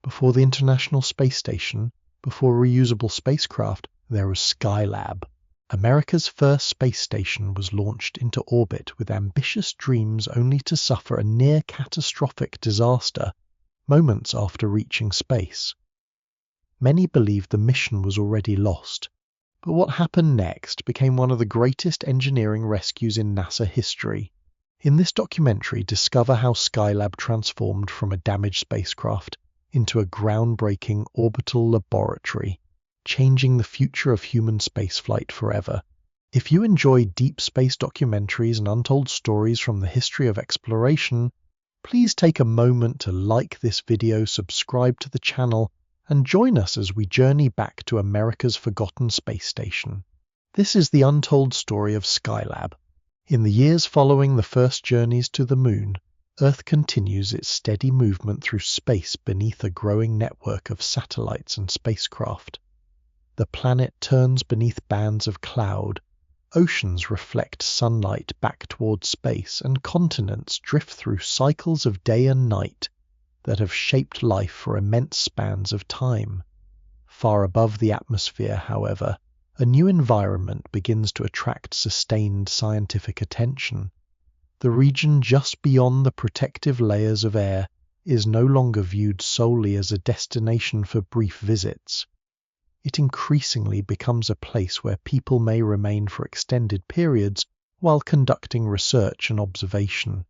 Before the International Space Station, before reusable spacecraft, there was Skylab. America's first space station was launched into orbit with ambitious dreams only to suffer a near-catastrophic disaster moments after reaching space. Many believed the mission was already lost, but what happened next became one of the greatest engineering rescues in NASA history. In this documentary, discover how Skylab transformed from a damaged spacecraft into a groundbreaking orbital laboratory, changing the future of human spaceflight forever. If you enjoy deep space documentaries and untold stories from the history of exploration, please take a moment to like this video, subscribe to the channel, and join us as we journey back to America's forgotten space station. This is the untold story of Skylab. In the years following the first journeys to the moon, Earth continues its steady movement through space beneath a growing network of satellites and spacecraft. The planet turns beneath bands of cloud, oceans reflect sunlight back towards space, and continents drift through cycles of day and night that have shaped life for immense spans of time. Far above the atmosphere, however, a new environment begins to attract sustained scientific attention. The region just beyond the protective layers of air is no longer viewed solely as a destination for brief visits. It increasingly becomes a place where people may remain for extended periods while conducting research and observation.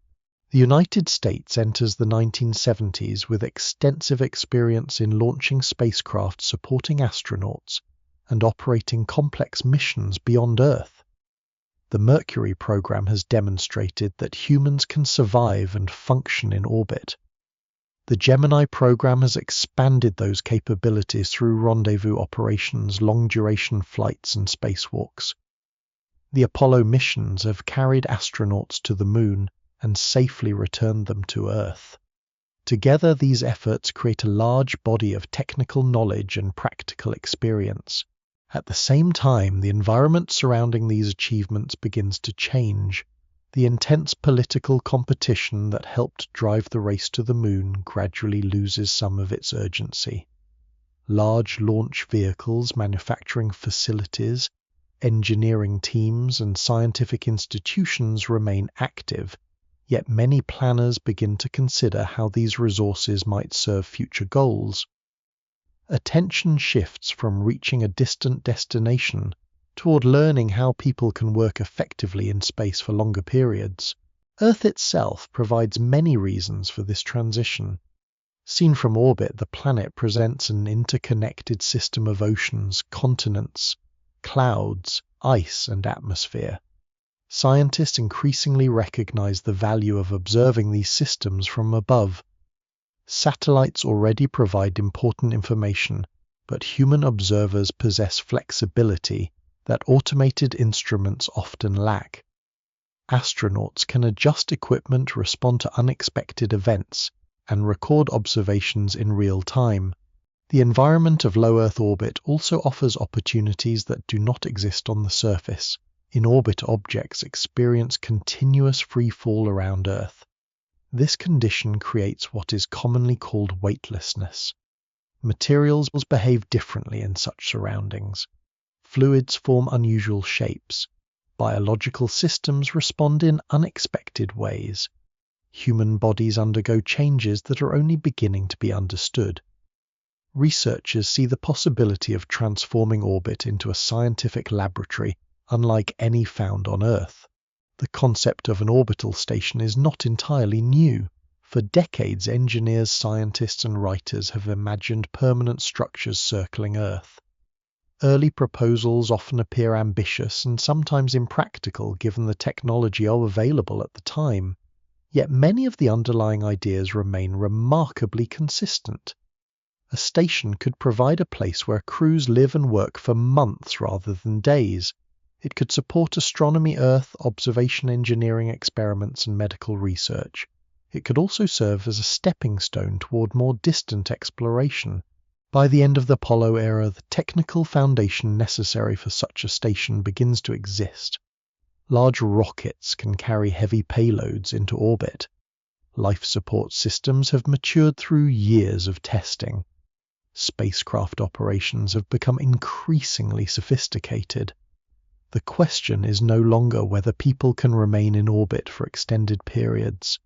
The United States enters the 1970s with extensive experience in launching spacecraft supporting astronauts and operating complex missions beyond Earth. The Mercury program has demonstrated that humans can survive and function in orbit. The Gemini program has expanded those capabilities through rendezvous operations, long-duration flights, and spacewalks. The Apollo missions have carried astronauts to the moon and safely returned them to Earth. Together, these efforts create a large body of technical knowledge and practical experience. At the same time, the environment surrounding these achievements begins to change. The intense political competition that helped drive the race to the moon gradually loses some of its urgency. Large launch vehicles, manufacturing facilities, engineering teams, and scientific institutions remain active, yet many planners begin to consider how these resources might serve future goals. Attention shifts from reaching a distant destination toward learning how people can work effectively in space for longer periods. Earth itself provides many reasons for this transition. Seen from orbit, the planet presents an interconnected system of oceans, continents, clouds, ice, and atmosphere. Scientists increasingly recognize the value of observing these systems from above. Satellites already provide important information, but human observers possess flexibility that automated instruments often lack. Astronauts can adjust equipment, respond to unexpected events, and record observations in real time. The environment of low Earth orbit also offers opportunities that do not exist on the surface. In-orbit objects experience continuous free fall around Earth. This condition creates what is commonly called weightlessness. Materials behave differently in such surroundings. Fluids form unusual shapes. Biological systems respond in unexpected ways. Human bodies undergo changes that are only beginning to be understood. Researchers see the possibility of transforming orbit into a scientific laboratory unlike any found on Earth. The concept of an orbital station is not entirely new. For decades, engineers, scientists, and writers have imagined permanent structures circling Earth. Early proposals often appear ambitious and sometimes impractical given the technology available at the time. Yet many of the underlying ideas remain remarkably consistent. A station could provide a place where crews live and work for months rather than days. It could support astronomy, Earth, observation engineering experiments, and medical research. It could also serve as a stepping stone toward more distant exploration. By the end of the Apollo era, the technical foundation necessary for such a station begins to exist. Large rockets can carry heavy payloads into orbit. Life support systems have matured through years of testing. Spacecraft operations have become increasingly sophisticated. The question is no longer whether people can remain in orbit for extended periods.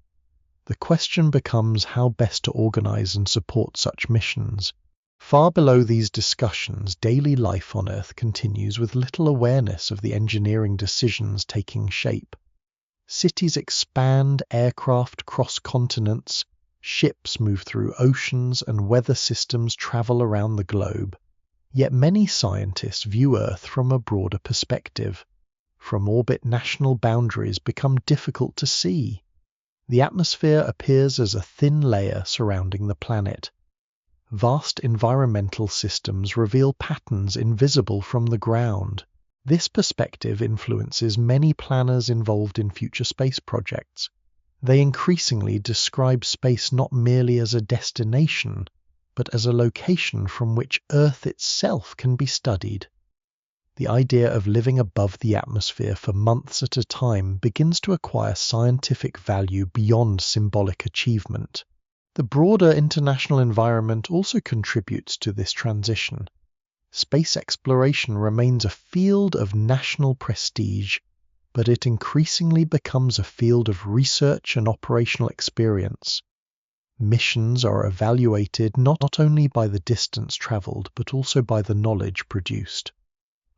The question becomes how best to organize and support such missions. Far below these discussions, daily life on Earth continues with little awareness of the engineering decisions taking shape. Cities expand, aircraft cross continents, ships move through oceans, and weather systems travel around the globe. Yet many scientists view Earth from a broader perspective. From orbit, national boundaries become difficult to see. The atmosphere appears as a thin layer surrounding the planet. Vast environmental systems reveal patterns invisible from the ground. This perspective influences many planners involved in future space projects. They increasingly describe space not merely as a destination, but as a location from which Earth itself can be studied. The idea of living above the atmosphere for months at a time begins to acquire scientific value beyond symbolic achievement. The broader international environment also contributes to this transition. Space exploration remains a field of national prestige, but it increasingly becomes a field of research and operational experience. Missions are evaluated not only by the distance traveled, but also by the knowledge produced.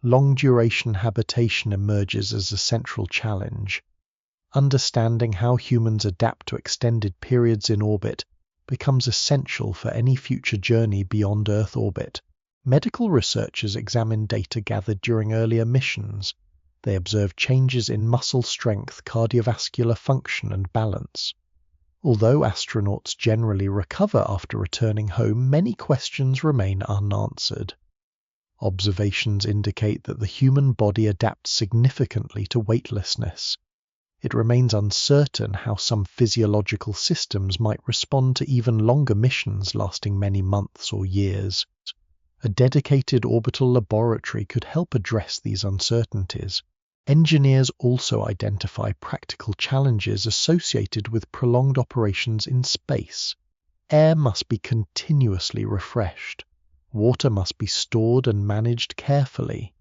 Long-duration habitation emerges as a central challenge. Understanding how humans adapt to extended periods in orbit becomes essential for any future journey beyond Earth orbit. Medical researchers examine data gathered during earlier missions. They observe changes in muscle strength, cardiovascular function, and balance. Although astronauts generally recover after returning home, many questions remain unanswered. Observations indicate that the human body adapts significantly to weightlessness. It remains uncertain how some physiological systems might respond to even longer missions lasting many months or years. A dedicated orbital laboratory could help address these uncertainties. Engineers also identify practical challenges associated with prolonged operations in space. Air must be continuously refreshed. Water must be stored and managed carefully.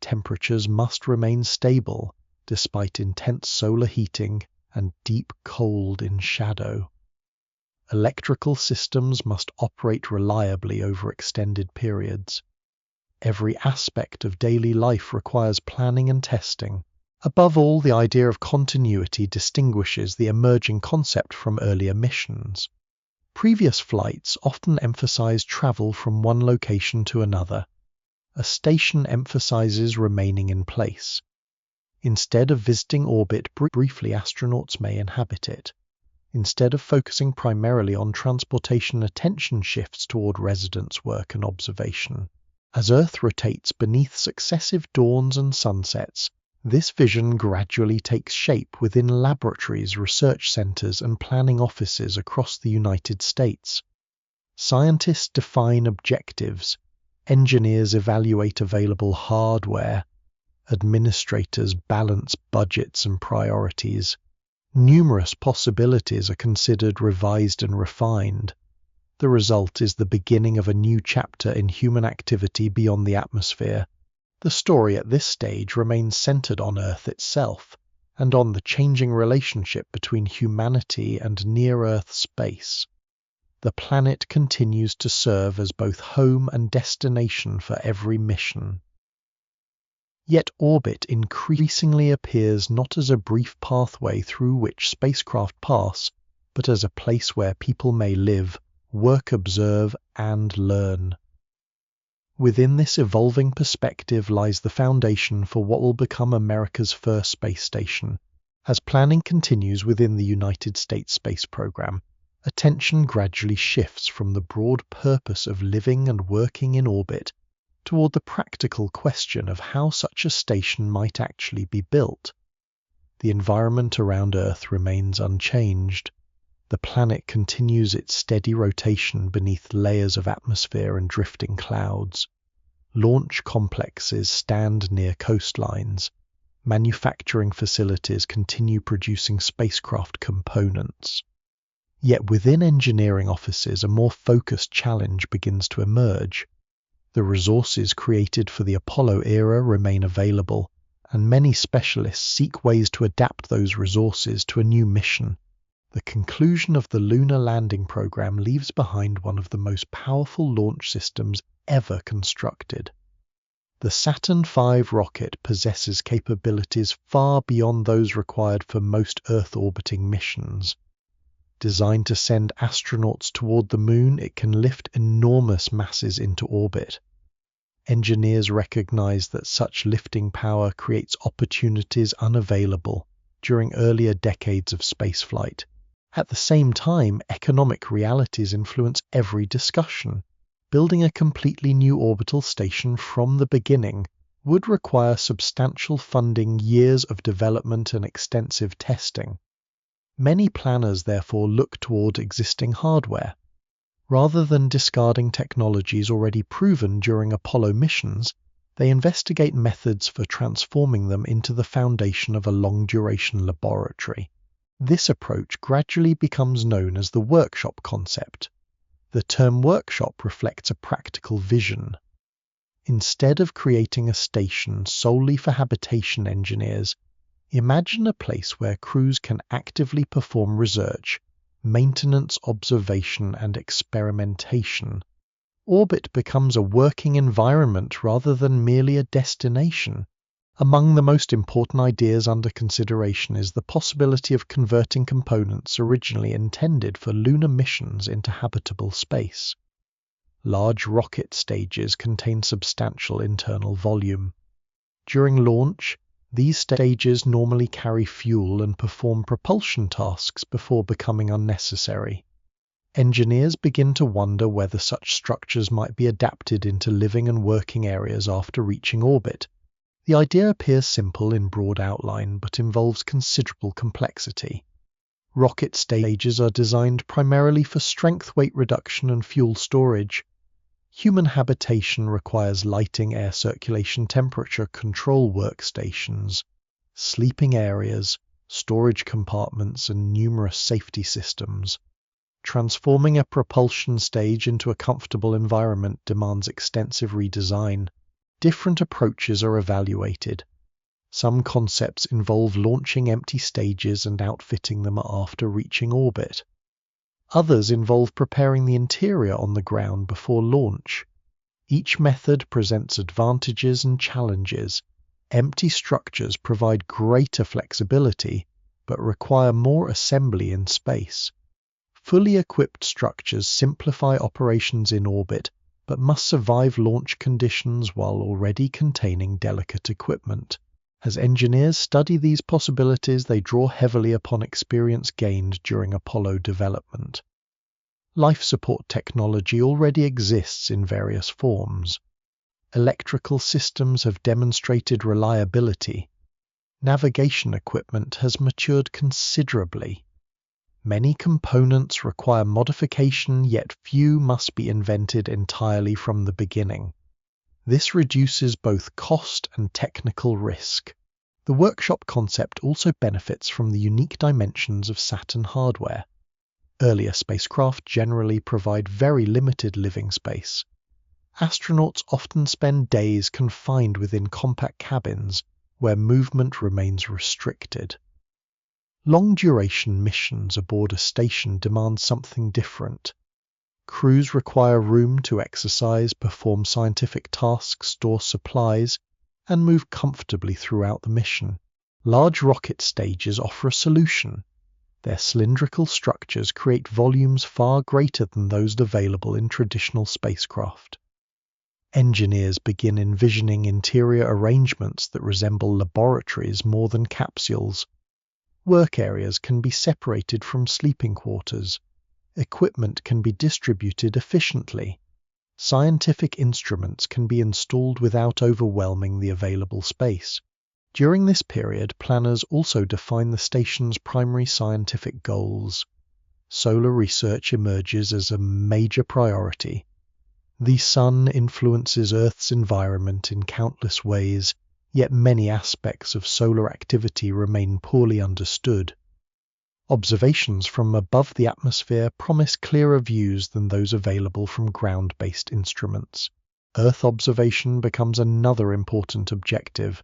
Temperatures must remain stable, despite intense solar heating and deep cold in shadow. Electrical systems must operate reliably over extended periods. Every aspect of daily life requires planning and testing. Above all, the idea of continuity distinguishes the emerging concept from earlier missions. Previous flights often emphasized travel from one location to another. A station emphasizes remaining in place. Instead of visiting orbit briefly, astronauts may inhabit it. Instead of focusing primarily on transportation, attention shifts toward residence work and observation. As Earth rotates beneath successive dawns and sunsets, this vision gradually takes shape within laboratories, research centers, and planning offices across the United States. Scientists define objectives. Engineers evaluate available hardware. Administrators balance budgets and priorities. Numerous possibilities are considered, revised, and refined. The result is the beginning of a new chapter in human activity beyond the atmosphere. The story at this stage remains centered on Earth itself, and on the changing relationship between humanity and near-Earth space. The planet continues to serve as both home and destination for every mission. Yet orbit increasingly appears not as a brief pathway through which spacecraft pass, but as a place where people may live, work, observe, and learn. Within this evolving perspective lies the foundation for what will become America's first space station. As planning continues within the United States space program, attention gradually shifts from the broad purpose of living and working in orbit toward the practical question of how such a station might actually be built. The environment around Earth remains unchanged. The planet continues its steady rotation beneath layers of atmosphere and drifting clouds. Launch complexes stand near coastlines. Manufacturing facilities continue producing spacecraft components. Yet within engineering offices, a more focused challenge begins to emerge. The resources created for the Apollo era remain available, and many specialists seek ways to adapt those resources to a new mission. The conclusion of the lunar landing program leaves behind one of the most powerful launch systems ever constructed. The Saturn V rocket possesses capabilities far beyond those required for most Earth-orbiting missions. Designed to send astronauts toward the moon, it can lift enormous masses into orbit. Engineers recognize that such lifting power creates opportunities unavailable during earlier decades of spaceflight. At the same time, economic realities influence every discussion. Building a completely new orbital station from the beginning would require substantial funding, years of development, and extensive testing. Many planners therefore look toward existing hardware. Rather than discarding technologies already proven during Apollo missions, they investigate methods for transforming them into the foundation of a long-duration laboratory. This approach gradually becomes known as the workshop concept. The term workshop reflects a practical vision. Instead of creating a station solely for habitation engineers, imagine a place where crews can actively perform research, maintenance, observation, and experimentation. Orbit becomes a working environment rather than merely a destination. Among the most important ideas under consideration is the possibility of converting components originally intended for lunar missions into habitable space. Large rocket stages contain substantial internal volume. During launch, these stages normally carry fuel and perform propulsion tasks before becoming unnecessary. Engineers begin to wonder whether such structures might be adapted into living and working areas after reaching orbit. The idea appears simple in broad outline, but involves considerable complexity. Rocket stages are designed primarily for strength, weight reduction, and fuel storage. Human habitation requires lighting, air circulation, temperature control workstations, sleeping areas, storage compartments, and numerous safety systems. Transforming a propulsion stage into a comfortable environment demands extensive redesign. Different approaches are evaluated. Some concepts involve launching empty stages and outfitting them after reaching orbit. Others involve preparing the interior on the ground before launch. Each method presents advantages and challenges. Empty structures provide greater flexibility, but require more assembly in space. Fully equipped structures simplify operations in orbit, but must survive launch conditions while already containing delicate equipment. As engineers study these possibilities, they draw heavily upon experience gained during Apollo development. Life support technology already exists in various forms. Electrical systems have demonstrated reliability. Navigation equipment has matured considerably. Many components require modification, yet few must be invented entirely from the beginning. This reduces both cost and technical risk. The workshop concept also benefits from the unique dimensions of Saturn hardware. Earlier spacecraft generally provide very limited living space. Astronauts often spend days confined within compact cabins where movement remains restricted. Long-duration missions aboard a station demand something different. Crews require room to exercise, perform scientific tasks, store supplies, and move comfortably throughout the mission. Large rocket stages offer a solution. Their cylindrical structures create volumes far greater than those available in traditional spacecraft. Engineers begin envisioning interior arrangements that resemble laboratories more than capsules. Work areas can be separated from sleeping quarters. Equipment can be distributed efficiently. Scientific instruments can be installed without overwhelming the available space. During this period, planners also define the station's primary scientific goals. Solar research emerges as a major priority. The sun influences Earth's environment in countless ways, yet many aspects of solar activity remain poorly understood. Observations from above the atmosphere promise clearer views than those available from ground-based instruments. Earth observation becomes another important objective.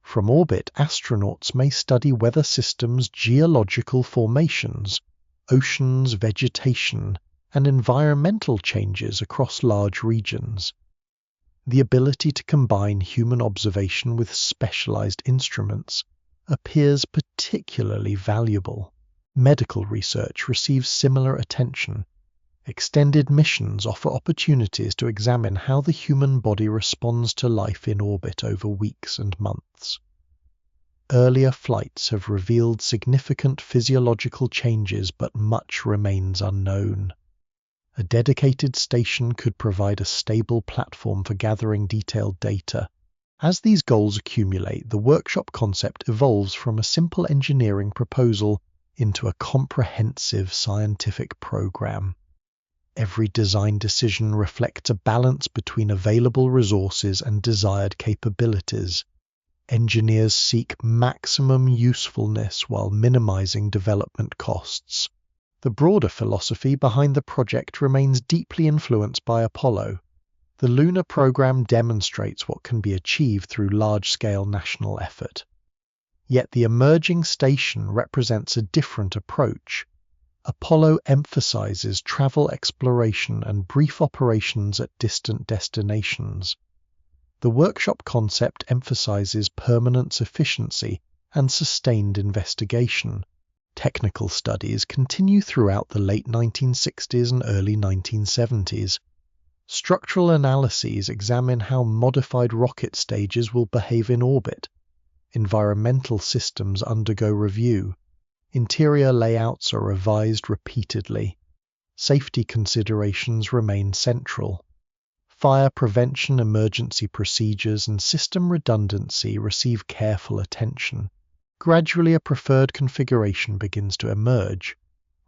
From orbit, astronauts may study weather systems, geological formations, oceans, vegetation, and environmental changes across large regions. The ability to combine human observation with specialized instruments appears particularly valuable. Medical research receives similar attention. Extended missions offer opportunities to examine how the human body responds to life in orbit over weeks and months. Earlier flights have revealed significant physiological changes, but much remains unknown. A dedicated station could provide a stable platform for gathering detailed data. As these goals accumulate, the workshop concept evolves from a simple engineering proposal into a comprehensive scientific program. Every design decision reflects a balance between available resources and desired capabilities. Engineers seek maximum usefulness while minimizing development costs. The broader philosophy behind the project remains deeply influenced by Apollo. The lunar program demonstrates what can be achieved through large-scale national effort. Yet the emerging station represents a different approach. Apollo emphasizes travel exploration and brief operations at distant destinations. The workshop concept emphasizes permanence, efficiency, and sustained investigation. Technical studies continue throughout the late 1960s and early 1970s. Structural analyses examine how modified rocket stages will behave in orbit. Environmental systems undergo review. Interior layouts are revised repeatedly. Safety considerations remain central. Fire prevention, emergency procedures, and system redundancy receive careful attention. Gradually, a preferred configuration begins to emerge.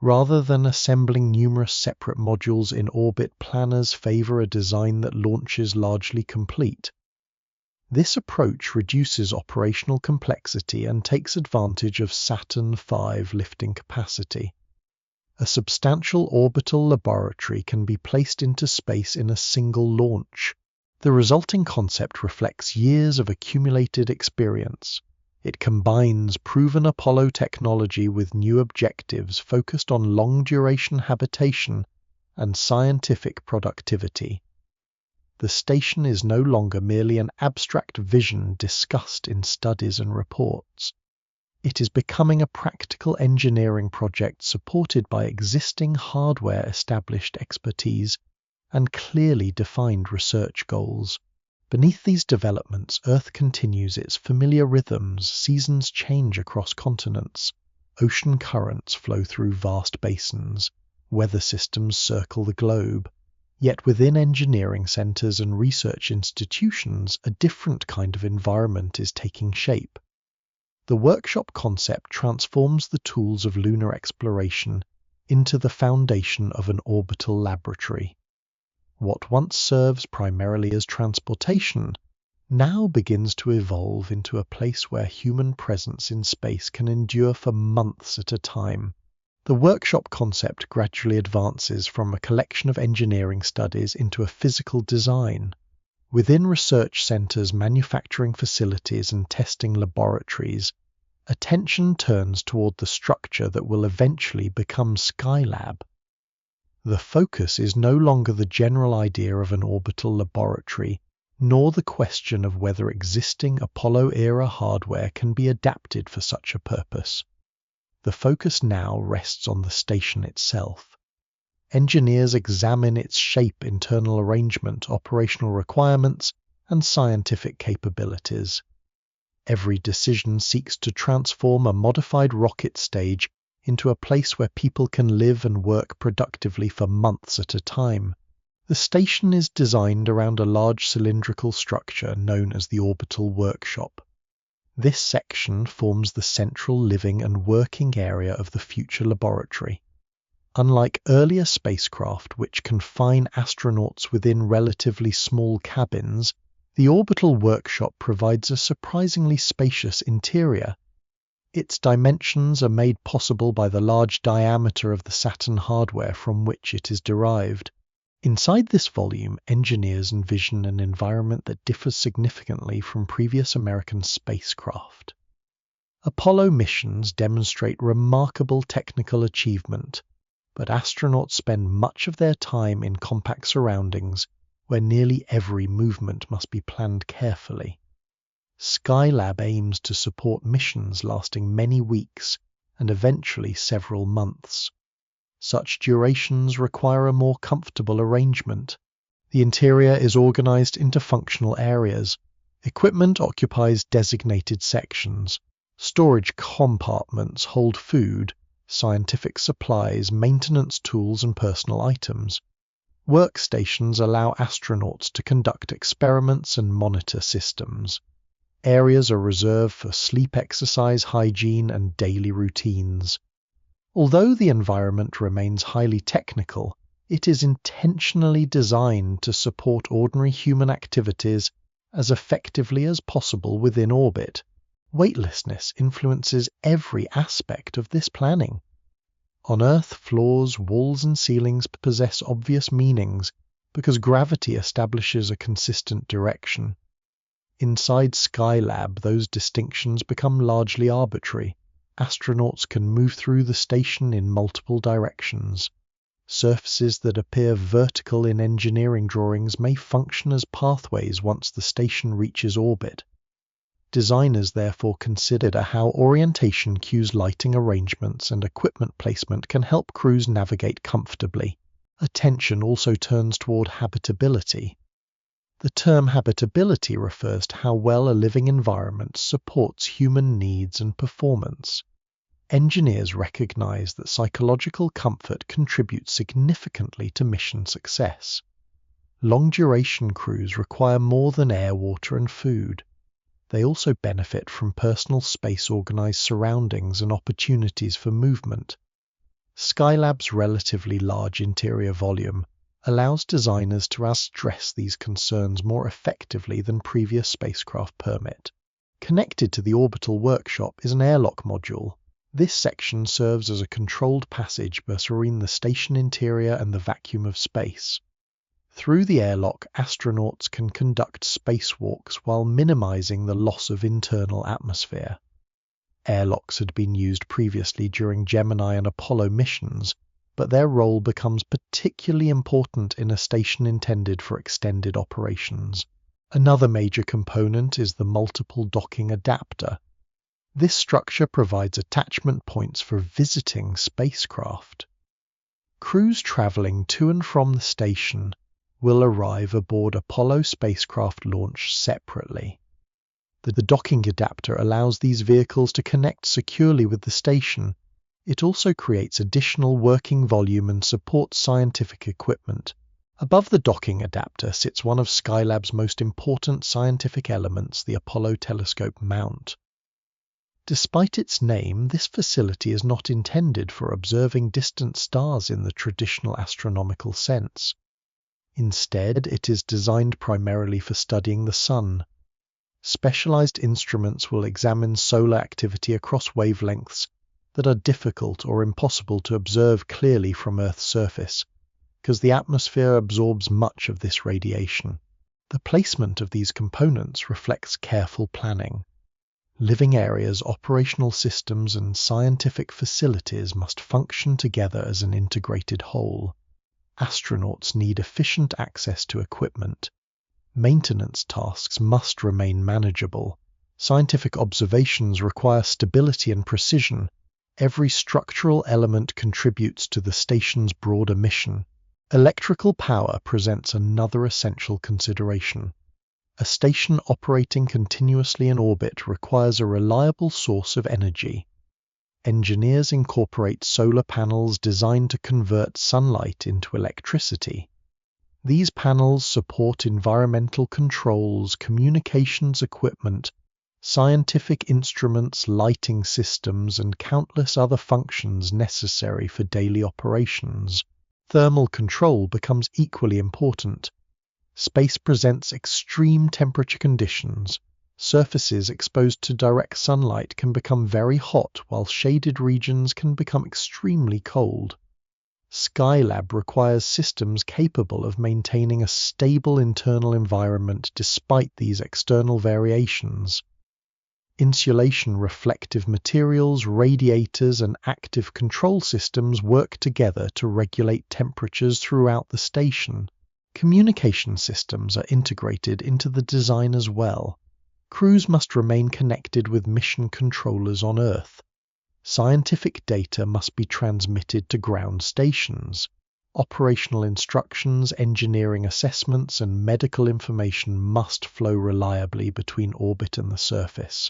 Rather than assembling numerous separate modules in orbit, planners favor a design that launches largely complete. This approach reduces operational complexity and takes advantage of Saturn V lifting capacity. A substantial orbital laboratory can be placed into space in a single launch. The resulting concept reflects years of accumulated experience. It combines proven Apollo technology with new objectives focused on long-duration habitation and scientific productivity. The station is no longer merely an abstract vision discussed in studies and reports. It is becoming a practical engineering project supported by existing hardware, established expertise, and clearly defined research goals. Beneath these developments, Earth continues its familiar rhythms. Seasons change across continents. Ocean currents flow through vast basins. Weather systems circle the globe. Yet within engineering centers and research institutions, a different kind of environment is taking shape. The workshop concept transforms the tools of lunar exploration into the foundation of an orbital laboratory. What once serves primarily as transportation now begins to evolve into a place where human presence in space can endure for months at a time. The workshop concept gradually advances from a collection of engineering studies into a physical design. Within research centers, manufacturing facilities, and testing laboratories, attention turns toward the structure that will eventually become Skylab. The focus is no longer the general idea of an orbital laboratory, nor the question of whether existing Apollo-era hardware can be adapted for such a purpose. The focus now rests on the station itself. Engineers examine its shape, internal arrangement, operational requirements, and scientific capabilities. Every decision seeks to transform a modified rocket stage into a place where people can live and work productively for months at a time. The station is designed around a large cylindrical structure known as the orbital workshop. This section forms the central living and working area of the future laboratory. Unlike earlier spacecraft, which confine astronauts within relatively small cabins, the orbital workshop provides a surprisingly spacious interior. Its dimensions are made possible by the large diameter of the Saturn hardware from which it is derived. Inside this volume, engineers envision an environment that differs significantly from previous American spacecraft. Apollo missions demonstrate remarkable technical achievement, but astronauts spend much of their time in compact surroundings where nearly every movement must be planned carefully. Skylab aims to support missions lasting many weeks and eventually several months. Such durations require a more comfortable arrangement. The interior is organized into functional areas. Equipment occupies designated sections. Storage compartments hold food, scientific supplies, maintenance tools, and personal items. Workstations allow astronauts to conduct experiments and monitor systems. Areas are reserved for sleep, exercise, hygiene, and daily routines. Although the environment remains highly technical, it is intentionally designed to support ordinary human activities as effectively as possible within orbit. Weightlessness influences every aspect of this planning. On Earth, floors, walls, and ceilings possess obvious meanings because gravity establishes a consistent direction. Inside Skylab, those distinctions become largely arbitrary. Astronauts can move through the station in multiple directions. Surfaces that appear vertical in engineering drawings may function as pathways once the station reaches orbit. Designers therefore consider how orientation cues, lighting arrangements, and equipment placement can help crews navigate comfortably. Attention also turns toward habitability. The term habitability refers to how well a living environment supports human needs and performance. Engineers recognize that psychological comfort contributes significantly to mission success. Long-duration crews require more than air, water, and food. They also benefit from personal space-organized surroundings and opportunities for movement. Skylab's relatively large interior volume allows designers to address these concerns more effectively than previous spacecraft permit. Connected to the orbital workshop is an airlock module. This section serves as a controlled passage between the station interior and the vacuum of space. Through the airlock, astronauts can conduct spacewalks while minimizing the loss of internal atmosphere. Airlocks had been used previously during Gemini and Apollo missions, but their role becomes particularly important in a station intended for extended operations. Another major component is the multiple docking adapter. This structure provides attachment points for visiting spacecraft. Crews traveling to and from the station will arrive aboard Apollo spacecraft launched separately. The docking adapter allows these vehicles to connect securely with the station. It also creates additional working volume and supports scientific equipment. Above the docking adapter sits one of Skylab's most important scientific elements, the Apollo telescope mount. Despite its name, this facility is not intended for observing distant stars in the traditional astronomical sense. Instead, it is designed primarily for studying the Sun. Specialized instruments will examine solar activity across wavelengths that are difficult or impossible to observe clearly from Earth's surface, because the atmosphere absorbs much of this radiation. The placement of these components reflects careful planning. Living areas, operational systems, and scientific facilities must function together as an integrated whole. Astronauts need efficient access to equipment. Maintenance tasks must remain manageable. Scientific observations require stability and precision. Every structural element contributes to the station's broader mission. Electrical power presents another essential consideration. A station operating continuously in orbit requires a reliable source of energy. Engineers incorporate solar panels designed to convert sunlight into electricity. These panels support environmental controls, communications equipment, scientific instruments, lighting systems, and countless other functions necessary for daily operations. Thermal control becomes equally important. Space presents extreme temperature conditions, Surfaces exposed to direct sunlight can become very hot, while shaded regions can become extremely cold. Skylab requires systems capable of maintaining a stable internal environment despite these external variations. Insulation, reflective materials, radiators, and active control systems work together to regulate temperatures throughout the station. Communication systems are integrated into the design as well. Crews must remain connected with mission controllers on Earth. Scientific data must be transmitted to ground stations. Operational instructions, engineering assessments, and medical information must flow reliably between orbit and the surface.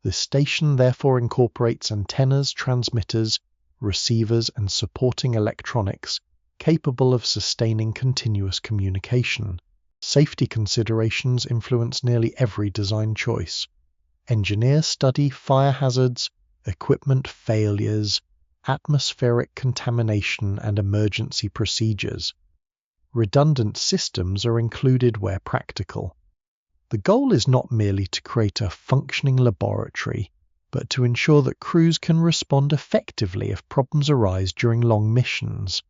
The station therefore incorporates antennas, transmitters, receivers, and supporting electronics capable of sustaining continuous communication. Safety considerations influence nearly every design choice. Engineers study fire hazards, equipment failures, atmospheric contamination, and emergency procedures. Redundant systems are included where practical. The goal is not merely to create a functioning laboratory, but to ensure that crews can respond effectively if problems arise during long missions.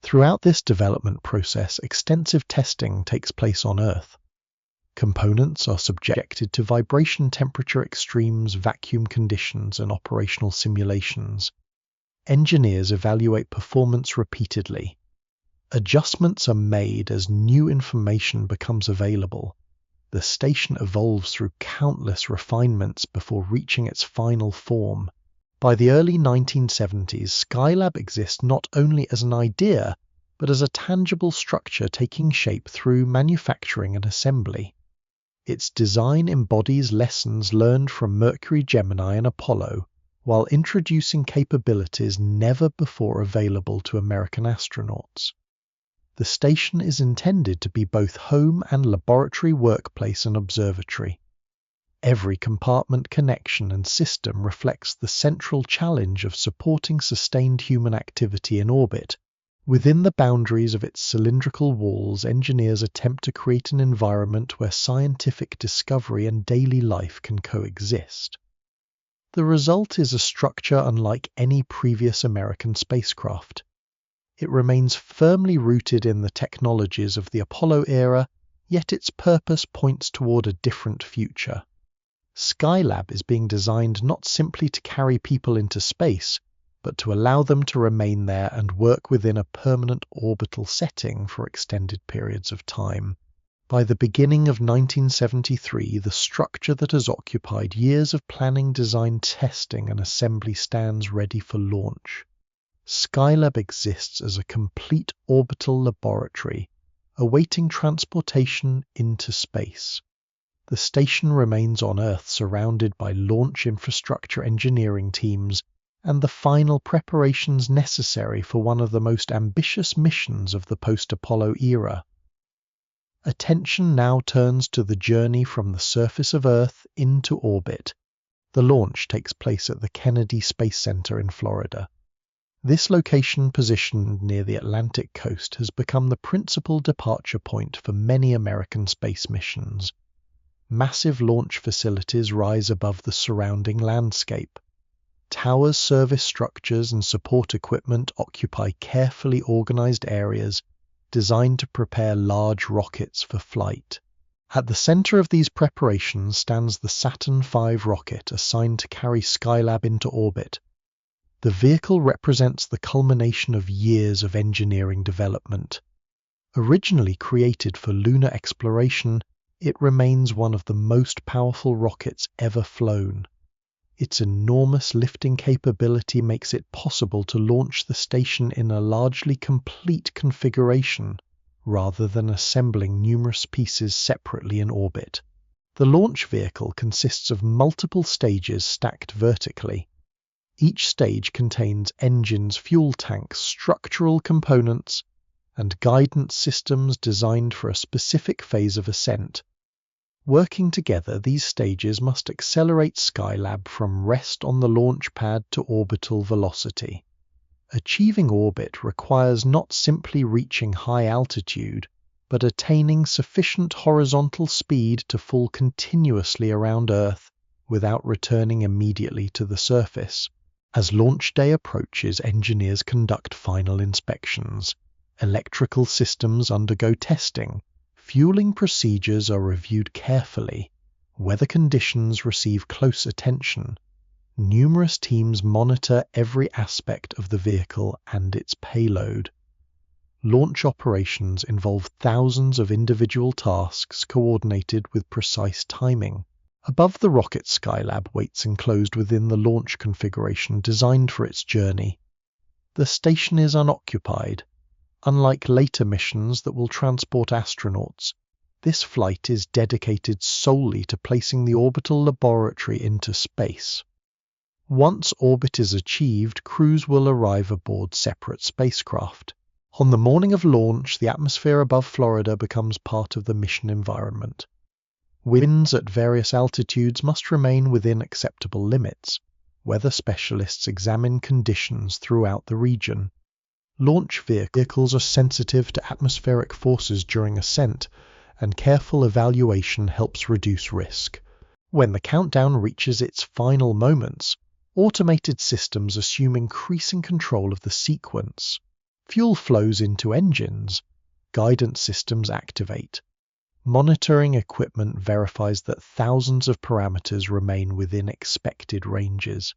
Throughout this development process, extensive testing takes place on Earth. Components are subjected to vibration temperature extremes, vacuum conditions, and operational simulations. Engineers evaluate performance repeatedly. Adjustments are made as new information becomes available. The station evolves through countless refinements before reaching its final form. By the early 1970s, Skylab exists not only as an idea, but as a tangible structure taking shape through manufacturing and assembly. Its design embodies lessons learned from Mercury, Gemini, and Apollo, while introducing capabilities never before available to American astronauts. The station is intended to be both home and laboratory, workplace, and observatory. Every compartment, connection, and system reflects the central challenge of supporting sustained human activity in orbit. Within the boundaries of its cylindrical walls, engineers attempt to create an environment where scientific discovery and daily life can coexist. The result is a structure unlike any previous American spacecraft. It remains firmly rooted in the technologies of the Apollo era, yet its purpose points toward a different future. Skylab is being designed not simply to carry people into space, but to allow them to remain there and work within a permanent orbital setting for extended periods of time. By the beginning of 1973, the structure that has occupied years of planning, design, testing, and assembly stands ready for launch. Skylab exists as a complete orbital laboratory, awaiting transportation into space. The station remains on Earth, surrounded by launch infrastructure engineering teams and the final preparations necessary for one of the most ambitious missions of the post-Apollo era. Attention now turns to the journey from the surface of Earth into orbit. The launch takes place at the Kennedy Space Center in Florida. This location, positioned near the Atlantic coast, has become the principal departure point for many American space missions. Massive launch facilities rise above the surrounding landscape. Towers, service structures, and support equipment occupy carefully organized areas designed to prepare large rockets for flight. At the center of these preparations stands the Saturn V rocket, assigned to carry Skylab into orbit. The vehicle represents the culmination of years of engineering development. Originally created for lunar exploration, it remains one of the most powerful rockets ever flown. Its enormous lifting capability makes it possible to launch the station in a largely complete configuration, rather than assembling numerous pieces separately in orbit. The launch vehicle consists of multiple stages stacked vertically. Each stage contains engines, fuel tanks, structural components, and guidance systems designed for a specific phase of ascent. Working together, these stages must accelerate Skylab from rest on the launch pad to orbital velocity. Achieving orbit requires not simply reaching high altitude, but attaining sufficient horizontal speed to fall continuously around Earth without returning immediately to the surface. As launch day approaches, engineers conduct final inspections. Electrical systems undergo testing. Fueling procedures are reviewed carefully. Weather conditions receive close attention. Numerous teams monitor every aspect of the vehicle and its payload. Launch operations involve thousands of individual tasks coordinated with precise timing. Above the rocket, Skylab waits enclosed within the launch configuration designed for its journey. The station is unoccupied. Unlike later missions that will transport astronauts, this flight is dedicated solely to placing the orbital laboratory into space. Once orbit is achieved, crews will arrive aboard separate spacecraft. On the morning of launch, the atmosphere above Florida becomes part of the mission environment. Winds at various altitudes must remain within acceptable limits. Weather specialists examine conditions throughout the region. Launch vehicles are sensitive to atmospheric forces during ascent, and careful evaluation helps reduce risk. When the countdown reaches its final moments, automated systems assume increasing control of the sequence. Fuel flows into engines. Guidance systems activate. Monitoring equipment verifies that thousands of parameters remain within expected ranges.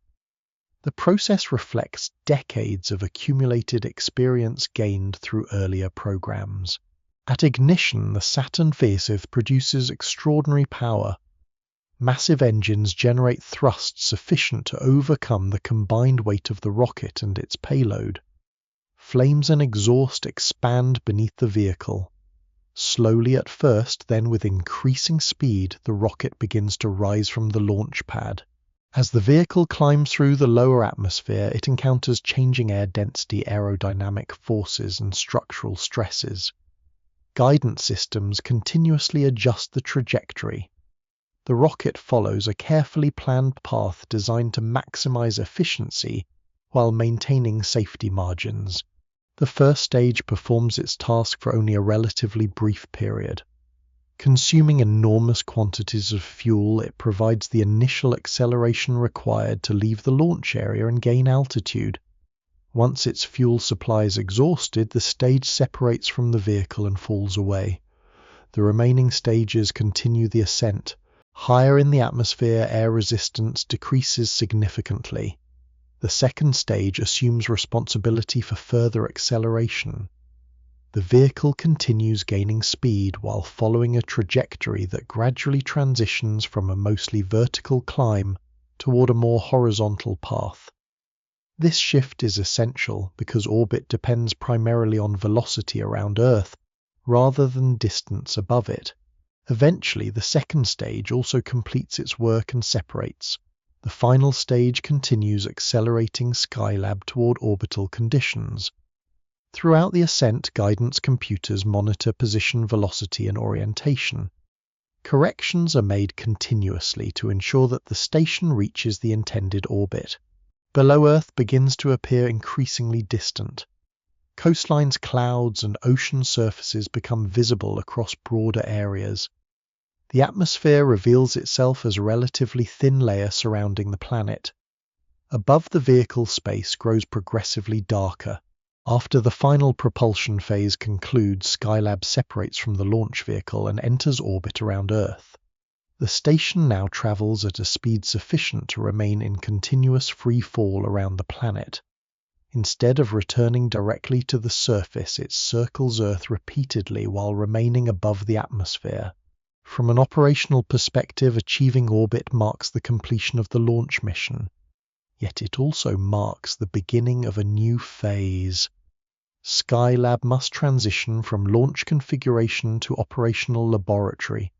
The process reflects decades of accumulated experience gained through earlier programs. At ignition, the Saturn V produces extraordinary power. Massive engines generate thrust sufficient to overcome the combined weight of the rocket and its payload. Flames and exhaust expand beneath the vehicle. Slowly at first, then with increasing speed, the rocket begins to rise from the launch pad. As the vehicle climbs through the lower atmosphere, it encounters changing air density, aerodynamic forces, and structural stresses. Guidance systems continuously adjust the trajectory. The rocket follows a carefully planned path designed to maximize efficiency while maintaining safety margins. The first stage performs its task for only a relatively brief period. Consuming enormous quantities of fuel, it provides the initial acceleration required to leave the launch area and gain altitude. Once its fuel supply is exhausted, the stage separates from the vehicle and falls away. The remaining stages continue the ascent. Higher in the atmosphere, air resistance decreases significantly. The second stage assumes responsibility for further acceleration. The vehicle continues gaining speed while following a trajectory that gradually transitions from a mostly vertical climb toward a more horizontal path. This shift is essential because orbit depends primarily on velocity around Earth rather than distance above it. Eventually, the second stage also completes its work and separates. The final stage continues accelerating Skylab toward orbital conditions. Throughout the ascent, guidance computers monitor position, velocity, and orientation. Corrections are made continuously to ensure that the station reaches the intended orbit. Below Earth begins to appear increasingly distant. Coastlines, clouds, and ocean surfaces become visible across broader areas. The atmosphere reveals itself as a relatively thin layer surrounding the planet. Above the vehicle, space grows progressively darker. After the final propulsion phase concludes, Skylab separates from the launch vehicle and enters orbit around Earth. The station now travels at a speed sufficient to remain in continuous free fall around the planet. Instead of returning directly to the surface, it circles Earth repeatedly while remaining above the atmosphere. From an operational perspective, achieving orbit marks the completion of the launch mission. Yet it also marks the beginning of a new phase. Skylab must transition from launch configuration to operational laboratory.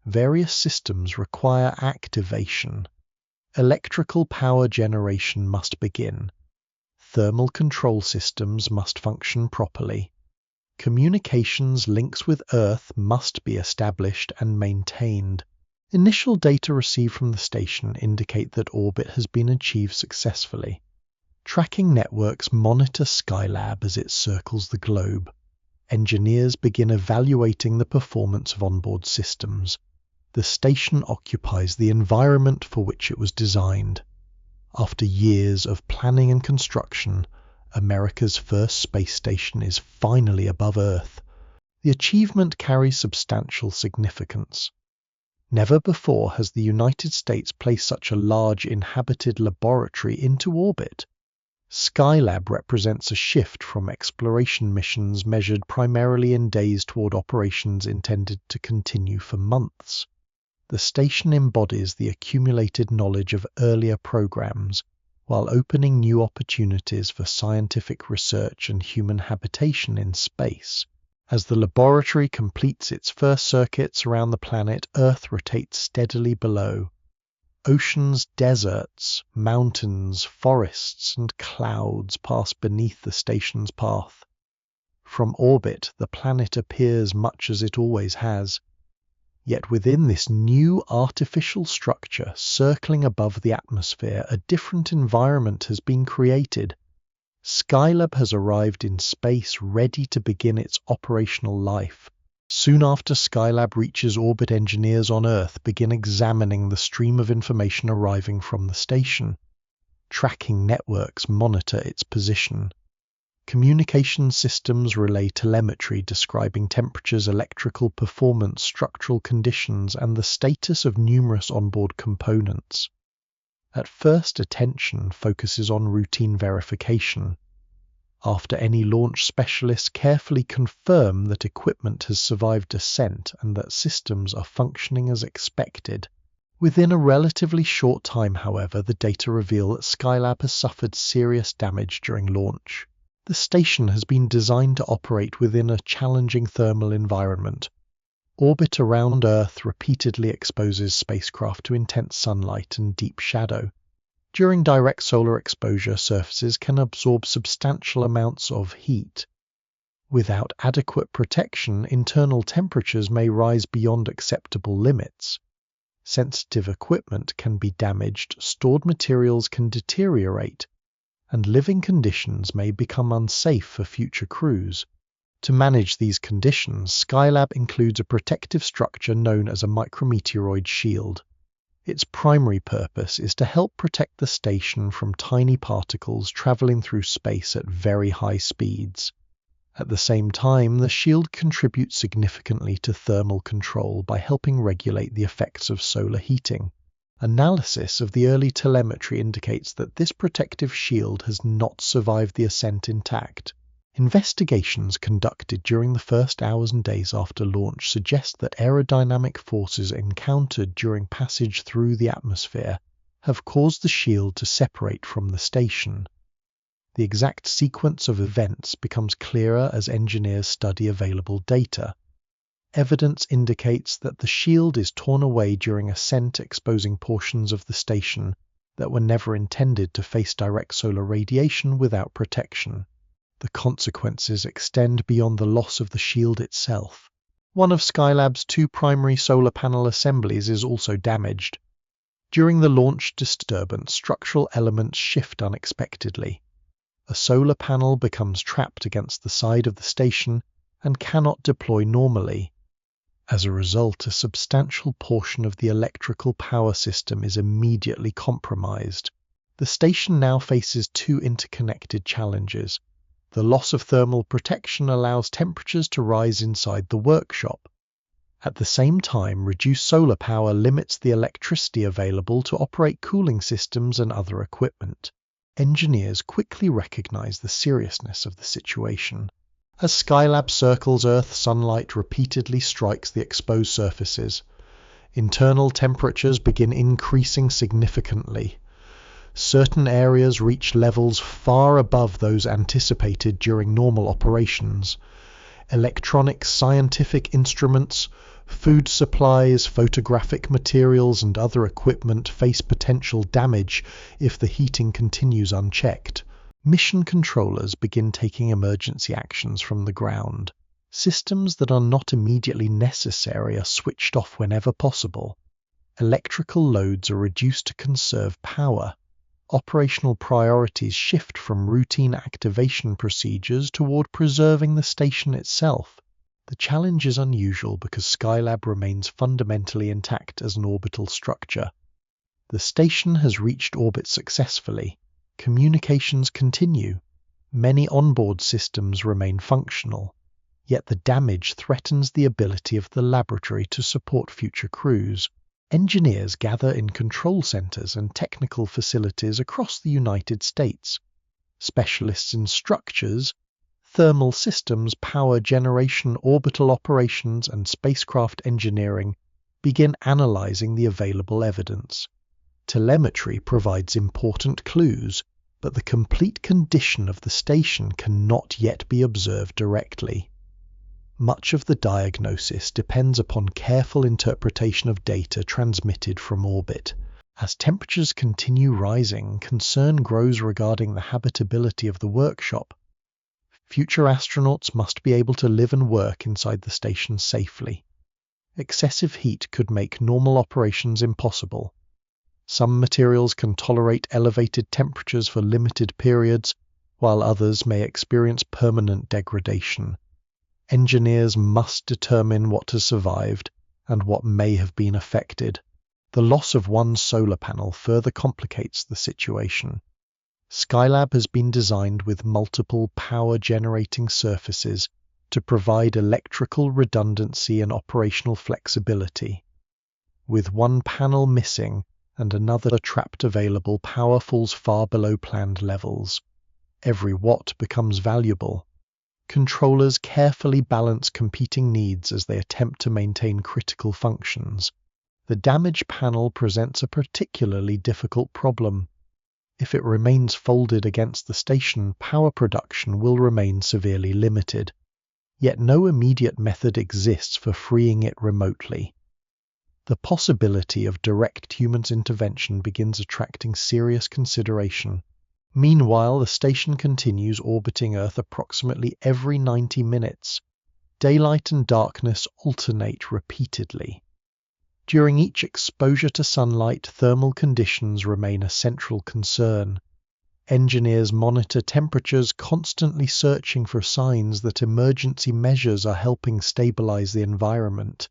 Various systems require activation. Electrical power generation must begin. Thermal control systems must function properly. Communications links with Earth must be established and maintained. Initial data received from the station indicate that orbit has been achieved successfully. Tracking networks monitor Skylab as it circles the globe. engineers begin evaluating the performance of onboard systems. The station occupies the environment for which it was designed. After years of planning and construction, America's first space station is finally above Earth. The achievement carries substantial significance. Never before has the United States placed such a large inhabited laboratory into orbit. Skylab represents a shift from exploration missions measured primarily in days toward operations intended to continue for months. The station embodies the accumulated knowledge of earlier programs, while opening new opportunities for scientific research and human habitation in space. As the laboratory completes its first circuits around the planet, Earth rotates steadily below. Oceans, deserts, mountains, forests, and clouds pass beneath the station's path. From orbit, the planet appears much as it always has. Yet within this new artificial structure circling above the atmosphere, a different environment has been created. Skylab has arrived in space, ready to begin its operational life. Soon after Skylab reaches orbit, engineers on Earth begin examining the stream of information arriving from the station. Tracking networks monitor its position. Communication systems relay telemetry describing temperatures, electrical performance, structural conditions, and the status of numerous onboard components. At first, attention focuses on routine verification. After any launch, specialists carefully confirm that equipment has survived descent and that systems are functioning as expected. Within a relatively short time, however, the data reveal that Skylab has suffered serious damage during launch. The station has been designed to operate within a challenging thermal environment. Orbit around Earth repeatedly exposes spacecraft to intense sunlight and deep shadow. During direct solar exposure, surfaces can absorb substantial amounts of heat. Without adequate protection, internal temperatures may rise beyond acceptable limits. Sensitive equipment can be damaged, stored materials can deteriorate, and living conditions may become unsafe for future crews. To manage these conditions, Skylab includes a protective structure known as a micrometeoroid shield. Its primary purpose is to help protect the station from tiny particles traveling through space at very high speeds. At the same time, the shield contributes significantly to thermal control by helping regulate the effects of solar heating. Analysis of the early telemetry indicates that this protective shield has not survived the ascent intact. Investigations conducted during the first hours and days after launch suggest that aerodynamic forces encountered during passage through the atmosphere have caused the shield to separate from the station. The exact sequence of events becomes clearer as engineers study available data. Evidence indicates that the shield is torn away during ascent, exposing portions of the station that were never intended to face direct solar radiation without protection. The consequences extend beyond the loss of the shield itself. One of Skylab's two primary solar panel assemblies is also damaged. During the launch disturbance, structural elements shift unexpectedly. A solar panel becomes trapped against the side of the station and cannot deploy normally. As a result, a substantial portion of the electrical power system is immediately compromised. The station now faces two interconnected challenges. The loss of thermal protection allows temperatures to rise inside the workshop. At the same time, reduced solar power limits the electricity available to operate cooling systems and other equipment. Engineers quickly recognize the seriousness of the situation. As Skylab circles Earth, sunlight repeatedly strikes the exposed surfaces. Internal temperatures begin increasing significantly. Certain areas reach levels far above those anticipated during normal operations. Electronic scientific instruments, food supplies, photographic materials, and other equipment face potential damage if the heating continues unchecked. Mission controllers begin taking emergency actions from the ground. Systems that are not immediately necessary are switched off whenever possible. Electrical loads are reduced to conserve power. Operational priorities shift from routine activation procedures toward preserving the station itself. The challenge is unusual because Skylab remains fundamentally intact as an orbital structure. The station has reached orbit successfully. Communications continue. Many onboard systems remain functional. Yet the damage threatens the ability of the laboratory to support future crews. Engineers gather in control centers and technical facilities across the United States. Specialists in structures, thermal systems, power generation, orbital operations, and spacecraft engineering begin analyzing the available evidence. Telemetry provides important clues, but the complete condition of the station cannot yet be observed directly. Much of the diagnosis depends upon careful interpretation of data transmitted from orbit. As temperatures continue rising, concern grows regarding the habitability of the workshop. Future astronauts must be able to live and work inside the station safely. Excessive heat could make normal operations impossible. Some materials can tolerate elevated temperatures for limited periods, while others may experience permanent degradation. Engineers must determine what has survived and what may have been affected. The loss of one solar panel further complicates the situation. Skylab has been designed with multiple power-generating surfaces to provide electrical redundancy and operational flexibility. With one panel missing and another trapped available, power falls far below planned levels. Every watt becomes valuable. Controllers carefully balance competing needs as they attempt to maintain critical functions. The damaged panel presents a particularly difficult problem. If it remains folded against the station, power production will remain severely limited. Yet no immediate method exists for freeing it remotely. The possibility of direct human intervention begins attracting serious consideration. Meanwhile, the station continues orbiting Earth approximately every 90 minutes. Daylight and darkness alternate repeatedly. During each exposure to sunlight, thermal conditions remain a central concern. Engineers monitor temperatures, constantly searching for signs that emergency measures are helping stabilize the environment.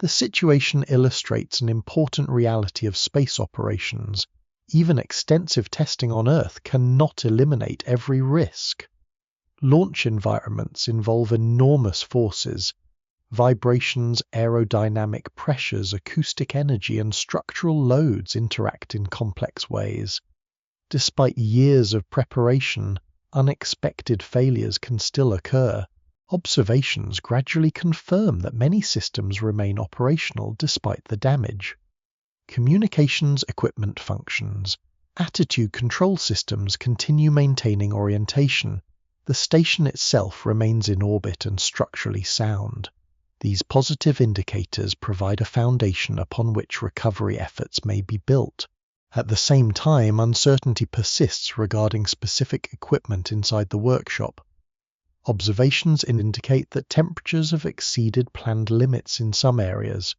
The situation illustrates an important reality of space operations. Even extensive testing on Earth cannot eliminate every risk. Launch environments involve enormous forces. Vibrations, aerodynamic pressures, acoustic energy, and structural loads interact in complex ways. Despite years of preparation, unexpected failures can still occur. Observations gradually confirm that many systems remain operational despite the damage. Communications equipment functions. Attitude control systems continue maintaining orientation. The station itself remains in orbit and structurally sound. These positive indicators provide a foundation upon which recovery efforts may be built. At the same time, uncertainty persists regarding specific equipment inside the workshop. Observations indicate that temperatures have exceeded planned limits in some areas.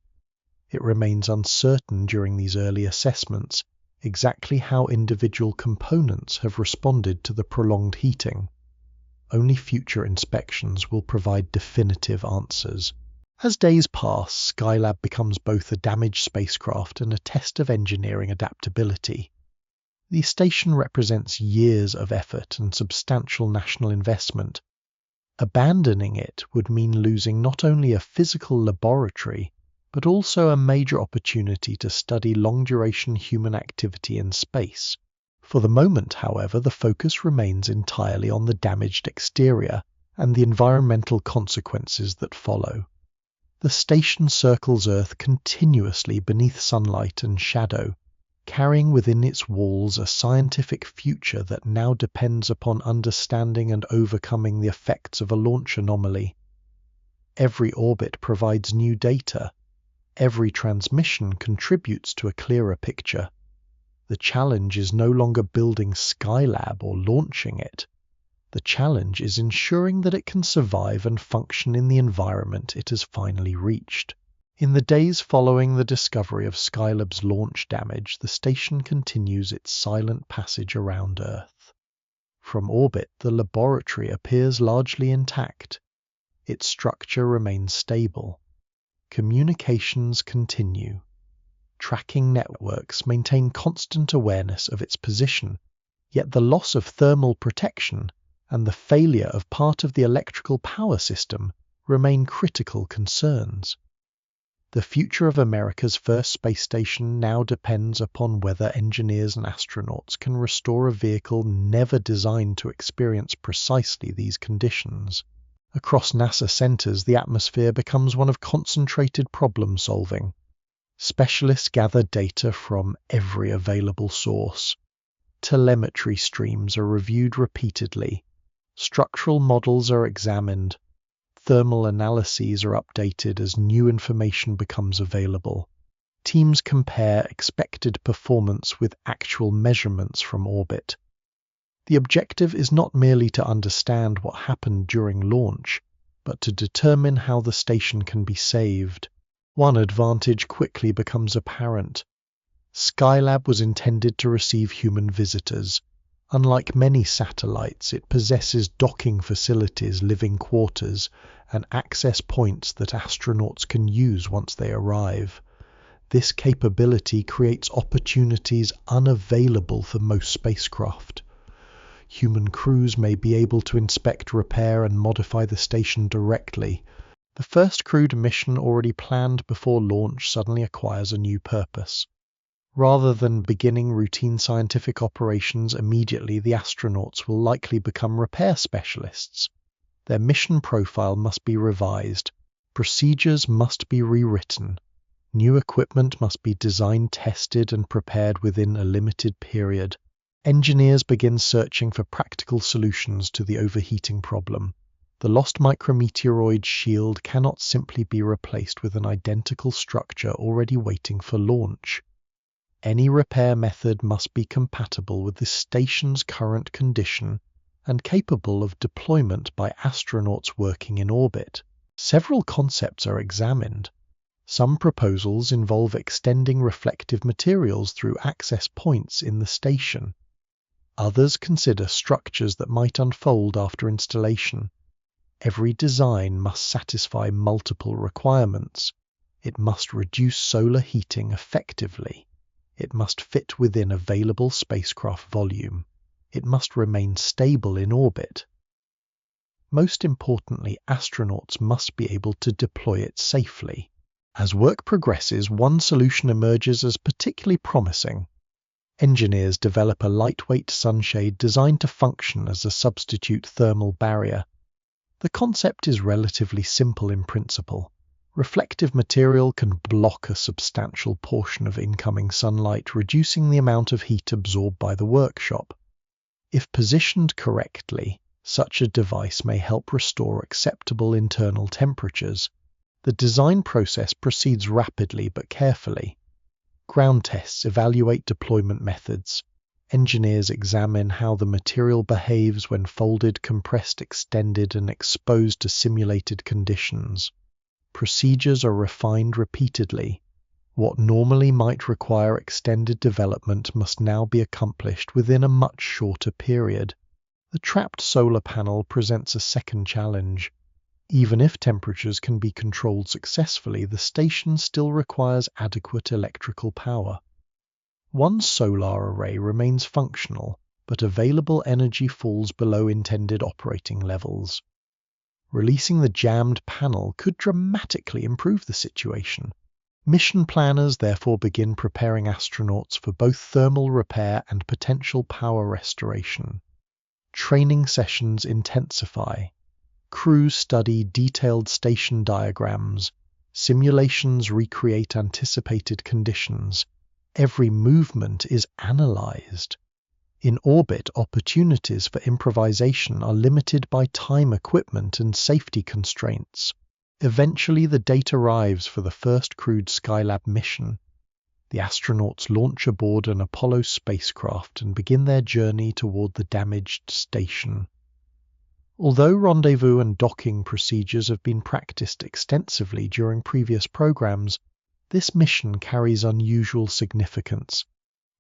It remains uncertain during these early assessments exactly how individual components have responded to the prolonged heating. Only future inspections will provide definitive answers. As days pass, Skylab becomes both a damaged spacecraft and a test of engineering adaptability. The station represents years of effort and substantial national investment. Abandoning it would mean losing not only a physical laboratory, but also a major opportunity to study long-duration human activity in space. For the moment, however, the focus remains entirely on the damaged exterior and the environmental consequences that follow. The station circles Earth continuously beneath sunlight and shadow, carrying within its walls a scientific future that now depends upon understanding and overcoming the effects of a launch anomaly. Every orbit provides new data. Every transmission contributes to a clearer picture. The challenge is no longer building Skylab or launching it. The challenge is ensuring that it can survive and function in the environment it has finally reached. In the days following the discovery of Skylab's launch damage, the station continues its silent passage around Earth. From orbit, the laboratory appears largely intact. Its structure remains stable. Communications continue. Tracking networks maintain constant awareness of its position, yet the loss of thermal protection and the failure of part of the electrical power system remain critical concerns. The future of America's first space station now depends upon whether engineers and astronauts can restore a vehicle never designed to experience precisely these conditions. Across NASA centers, the atmosphere becomes one of concentrated problem solving. Specialists gather data from every available source. Telemetry streams are reviewed repeatedly. Structural models are examined. Thermal analyses are updated as new information becomes available. Teams compare expected performance with actual measurements from orbit. The objective is not merely to understand what happened during launch, but to determine how the station can be saved. One advantage quickly becomes apparent. Skylab was intended to receive human visitors. Unlike many satellites, it possesses docking facilities, living quarters, and access points that astronauts can use once they arrive. This capability creates opportunities unavailable for most spacecraft. Human crews may be able to inspect, repair, and modify the station directly. The first crewed mission already planned before launch suddenly acquires a new purpose. Rather than beginning routine scientific operations immediately, the astronauts will likely become repair specialists. Their mission profile must be revised. Procedures must be rewritten. New equipment must be designed, tested, and prepared within a limited period. Engineers begin searching for practical solutions to the overheating problem. The lost micrometeoroid shield cannot simply be replaced with an identical structure already waiting for launch. Any repair method must be compatible with the station's current condition and capable of deployment by astronauts working in orbit. Several concepts are examined. Some proposals involve extending reflective materials through access points in the station. Others consider structures that might unfold after installation. Every design must satisfy multiple requirements. It must reduce solar heating effectively. It must fit within available spacecraft volume. It must remain stable in orbit. Most importantly, astronauts must be able to deploy it safely. As work progresses, one solution emerges as particularly promising. Engineers develop a lightweight sunshade designed to function as a substitute thermal barrier. The concept is relatively simple in principle. Reflective material can block a substantial portion of incoming sunlight, reducing the amount of heat absorbed by the workshop. If positioned correctly, such a device may help restore acceptable internal temperatures. The design process proceeds rapidly but carefully. Ground tests evaluate deployment methods. Engineers examine how the material behaves when folded, compressed, extended, and exposed to simulated conditions. Procedures are refined repeatedly. What normally might require extended development must now be accomplished within a much shorter period. The trapped solar panel presents a second challenge. Even if temperatures can be controlled successfully, the station still requires adequate electrical power. One solar array remains functional, but available energy falls below intended operating levels. Releasing the jammed panel could dramatically improve the situation. Mission planners therefore begin preparing astronauts for both thermal repair and potential power restoration. Training sessions intensify. Crews study detailed station diagrams. Simulations recreate anticipated conditions. Every movement is analyzed. In orbit, opportunities for improvisation are limited by time, equipment, and safety constraints. Eventually, the date arrives for the first crewed Skylab mission. The astronauts launch aboard an Apollo spacecraft and begin their journey toward the damaged station. Although rendezvous and docking procedures have been practiced extensively during previous programs, this mission carries unusual significance.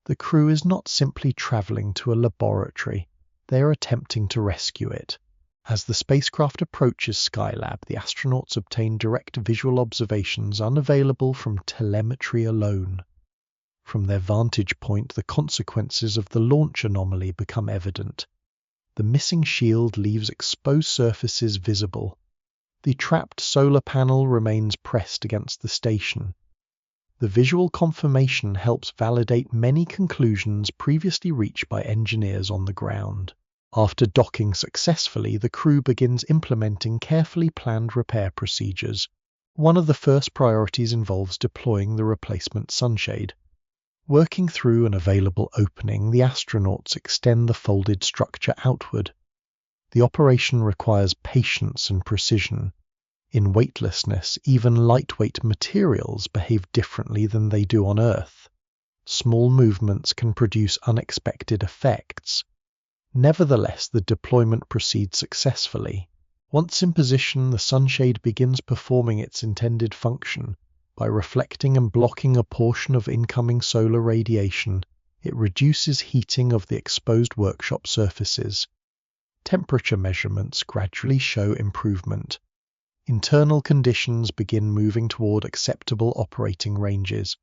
The crew is not simply traveling to a laboratory, they are attempting to rescue it. As the spacecraft approaches Skylab, the astronauts obtain direct visual observations unavailable from telemetry alone. From their vantage point, the consequences of the launch anomaly become evident. The missing shield leaves exposed surfaces visible. The trapped solar panel remains pressed against the station. The visual confirmation helps validate many conclusions previously reached by engineers on the ground. After docking successfully, the crew begins implementing carefully planned repair procedures. One of the first priorities involves deploying the replacement sunshade. Working through an available opening, the astronauts extend the folded structure outward. The operation requires patience and precision. In weightlessness, even lightweight materials behave differently than they do on Earth. Small movements can produce unexpected effects. Nevertheless, the deployment proceeds successfully. Once in position, the sunshade begins performing its intended function. By reflecting and blocking a portion of incoming solar radiation, it reduces heating of the exposed workshop surfaces. Temperature measurements gradually show improvement. Internal conditions begin moving toward acceptable operating ranges.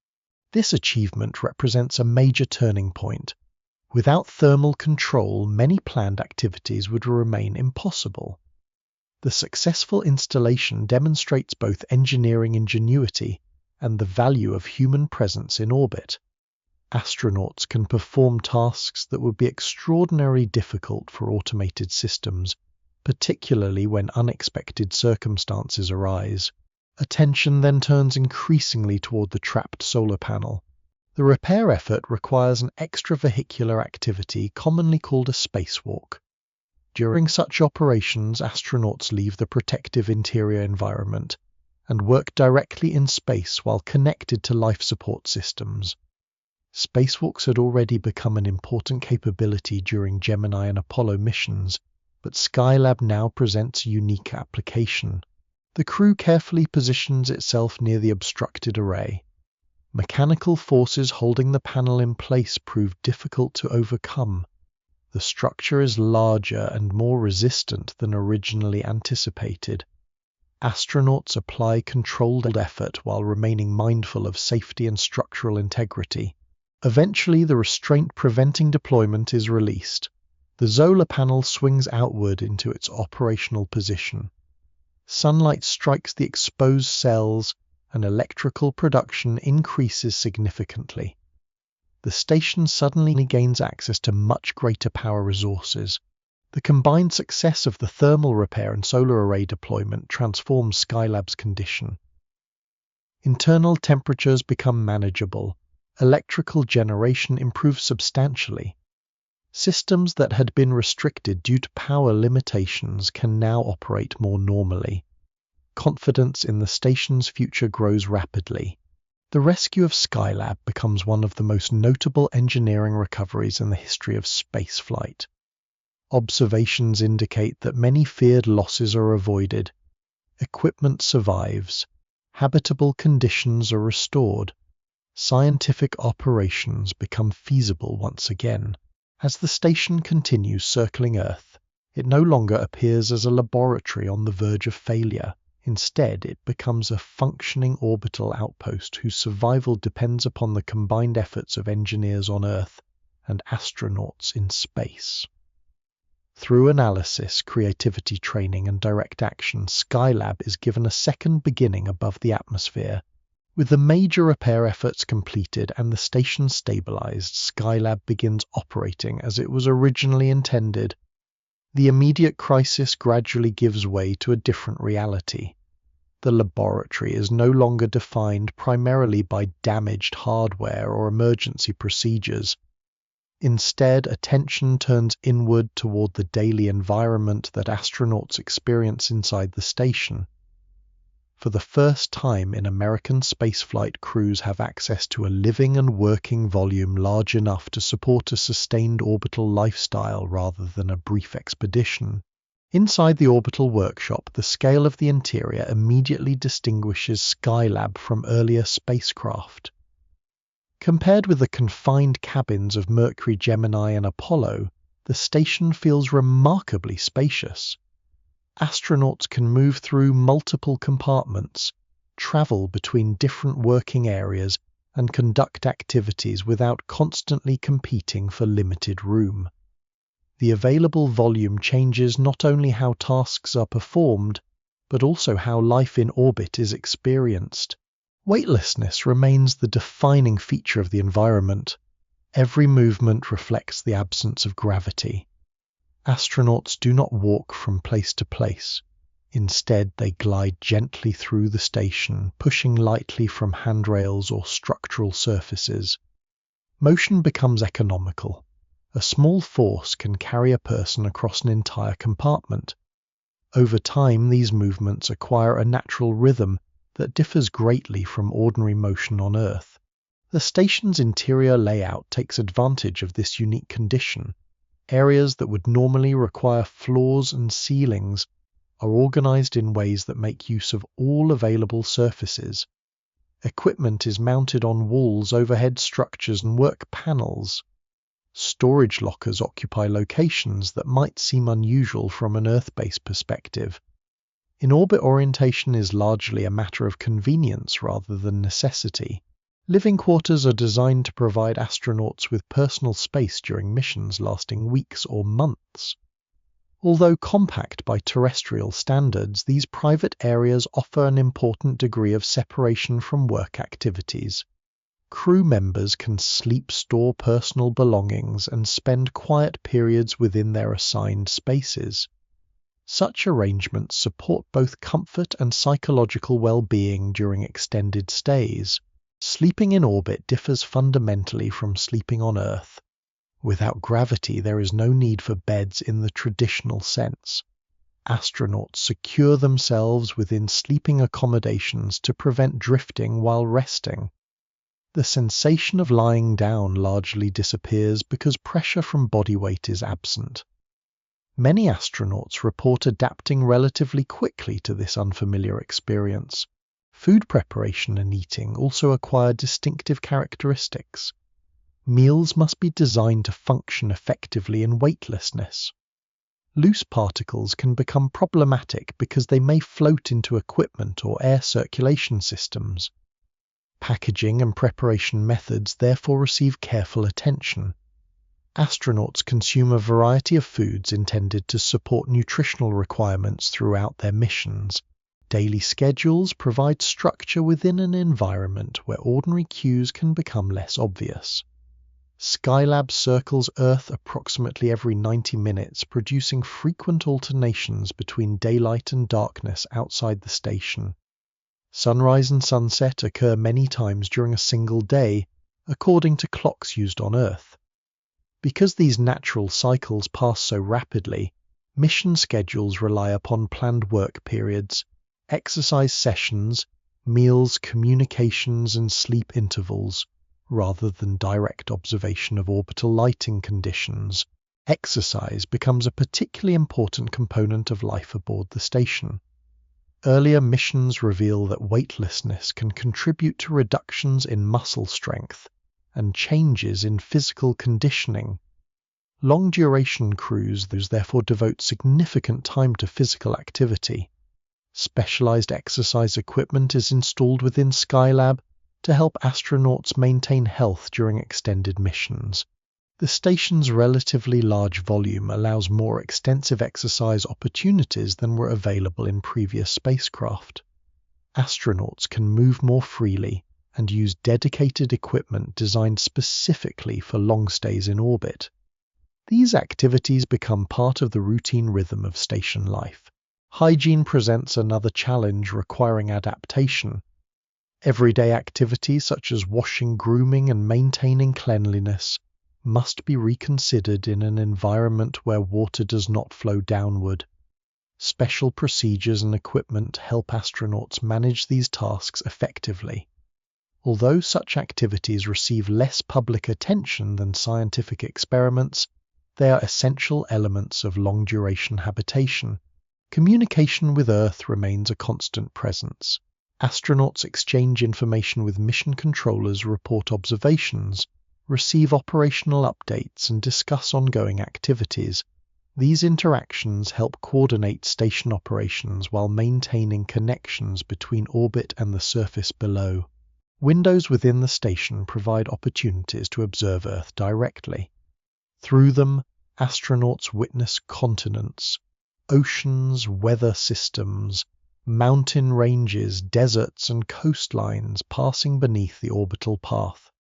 This achievement represents a major turning point. Without thermal control, many planned activities would remain impossible. The successful installation demonstrates both engineering ingenuity and the value of human presence in orbit. Astronauts can perform tasks that would be extraordinarily difficult for automated systems, particularly when unexpected circumstances arise. Attention then turns increasingly toward the trapped solar panel. The repair effort requires an extravehicular activity commonly called a spacewalk. During such operations, astronauts leave the protective interior environment and work directly in space while connected to life support systems. Spacewalks had already become an important capability during Gemini and Apollo missions, but Skylab now presents a unique application. The crew carefully positions itself near the obstructed array. Mechanical forces holding the panel in place prove difficult to overcome. The structure is larger and more resistant than originally anticipated. Astronauts apply controlled effort while remaining mindful of safety and structural integrity. Eventually, the restraint preventing deployment is released. The solar panel swings outward into its operational position. Sunlight strikes the exposed cells, and electrical production increases significantly. The station suddenly gains access to much greater power resources. The combined success of the thermal repair and solar array deployment transforms Skylab's condition. Internal temperatures become manageable. Electrical generation improves substantially. Systems that had been restricted due to power limitations can now operate more normally. Confidence in the station's future grows rapidly. The rescue of Skylab becomes one of the most notable engineering recoveries in the history of spaceflight. Observations indicate that many feared losses are avoided. Equipment survives. Habitable conditions are restored. Scientific operations become feasible once again. As the station continues circling Earth, it no longer appears as a laboratory on the verge of failure. Instead, it becomes a functioning orbital outpost whose survival depends upon the combined efforts of engineers on Earth and astronauts in space. Through analysis, creativity training, and direct action, Skylab is given a second beginning above the atmosphere. With the major repair efforts completed and the station stabilized, Skylab begins operating as it was originally intended. The immediate crisis gradually gives way to a different reality. The laboratory is no longer defined primarily by damaged hardware or emergency procedures. Instead, attention turns inward toward the daily environment that astronauts experience inside the station. For the first time in American spaceflight, crews have access to a living and working volume large enough to support a sustained orbital lifestyle rather than a brief expedition. Inside the orbital workshop, the scale of the interior immediately distinguishes Skylab from earlier spacecraft. Compared with the confined cabins of Mercury, Gemini, and Apollo, the station feels remarkably spacious. Astronauts can move through multiple compartments, travel between different working areas, and conduct activities without constantly competing for limited room. The available volume changes not only how tasks are performed, but also how life in orbit is experienced. Weightlessness remains the defining feature of the environment. Every movement reflects the absence of gravity. Astronauts do not walk from place to place. Instead, they glide gently through the station, pushing lightly from handrails or structural surfaces. Motion becomes economical. A small force can carry a person across an entire compartment. Over time, these movements acquire a natural rhythm that differs greatly from ordinary motion on Earth. The station's interior layout takes advantage of this unique condition. Areas that would normally require floors and ceilings are organized in ways that make use of all available surfaces. Equipment is mounted on walls, overhead structures, and work panels. Storage lockers occupy locations that might seem unusual from an Earth-based perspective. In-orbit orientation is largely a matter of convenience rather than necessity. Living quarters are designed to provide astronauts with personal space during missions lasting weeks or months. Although compact by terrestrial standards, these private areas offer an important degree of separation from work activities. Crew members can sleep, store personal belongings, and spend quiet periods within their assigned spaces. Such arrangements support both comfort and psychological well-being during extended stays. Sleeping in orbit differs fundamentally from sleeping on Earth. Without gravity, there is no need for beds in the traditional sense. Astronauts secure themselves within sleeping accommodations to prevent drifting while resting. The sensation of lying down largely disappears because pressure from body weight is absent. Many astronauts report adapting relatively quickly to this unfamiliar experience. Food preparation and eating also acquire distinctive characteristics. Meals must be designed to function effectively in weightlessness. Loose particles can become problematic because they may float into equipment or air circulation systems. Packaging and preparation methods therefore receive careful attention. Astronauts consume a variety of foods intended to support nutritional requirements throughout their missions. Daily schedules provide structure within an environment where ordinary cues can become less obvious. Skylab circles Earth approximately every 90 minutes, producing frequent alternations between daylight and darkness outside the station. Sunrise and sunset occur many times during a single day, according to clocks used on Earth. Because these natural cycles pass so rapidly, mission schedules rely upon planned work periods, exercise sessions, meals, communications, and sleep intervals, rather than direct observation of orbital lighting conditions. Exercise becomes a particularly important component of life aboard the station. Earlier missions reveal that weightlessness can contribute to reductions in muscle strength and changes in physical conditioning. Long-duration crews therefore devote significant time to physical activity. Specialized exercise equipment is installed within Skylab to help astronauts maintain health during extended missions. The station's relatively large volume allows more extensive exercise opportunities than were available in previous spacecraft. Astronauts can move more freely and use dedicated equipment designed specifically for long stays in orbit. These activities become part of the routine rhythm of station life. Hygiene presents another challenge requiring adaptation. Everyday activities such as washing, grooming, and maintaining cleanliness must be reconsidered in an environment where water does not flow downward. Special procedures and equipment help astronauts manage these tasks effectively. Although such activities receive less public attention than scientific experiments, They are essential elements of long-duration habitation. Communication with Earth remains a constant presence. Astronauts exchange information with mission controllers, report observations, receive operational updates, and discuss ongoing activities. These interactions help coordinate station operations while maintaining connections between orbit and the surface below. Windows within the station provide opportunities to observe Earth directly. Through them, astronauts witness continents, oceans, weather systems, mountain ranges, deserts, and coastlines passing beneath the orbital path.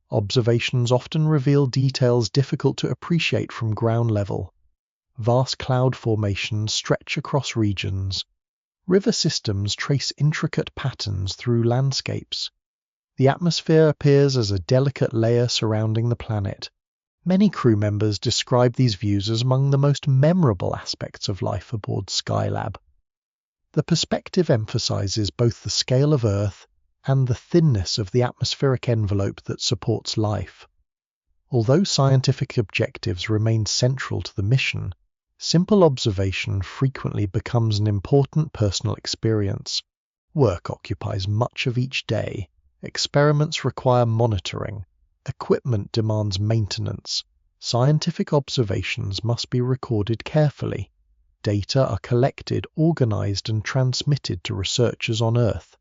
Observations often reveal details difficult to appreciate from ground level. Vast cloud formations stretch across regions. River systems trace intricate patterns through landscapes. The atmosphere appears as a delicate layer surrounding the planet. Many crew members describe these views as among the most memorable aspects of life aboard Skylab. The perspective emphasizes both the scale of Earth and the thinness of the atmospheric envelope that supports life. Although scientific objectives remain central to the mission, simple observation frequently becomes an important personal experience. Work occupies much of each day. Experiments require monitoring. Equipment demands maintenance. Scientific observations must be recorded carefully. Data are collected, organized, and transmitted to researchers on Earth.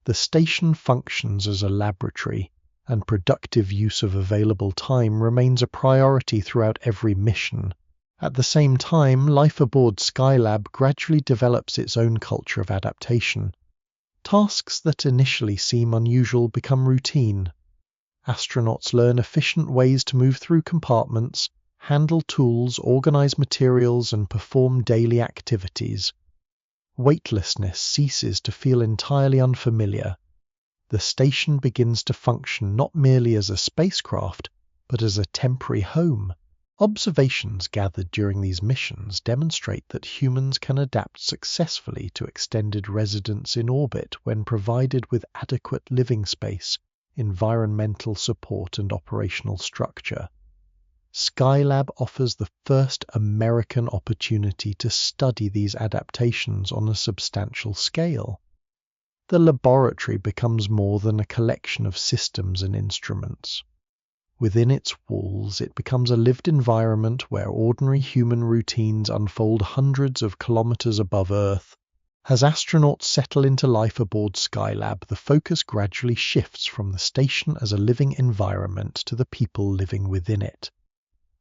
The station functions as a laboratory, and productive use of available time remains a priority throughout every mission. At the same time, life aboard Skylab gradually develops its own culture of adaptation. Tasks that initially seem unusual become routine. Astronauts learn efficient ways to move through compartments, handle tools, organize materials, and perform daily activities. Weightlessness ceases to feel entirely unfamiliar. The station begins to function not merely as a spacecraft, but as a temporary home. Observations gathered during these missions demonstrate that humans can adapt successfully to extended residence in orbit when provided with adequate living space, environmental support, and operational structure. Skylab offers the first American opportunity to study these adaptations on a substantial scale. The laboratory becomes more than a collection of systems and instruments. Within its walls, it becomes a lived environment where ordinary human routines unfold hundreds of kilometers above Earth. As astronauts settle into life aboard Skylab, the focus gradually shifts from the station as a living environment to the people living within it.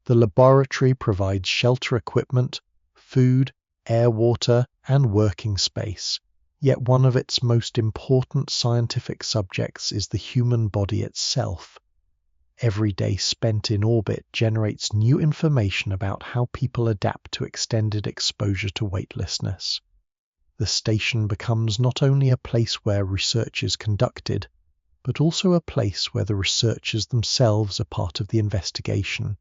The laboratory provides shelter equipment, food, air, water, and working space. Yet one of its most important scientific subjects is the human body itself. Every day spent in orbit generates new information about how people adapt to extended exposure to weightlessness. The station becomes not only a place where research is conducted, but also a place where the researchers themselves are part of the investigation.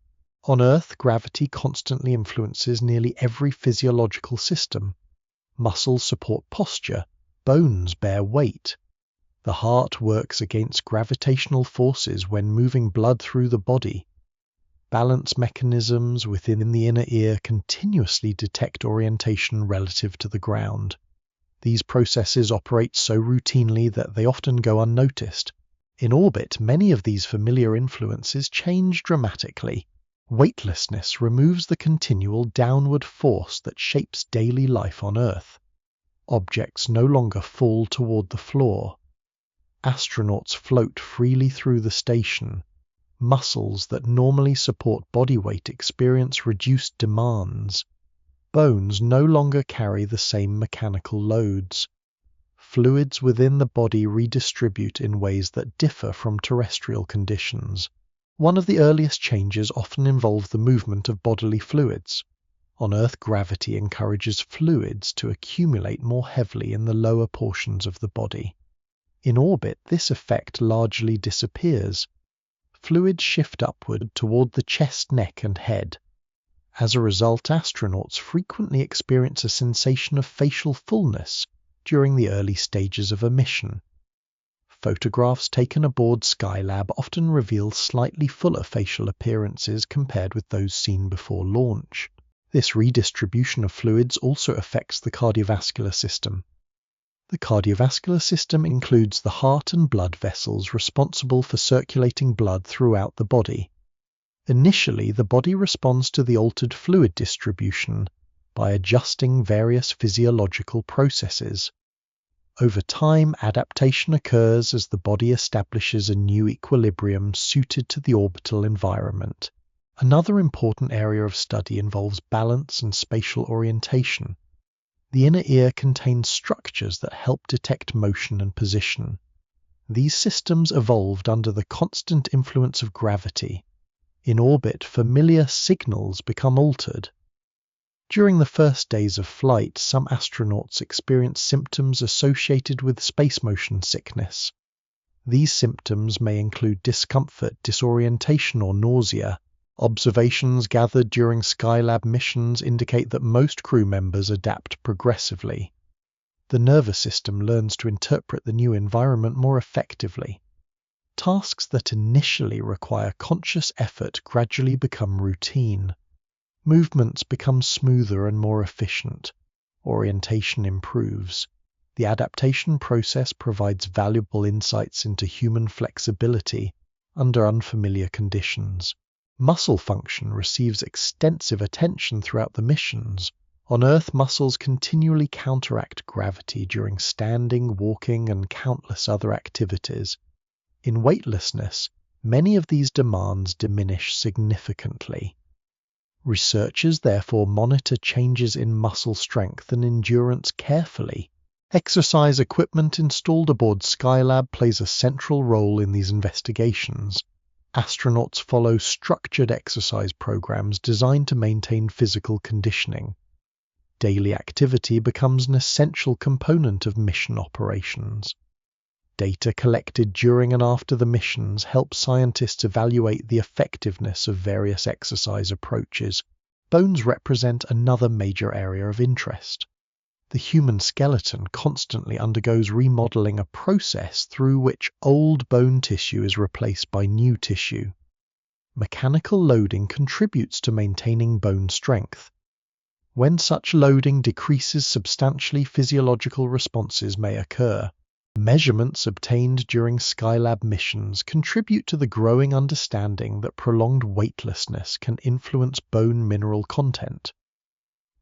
On Earth, gravity constantly influences nearly every physiological system. Muscles support posture, bones bear weight. The heart works against gravitational forces when moving blood through the body. Balance mechanisms within the inner ear continuously detect orientation relative to the ground. These processes operate so routinely that they often go unnoticed. In orbit, many of these familiar influences change dramatically. Weightlessness removes the continual downward force that shapes daily life on Earth. Objects no longer fall toward the floor. Astronauts float freely through the station. Muscles that normally support body weight experience reduced demands. Bones no longer carry the same mechanical loads. Fluids within the body redistribute in ways that differ from terrestrial conditions. One of the earliest changes often involve the movement of bodily fluids. On Earth, gravity encourages fluids to accumulate more heavily in the lower portions of the body. In orbit, this effect largely disappears. Fluids shift upward toward the chest, neck, and head. As a result, astronauts frequently experience a sensation of facial fullness during the early stages of a mission. Photographs taken aboard Skylab often reveal slightly fuller facial appearances compared with those seen before launch. This redistribution of fluids also affects the cardiovascular system. The cardiovascular system includes the heart and blood vessels responsible for circulating blood throughout the body. Initially, the body responds to the altered fluid distribution by adjusting various physiological processes. Over time, adaptation occurs as the body establishes a new equilibrium suited to the orbital environment. Another important area of study involves balance and spatial orientation. The inner ear contains structures that help detect motion and position. These systems evolved under the constant influence of gravity. In orbit, familiar signals become altered. During the first days of flight, some astronauts experience symptoms associated with space motion sickness. These symptoms may include discomfort, disorientation, or nausea. Observations gathered during Skylab missions indicate that most crew members adapt progressively. The nervous system learns to interpret the new environment more effectively. Tasks that initially require conscious effort gradually become routine. Movements become smoother and more efficient. Orientation improves. The adaptation process provides valuable insights into human flexibility under unfamiliar conditions. Muscle function receives extensive attention throughout the missions. On Earth, muscles continually counteract gravity during standing, walking, and countless other activities. In weightlessness, many of these demands diminish significantly. Researchers therefore monitor changes in muscle strength and endurance carefully. Exercise equipment installed aboard Skylab plays a central role in these investigations. Astronauts follow structured exercise programs designed to maintain physical conditioning. Daily activity becomes an essential component of mission operations. Data collected during and after the missions help scientists evaluate the effectiveness of various exercise approaches. Bones represent another major area of interest. The human skeleton constantly undergoes remodeling, a process through which old bone tissue is replaced by new tissue. Mechanical loading contributes to maintaining bone strength. When such loading decreases substantially, physiological responses may occur. Measurements obtained during Skylab missions contribute to the growing understanding that prolonged weightlessness can influence bone mineral content.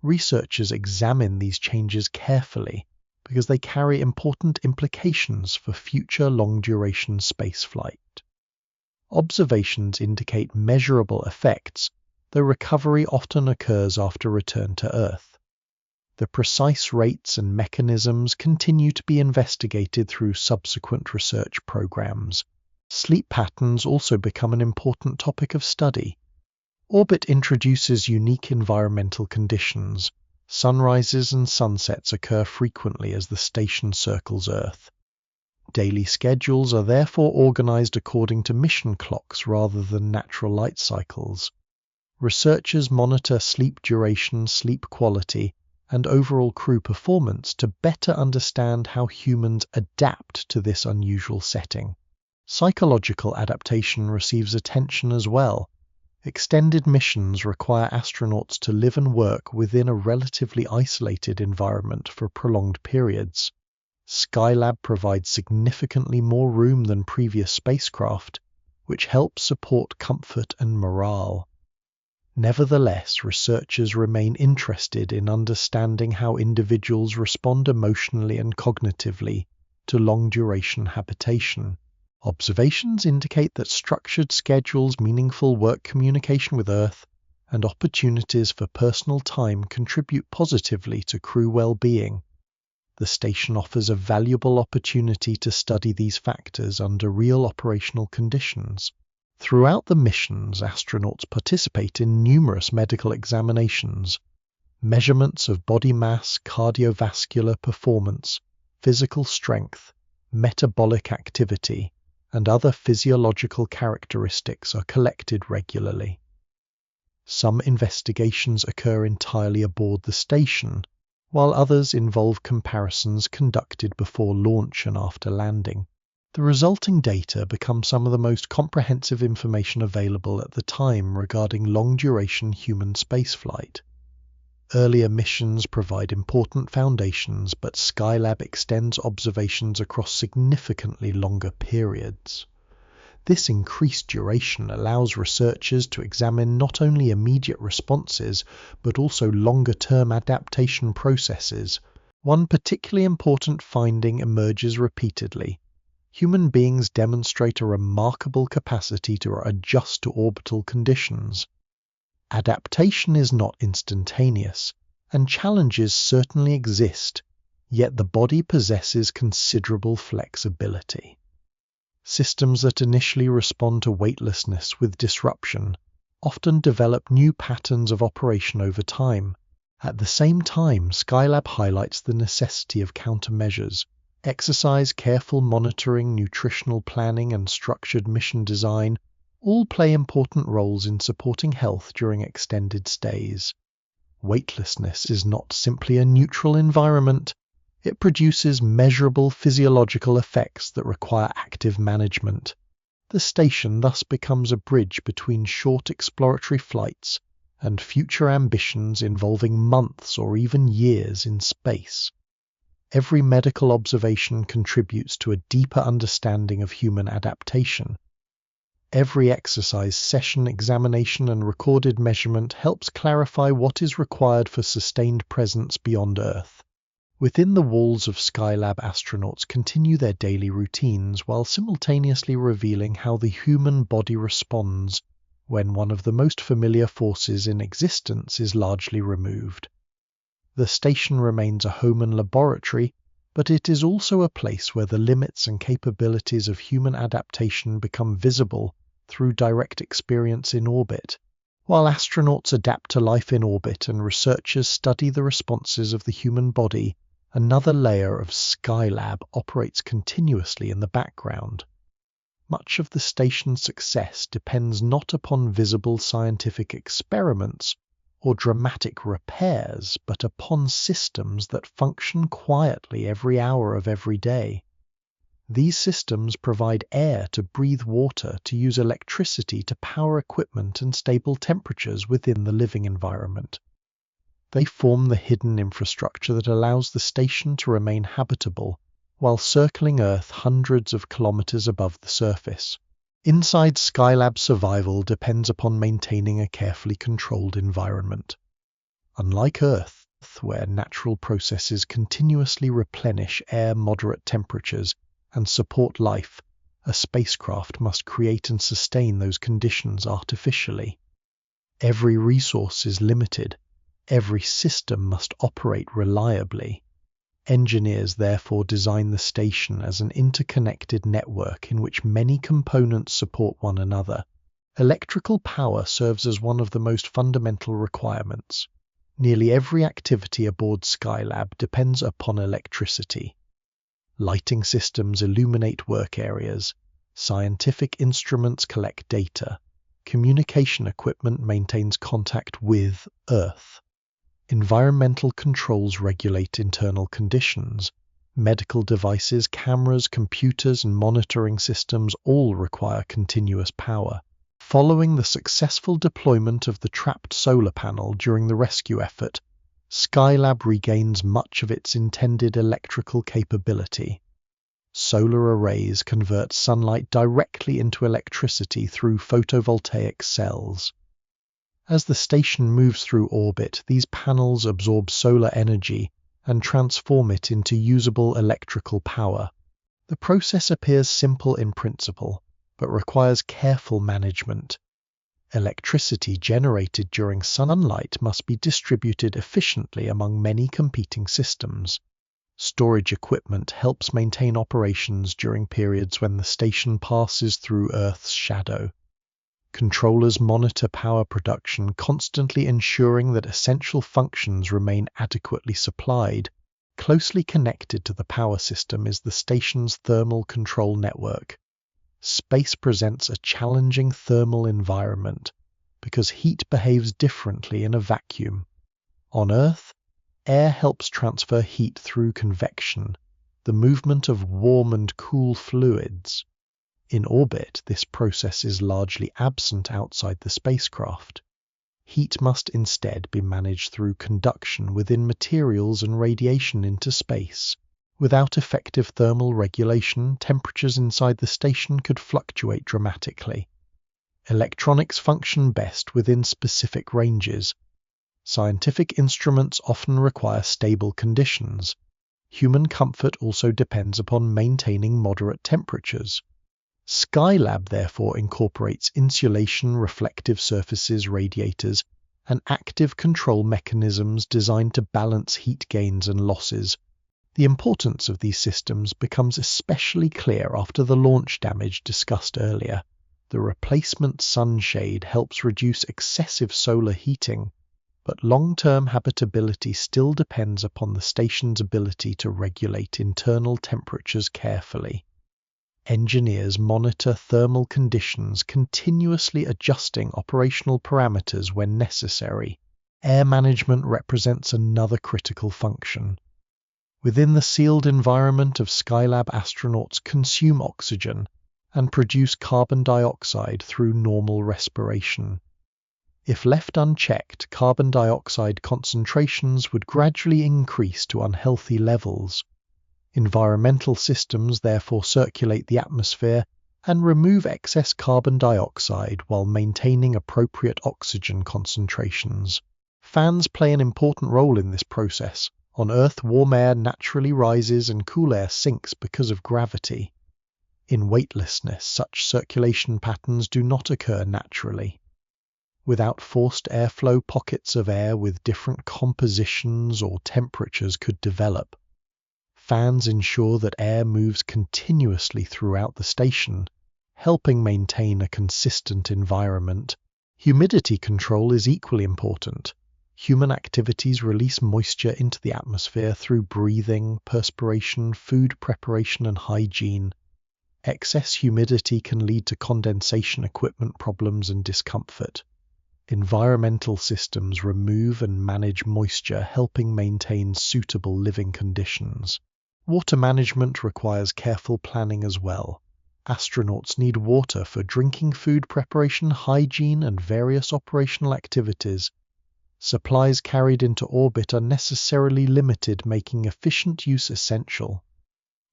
Researchers examine these changes carefully because they carry important implications for future long-duration spaceflight. Observations indicate measurable effects, though recovery often occurs after return to Earth. The precise rates and mechanisms continue to be investigated through subsequent research programs. Sleep patterns also become an important topic of study. Orbit introduces unique environmental conditions. Sunrises and sunsets occur frequently as the station circles Earth. Daily schedules are therefore organized according to mission clocks rather than natural light cycles. Researchers monitor sleep duration, sleep quality, and overall crew performance to better understand how humans adapt to this unusual setting. Psychological adaptation receives attention as well. Extended missions require astronauts to live and work within a relatively isolated environment for prolonged periods. Skylab provides significantly more room than previous spacecraft, which helps support comfort and morale. Nevertheless, researchers remain interested in understanding how individuals respond emotionally and cognitively to long-duration habitation. Observations indicate that structured schedules, meaningful work communication with Earth, and opportunities for personal time contribute positively to crew well-being. The station offers a valuable opportunity to study these factors under real operational conditions. Throughout the missions, astronauts participate in numerous medical examinations. Measurements of body mass, cardiovascular performance, physical strength, metabolic activity, and other physiological characteristics are collected regularly. Some investigations occur entirely aboard the station, while others involve comparisons conducted before launch and after landing. The resulting data becomes some of the most comprehensive information available at the time regarding long-duration human spaceflight. Earlier missions provide important foundations, but Skylab extends observations across significantly longer periods. This increased duration allows researchers to examine not only immediate responses, but also longer-term adaptation processes. One particularly important finding emerges repeatedly. Human beings demonstrate a remarkable capacity to adjust to orbital conditions. Adaptation is not instantaneous, and challenges certainly exist, yet the body possesses considerable flexibility. Systems that initially respond to weightlessness with disruption often develop new patterns of operation over time. At the same time, Skylab highlights the necessity of countermeasures. Exercise, careful monitoring, nutritional planning, and structured mission design all play important roles in supporting health during extended stays. Weightlessness is not simply a neutral environment. It produces measurable physiological effects that require active management. The station thus becomes a bridge between short exploratory flights and future ambitions involving months or even years in space. Every medical observation contributes to a deeper understanding of human adaptation. Every exercise session, examination, and recorded measurement helps clarify what is required for sustained presence beyond Earth. Within the walls of Skylab, astronauts continue their daily routines while simultaneously revealing how the human body responds when one of the most familiar forces in existence is largely removed. The station remains a home and laboratory, but it is also a place where the limits and capabilities of human adaptation become visible through direct experience in orbit. While astronauts adapt to life in orbit and researchers study the responses of the human body, another layer of Skylab operates continuously in the background. Much of the station's success depends not upon visible scientific experiments or dramatic repairs, but upon systems that function quietly every hour of every day. These systems provide air to breathe water, to use electricity to power equipment, and stable temperatures within the living environment. They form the hidden infrastructure that allows the station to remain habitable while circling Earth hundreds of kilometers above the surface. Inside, Skylab survival depends upon maintaining a carefully controlled environment. Unlike Earth, where natural processes continuously replenish air moderate temperatures and support life, a spacecraft must create and sustain those conditions artificially. Every resource is limited. Every system must operate reliably. Engineers therefore design the station as an interconnected network in which many components support one another. Electrical power serves as one of the most fundamental requirements. Nearly every activity aboard Skylab depends upon electricity. Lighting systems illuminate work areas. Scientific instruments collect data. Communication equipment maintains contact with Earth. Environmental controls regulate internal conditions. Medical devices, cameras, computers, and monitoring systems all require continuous power. Following the successful deployment of the trapped solar panel during the rescue effort, Skylab regains much of its intended electrical capability. Solar arrays convert sunlight directly into electricity through photovoltaic cells. As the station moves through orbit, these panels absorb solar energy and transform it into usable electrical power. The process appears simple in principle, but requires careful management. Electricity generated during sunlight must be distributed efficiently among many competing systems. Storage equipment helps maintain operations during periods when the station passes through Earth's shadow. Controllers monitor power production, constantly ensuring that essential functions remain adequately supplied. Closely connected to the power system is the station's thermal control network. Space presents a challenging thermal environment because heat behaves differently in a vacuum. On Earth, air helps transfer heat through convection. The the movement of warm and cool fluids. In orbit, this process is largely absent outside the spacecraft. Heat must instead be managed through conduction within materials and radiation into space. Without effective thermal regulation, temperatures inside the station could fluctuate dramatically. Electronics function best within specific ranges. Scientific instruments often require stable conditions. Human comfort also depends upon maintaining moderate temperatures. Skylab therefore incorporates insulation, reflective surfaces, radiators, and active control mechanisms designed to balance heat gains and losses. The importance of these systems becomes especially clear after the launch damage discussed earlier. The replacement sunshade helps reduce excessive solar heating, but long-term habitability still depends upon the station's ability to regulate internal temperatures carefully. Engineers monitor thermal conditions, continuously adjusting operational parameters when necessary. Air management represents another critical function. Within the sealed environment of Skylab, astronauts consume oxygen and produce carbon dioxide through normal respiration. If left unchecked, carbon dioxide concentrations would gradually increase to unhealthy levels. Environmental systems therefore circulate the atmosphere and remove excess carbon dioxide while maintaining appropriate oxygen concentrations. Fans play an important role in this process. On Earth, warm air naturally rises and cool air sinks because of gravity. In weightlessness, such circulation patterns do not occur naturally. Without forced airflow, pockets of air with different compositions or temperatures could develop. Fans ensure that air moves continuously throughout the station, helping maintain a consistent environment. Humidity control is equally important. Human activities release moisture into the atmosphere through breathing, perspiration, food preparation, and hygiene. Excess humidity can lead to condensation equipment problems and discomfort. Environmental systems remove and manage moisture, helping maintain suitable living conditions. Water management requires careful planning as well. Astronauts need water for drinking, food preparation, hygiene, and various operational activities. Supplies carried into orbit are necessarily limited, making efficient use essential.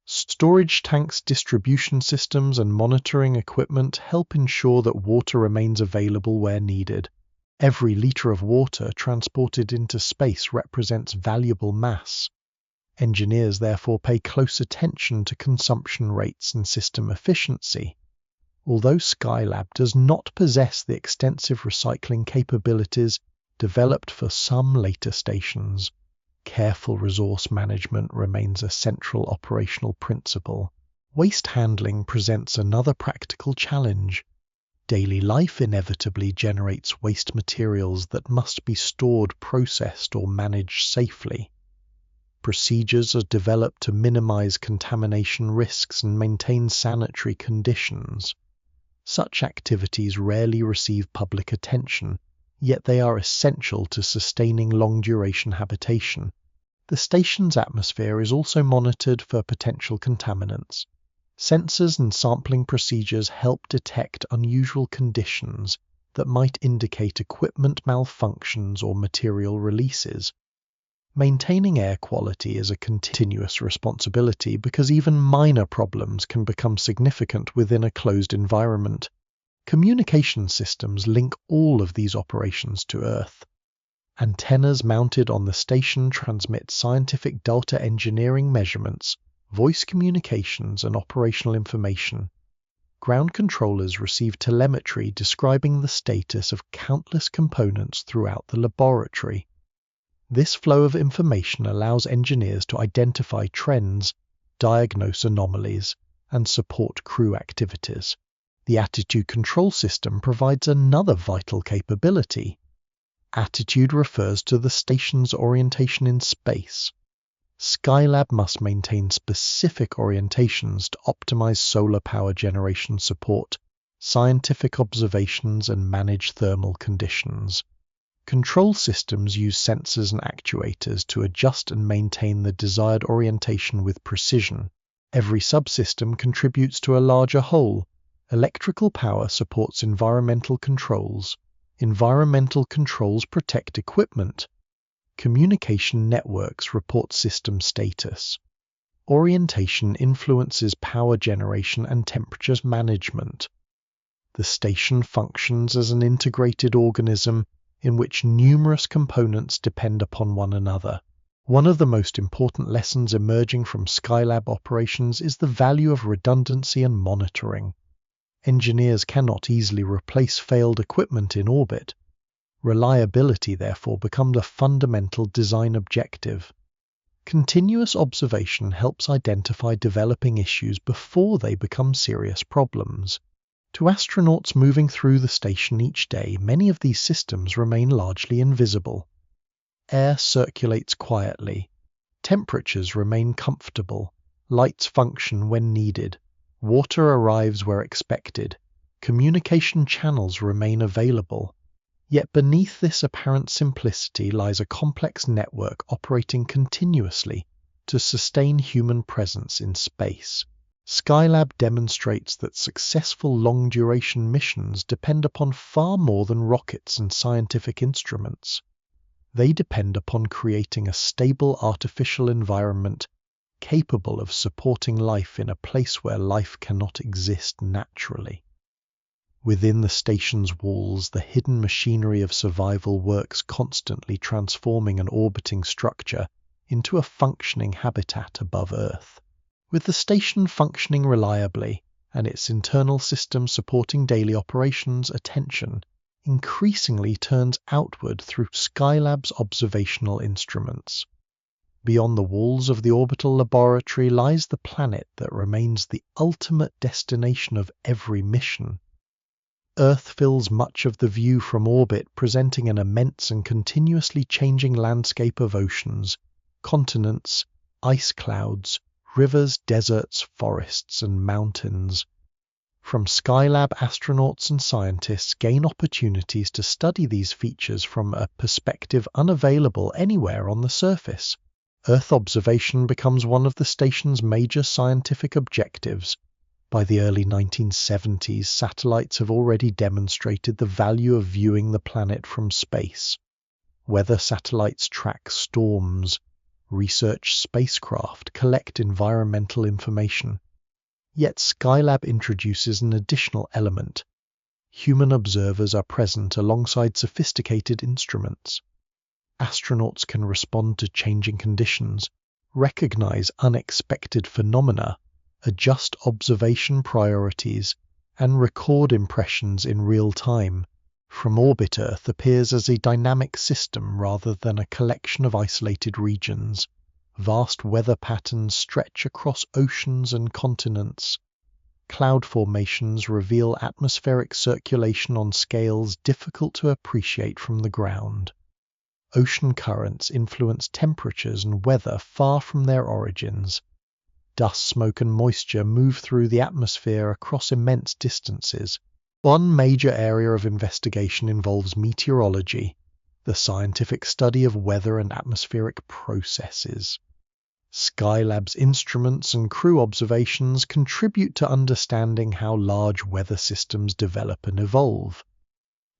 Storage tanks, distribution systems, and monitoring equipment help ensure that water remains available where needed. Every liter of water transported into space represents valuable mass. Engineers therefore pay close attention to consumption rates and system efficiency. Although Skylab does not possess the extensive recycling capabilities developed for some later stations, careful resource management remains a central operational principle. Waste handling presents another practical challenge. Daily life inevitably generates waste materials that must be stored, processed, or managed safely. Procedures are developed to minimize contamination risks and maintain sanitary conditions. Such activities rarely receive public attention, yet they are essential to sustaining long-duration habitation. The station's atmosphere is also monitored for potential contaminants. Sensors and sampling procedures help detect unusual conditions that might indicate equipment malfunctions or material releases. Maintaining air quality is a continuous responsibility because even minor problems can become significant within a closed environment. Communication systems link all of these operations to Earth. Antennas mounted on the station transmit scientific data, engineering measurements, voice communications, and operational information. Ground controllers receive telemetry describing the status of countless components throughout the laboratory. This flow of information allows engineers to identify trends, diagnose anomalies, and support crew activities. The attitude control system provides another vital capability. Attitude refers to the station's orientation in space. Skylab must maintain specific orientations to optimize solar power generation support, scientific observations, and manage thermal conditions. Control systems use sensors and actuators to adjust and maintain the desired orientation with precision. Every subsystem contributes to a larger whole. Electrical power supports environmental controls. Environmental controls protect equipment. Communication networks report system status. Orientation influences power generation and temperature management. The station functions as an integrated organism in which numerous components depend upon one another. One of the most important lessons emerging from Skylab operations is the value of redundancy and monitoring. Engineers cannot easily replace failed equipment in orbit. Reliability, therefore, becomes a fundamental design objective. Continuous observation helps identify developing issues before they become serious problems. To astronauts moving through the station each day, many of these systems remain largely invisible. Air circulates quietly. Temperatures remain comfortable. Lights function when needed. Water arrives where expected. Communication channels remain available. Yet beneath this apparent simplicity lies a complex network operating continuously to sustain human presence in space. Skylab demonstrates that successful long-duration missions depend upon far more than rockets and scientific instruments. They depend upon creating a stable artificial environment capable of supporting life in a place where life cannot exist naturally. Within the station's walls, the hidden machinery of survival works constantly transforming an orbiting structure into a functioning habitat above Earth. With the station functioning reliably and its internal system supporting daily operations, attention increasingly turns outward through Skylab's observational instruments. Beyond the walls of the orbital laboratory lies the planet that remains the ultimate destination of every mission. Earth fills much of the view from orbit, presenting an immense and continuously changing landscape of oceans, continents, ice clouds, rivers, deserts, forests, and mountains. From Skylab, astronauts and scientists gain opportunities to study these features from a perspective unavailable anywhere on the surface. Earth observation becomes one of the station's major scientific objectives. By the early 1970s, satellites have already demonstrated the value of viewing the planet from space. Weather satellites track storms. Research spacecraft collect environmental information. Yet Skylab introduces an additional element. Human observers are present alongside sophisticated instruments. Astronauts can respond to changing conditions, recognize unexpected phenomena, adjust observation priorities, and record impressions in real time. From orbit, Earth appears as a dynamic system rather than a collection of isolated regions. Vast weather patterns stretch across oceans and continents. Cloud formations reveal atmospheric circulation on scales difficult to appreciate from the ground. Ocean currents influence temperatures and weather far from their origins. Dust, smoke, and moisture move through the atmosphere across immense distances. One major area of investigation involves meteorology, the scientific study of weather and atmospheric processes. Skylab's instruments and crew observations contribute to understanding how large weather systems develop and evolve.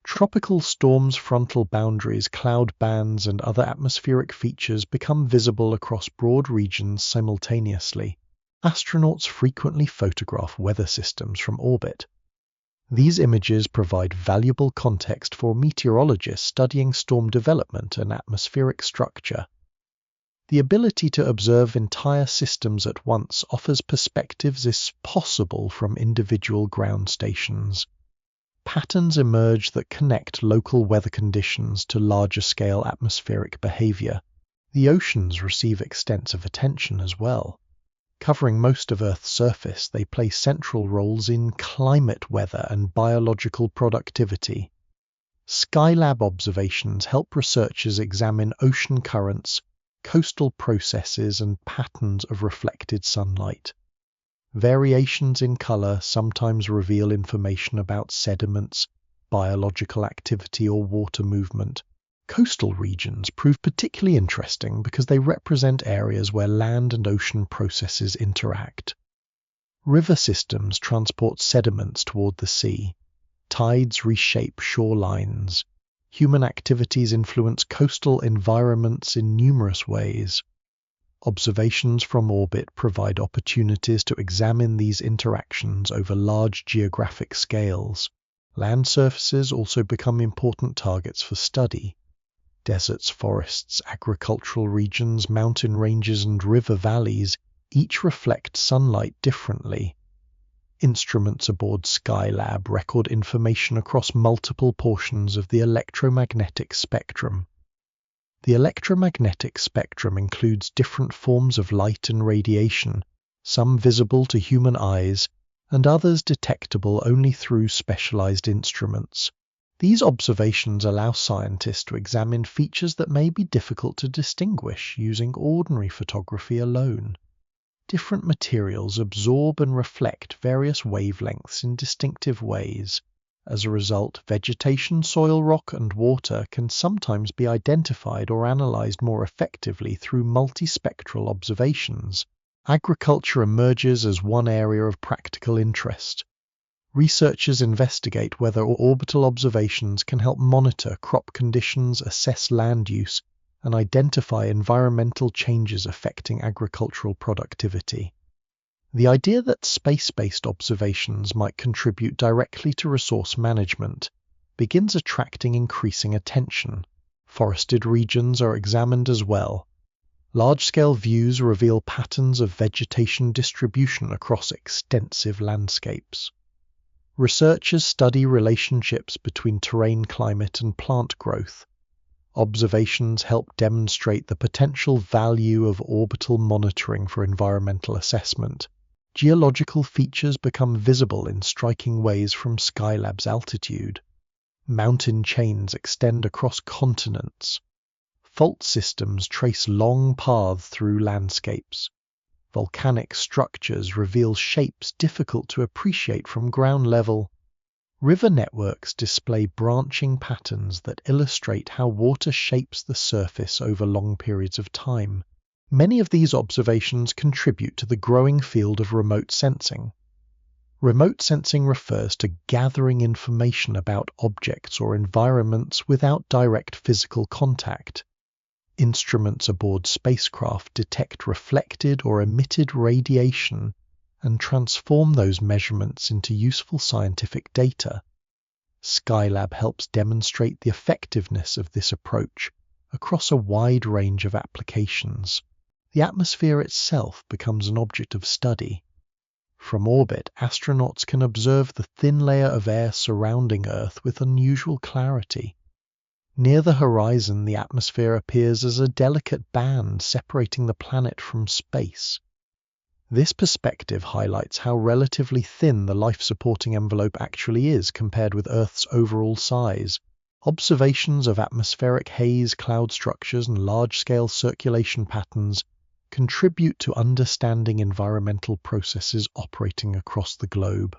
Tropical storms, frontal boundaries, cloud bands, and other atmospheric features become visible across broad regions simultaneously. Astronauts frequently photograph weather systems from orbit. These images provide valuable context for meteorologists studying storm development and atmospheric structure. The ability to observe entire systems at once offers perspectives is possible from individual ground stations. Patterns emerge that connect local weather conditions to larger-scale atmospheric behavior. The oceans receive extensive attention as well. Covering most of Earth's surface, they play central roles in climate weather and biological productivity. Skylab observations help researchers examine ocean currents, coastal processes, and patterns of reflected sunlight. Variations in color sometimes reveal information about sediments, biological activity, or water movement. Coastal regions prove particularly interesting because they represent areas where land and ocean processes interact. River systems transport sediments toward the sea. Tides reshape shorelines. Human activities influence coastal environments in numerous ways. Observations from orbit provide opportunities to examine these interactions over large geographic scales. Land surfaces also become important targets for study. Deserts, forests, agricultural regions, mountain ranges, and river valleys each reflect sunlight differently. Instruments aboard Skylab record information across multiple portions of the electromagnetic spectrum. The electromagnetic spectrum includes different forms of light and radiation, some visible to human eyes, and others detectable only through specialized instruments. These observations allow scientists to examine features that may be difficult to distinguish using ordinary photography alone. Different materials absorb and reflect various wavelengths in distinctive ways. As a result, vegetation, soil, rock, and water can sometimes be identified or analyzed more effectively through multispectral observations. Agriculture emerges as one area of practical interest. Researchers investigate whether orbital observations can help monitor crop conditions, assess land use, and identify environmental changes affecting agricultural productivity. The idea that space-based observations might contribute directly to resource management begins attracting increasing attention. Forested regions are examined as well. Large-scale views reveal patterns of vegetation distribution across extensive landscapes. Researchers study relationships between terrain climate and plant growth. Observations help demonstrate the potential value of orbital monitoring for environmental assessment. Geological features become visible in striking ways from Skylab's altitude. Mountain chains extend across continents. Fault systems trace long paths through landscapes. Volcanic structures reveal shapes difficult to appreciate from ground level. River networks display branching patterns that illustrate how water shapes the surface over long periods of time. Many of these observations contribute to the growing field of remote sensing. Remote sensing refers to gathering information about objects or environments without direct physical contact. Instruments aboard spacecraft detect reflected or emitted radiation and transform those measurements into useful scientific data. Skylab helps demonstrate the effectiveness of this approach across a wide range of applications. The atmosphere itself becomes an object of study. From orbit, astronauts can observe the thin layer of air surrounding Earth with unusual clarity. Near the horizon, the atmosphere appears as a delicate band separating the planet from space. This perspective highlights how relatively thin the life-supporting envelope actually is compared with Earth's overall size. Observations of atmospheric haze, cloud structures, and large-scale circulation patterns contribute to understanding environmental processes operating across the globe.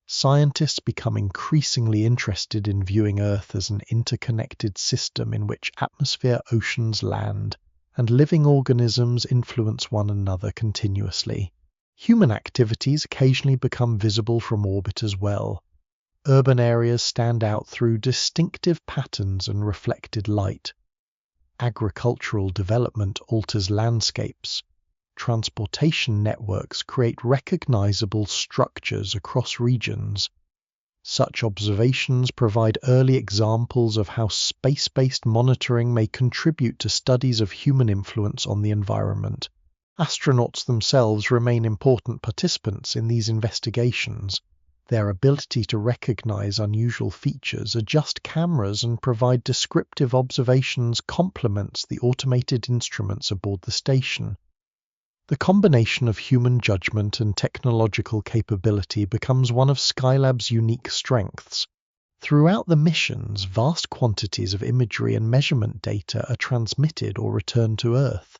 Scientists become increasingly interested in viewing Earth as an interconnected system in which atmosphere, oceans, land, and living organisms influence one another continuously. Human activities occasionally become visible from orbit as well. Urban areas stand out through distinctive patterns and reflected light. Agricultural development alters landscapes. Transportation networks create recognizable structures across regions. Such observations provide early examples of how space-based monitoring may contribute to studies of human influence on the environment. Astronauts themselves remain important participants in these investigations. Their ability to recognize unusual features, adjust cameras, and provide descriptive observations complements the automated instruments aboard the station. The combination of human judgment and technological capability becomes one of Skylab's unique strengths. Throughout the missions, vast quantities of imagery and measurement data are transmitted or returned to Earth.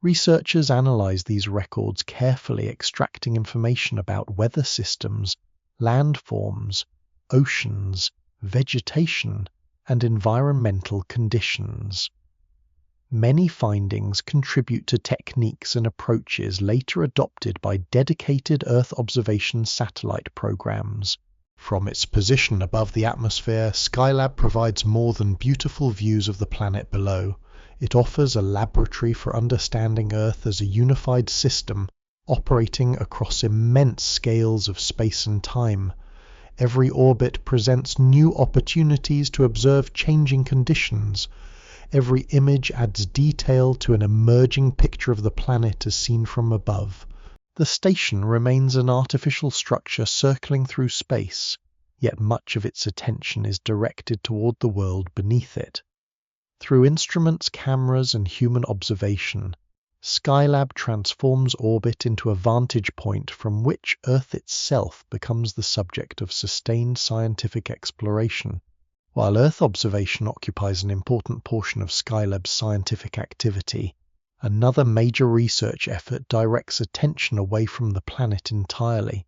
Researchers analyze these records carefully, extracting information about weather systems, landforms, oceans, vegetation, and environmental conditions. Many findings contribute to techniques and approaches later adopted by dedicated Earth observation satellite programs. From its position above the atmosphere, Skylab provides more than beautiful views of the planet below. It offers a laboratory for understanding Earth as a unified system operating across immense scales of space and time. Every orbit presents new opportunities to observe changing conditions. Every image adds detail to an emerging picture of the planet as seen from above. The station remains an artificial structure circling through space, yet much of its attention is directed toward the world beneath it. Through instruments, cameras, and human observation, Skylab transforms orbit into a vantage point from which Earth itself becomes the subject of sustained scientific exploration. While Earth observation occupies an important portion of Skylab's scientific activity, another major research effort directs attention away from the planet entirely.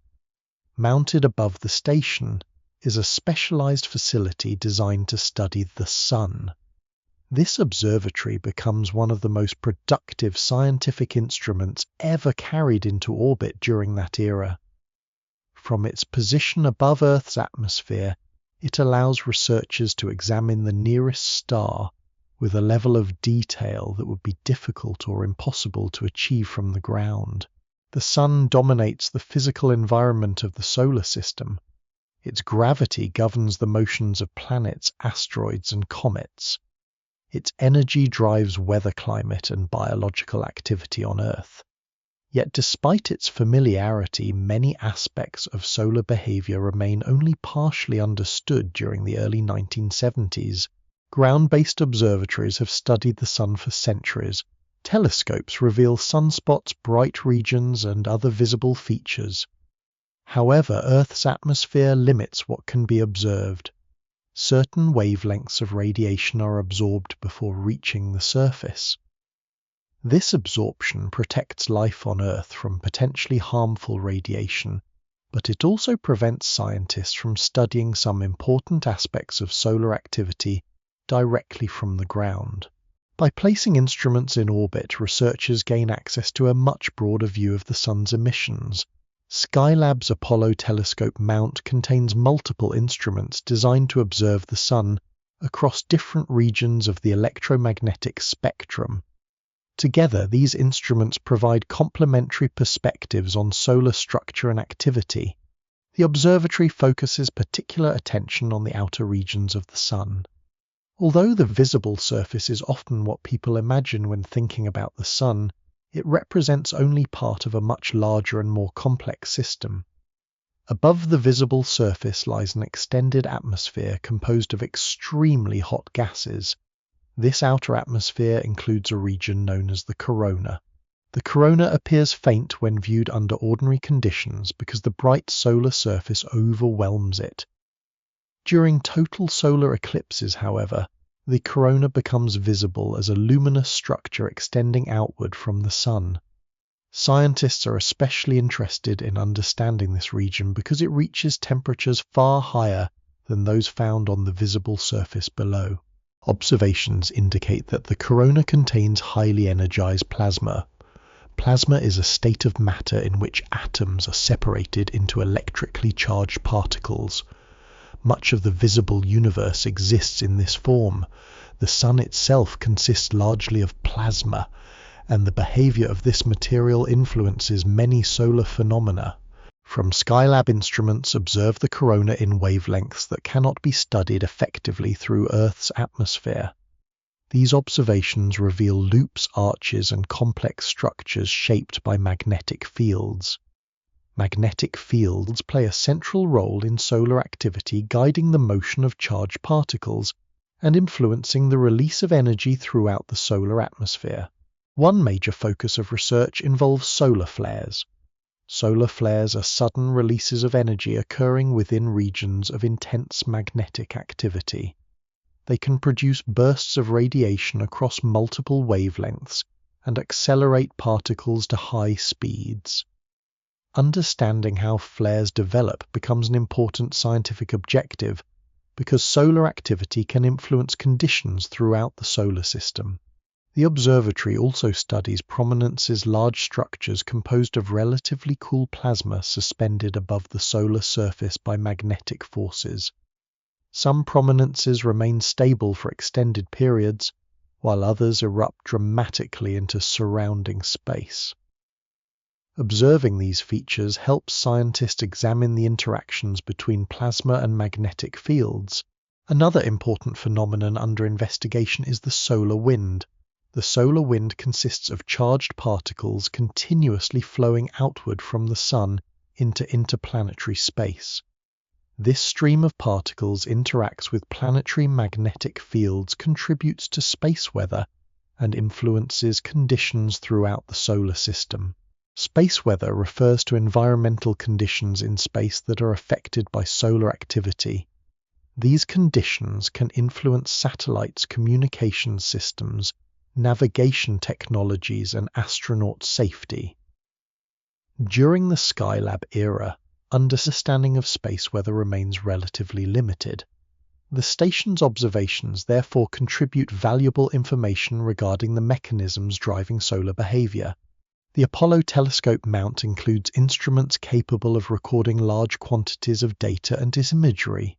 Mounted above the station is a specialized facility designed to study the Sun. This observatory becomes one of the most productive scientific instruments ever carried into orbit during that era. From its position above Earth's atmosphere, it allows researchers to examine the nearest star with a level of detail that would be difficult or impossible to achieve from the ground. The Sun dominates the physical environment of the solar system. Its gravity governs the motions of planets, asteroids, and comets. Its energy drives weather, climate, and biological activity on Earth. Yet despite its familiarity, many aspects of solar behavior remain only partially understood during the early 1970s. Ground-based observatories have studied the Sun for centuries. Telescopes reveal sunspots, bright regions, and other visible features. However, Earth's atmosphere limits what can be observed. Certain wavelengths of radiation are absorbed before reaching the surface. This absorption protects life on Earth from potentially harmful radiation, but it also prevents scientists from studying some important aspects of solar activity directly from the ground. By placing instruments in orbit, researchers gain access to a much broader view of the Sun's emissions. Skylab's Apollo telescope mount contains multiple instruments designed to observe the Sun across different regions of the electromagnetic spectrum. Together, these instruments provide complementary perspectives on solar structure and activity. The observatory focuses particular attention on the outer regions of the Sun. Although the visible surface is often what people imagine when thinking about the Sun, it represents only part of a much larger and more complex system. Above the visible surface lies an extended atmosphere composed of extremely hot gases. This outer atmosphere includes a region known as the corona. The corona appears faint when viewed under ordinary conditions because the bright solar surface overwhelms it. During total solar eclipses, however, the corona becomes visible as a luminous structure extending outward from the Sun. Scientists are especially interested in understanding this region because it reaches temperatures far higher than those found on the visible surface below. Observations indicate that the corona contains highly energized plasma. Plasma is a state of matter in which atoms are separated into electrically charged particles. Much of the visible universe exists in this form. The Sun itself consists largely of plasma, and the behavior of this material influences many solar phenomena. From Skylab instruments, observe the corona in wavelengths that cannot be studied effectively through Earth's atmosphere. These observations reveal loops, arches, and complex structures shaped by magnetic fields. Magnetic fields play a central role in solar activity, guiding the motion of charged particles and influencing the release of energy throughout the solar atmosphere. One major focus of research involves solar flares. Solar flares are sudden releases of energy occurring within regions of intense magnetic activity. They can produce bursts of radiation across multiple wavelengths and accelerate particles to high speeds. Understanding how flares develop becomes an important scientific objective, because solar activity can influence conditions throughout the solar system. The observatory also studies prominences, large structures composed of relatively cool plasma suspended above the solar surface by magnetic forces. Some prominences remain stable for extended periods, while others erupt dramatically into surrounding space. Observing these features helps scientists examine the interactions between plasma and magnetic fields. Another important phenomenon under investigation is the solar wind. The solar wind consists of charged particles continuously flowing outward from the Sun into interplanetary space. This stream of particles interacts with planetary magnetic fields, contributes to space weather, and influences conditions throughout the solar system. Space weather refers to environmental conditions in space that are affected by solar activity. These conditions can influence satellites, communication systems, navigation technologies, and astronaut safety. During the Skylab era, understanding of space weather remains relatively limited. The station's observations therefore contribute valuable information regarding the mechanisms driving solar behavior. The Apollo telescope mount includes instruments capable of recording large quantities of data and imagery.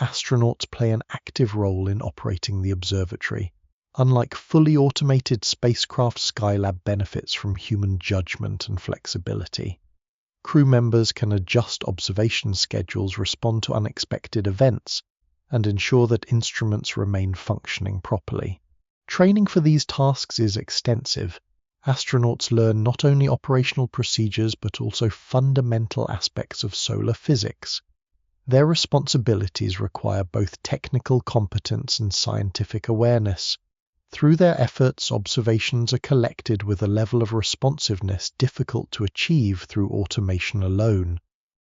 Astronauts play an active role in operating the observatory. Unlike fully automated spacecraft, Skylab benefits from human judgment and flexibility. Crew members can adjust observation schedules, respond to unexpected events, and ensure that instruments remain functioning properly. Training for these tasks is extensive. Astronauts learn not only operational procedures but also fundamental aspects of solar physics. Their responsibilities require both technical competence and scientific awareness. Through their efforts, observations are collected with a level of responsiveness difficult to achieve through automation alone.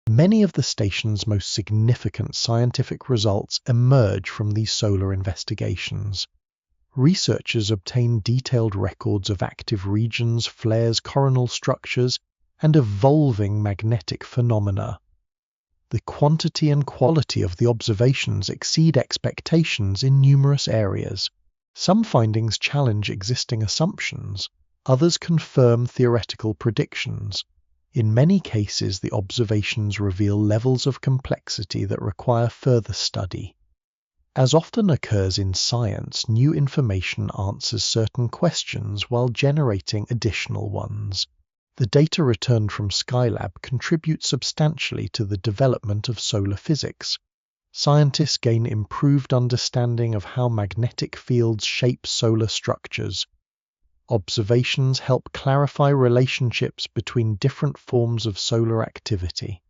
Many of the station's most significant scientific results emerge from these solar investigations. Researchers obtain detailed records of active regions, flares, coronal structures, and evolving magnetic phenomena. The quantity and quality of the observations exceed expectations in numerous areas. Some findings challenge existing assumptions, others confirm theoretical predictions. In many cases, the observations reveal levels of complexity that require further study. As often occurs in science, new information answers certain questions while generating additional ones. The data returned from Skylab contribute substantially to the development of solar physics. Scientists gain improved understanding of how magnetic fields shape solar structures. Observations help clarify relationships between different forms of solar activity.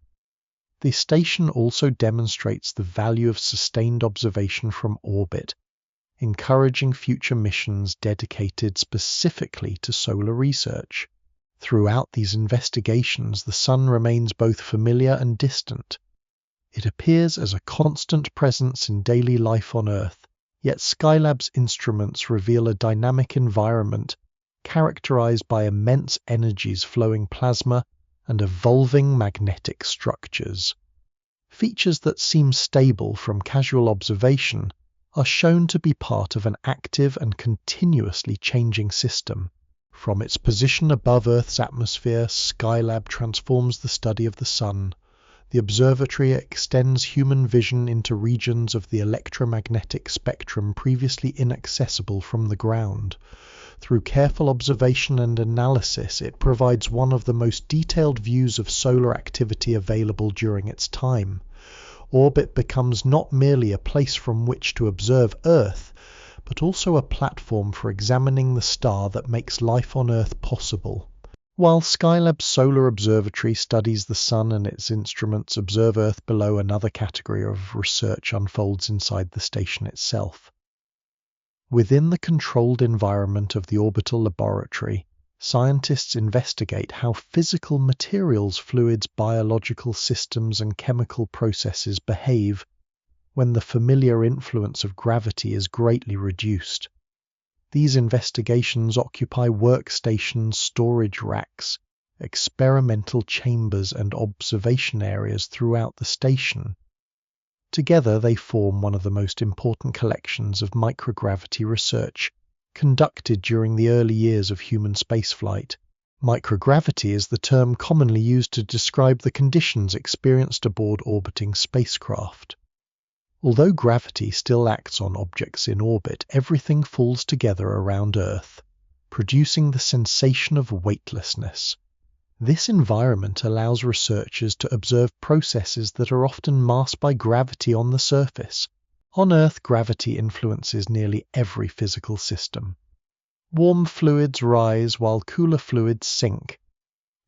The station also demonstrates the value of sustained observation from orbit, encouraging future missions dedicated specifically to solar research. Throughout these investigations, the Sun remains both familiar and distant. It appears as a constant presence in daily life on Earth, yet Skylab's instruments reveal a dynamic environment characterized by immense energies, flowing plasma, and evolving magnetic structures. Features that seem stable from casual observation are shown to be part of an active and continuously changing system. From its position above Earth's atmosphere, Skylab transforms the study of the Sun. The observatory extends human vision into regions of the electromagnetic spectrum previously inaccessible from the ground. Through careful observation and analysis, it provides one of the most detailed views of solar activity available during its time. Orbit becomes not merely a place from which to observe Earth, but also a platform for examining the star that makes life on Earth possible. While Skylab's solar observatory studies the Sun and its instruments observe Earth below, another category of research unfolds inside the station itself. Within the controlled environment of the orbital laboratory, scientists investigate how physical materials, fluids, biological systems, and chemical processes behave when the familiar influence of gravity is greatly reduced. These investigations occupy workstations, storage racks, experimental chambers, and observation areas throughout the station. Together they form one of the most important collections of microgravity research conducted during the early years of human spaceflight. Microgravity is the term commonly used to describe the conditions experienced aboard orbiting spacecraft. Although gravity still acts on objects in orbit, everything falls together around Earth, producing the sensation of weightlessness. This environment allows researchers to observe processes that are often masked by gravity on the surface. On Earth, gravity influences nearly every physical system. Warm fluids rise while cooler fluids sink.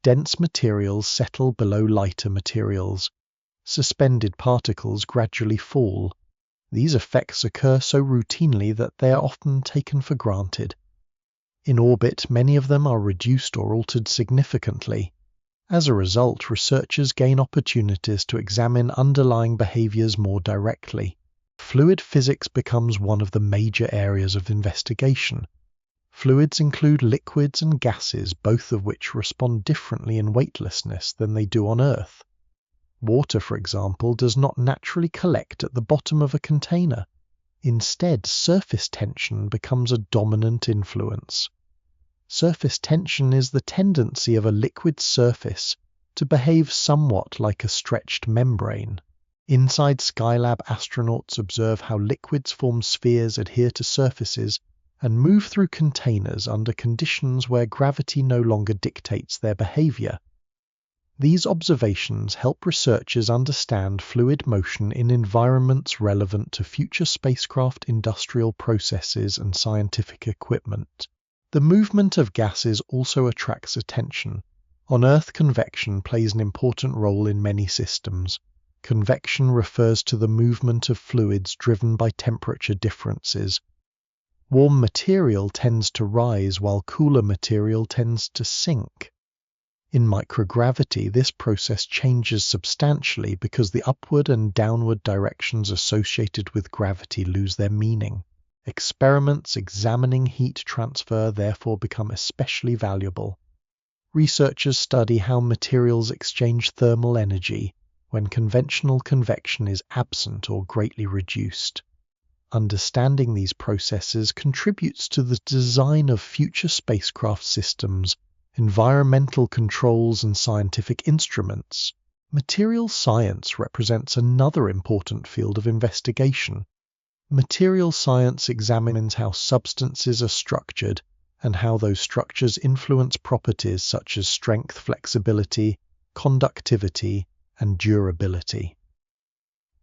Dense materials settle below lighter materials. Suspended particles gradually fall. These effects occur so routinely that they are often taken for granted. In orbit, many of them are reduced or altered significantly. As a result, researchers gain opportunities to examine underlying behaviors more directly. Fluid physics becomes one of the major areas of investigation. Fluids include liquids and gases, both of which respond differently in weightlessness than they do on Earth. Water, for example, does not naturally collect at the bottom of a container. Instead, surface tension becomes a dominant influence. Surface tension is the tendency of a liquid surface to behave somewhat like a stretched membrane. Inside Skylab, astronauts observe how liquids form spheres, adhere to surfaces, and move through containers under conditions where gravity no longer dictates their behavior. These observations help researchers understand fluid motion in environments relevant to future spacecraft industrial processes and scientific equipment. The movement of gases also attracts attention. On Earth, convection plays an important role in many systems. Convection refers to the movement of fluids driven by temperature differences. Warm material tends to rise while cooler material tends to sink. In microgravity, this process changes substantially because the upward and downward directions associated with gravity lose their meaning. Experiments examining heat transfer therefore become especially valuable. Researchers study how materials exchange thermal energy when conventional convection is absent or greatly reduced. Understanding these processes contributes to the design of future spacecraft systems, environmental controls, and scientific instruments. Material science represents another important field of investigation. Material science examines how substances are structured and how those structures influence properties such as strength, flexibility, conductivity, and durability.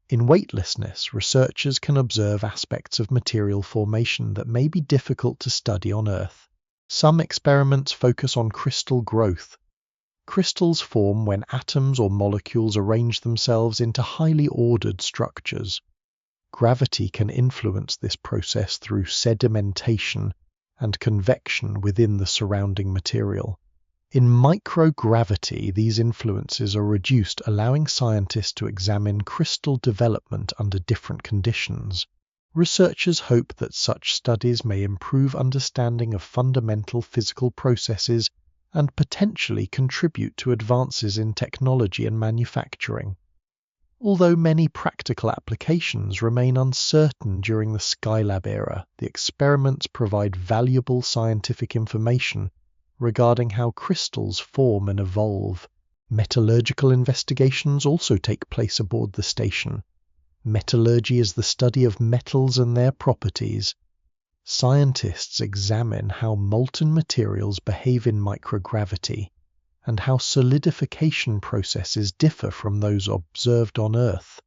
In weightlessness, researchers can observe aspects of material formation that may be difficult to study on Earth. Some experiments focus on crystal growth. Crystals form when atoms or molecules arrange themselves into highly ordered structures. Gravity can influence this process through sedimentation and convection within the surrounding material. In microgravity, these influences are reduced, allowing scientists to examine crystal development under different conditions. Researchers hope that such studies may improve understanding of fundamental physical processes and potentially contribute to advances in technology and manufacturing. Although many practical applications remain uncertain during the Skylab era, the experiments provide valuable scientific information regarding how crystals form and evolve. Metallurgical investigations also take place aboard the station. Metallurgy is the study of metals and their properties. Scientists examine how molten materials behave in microgravity and how solidification processes differ from those observed on Earth.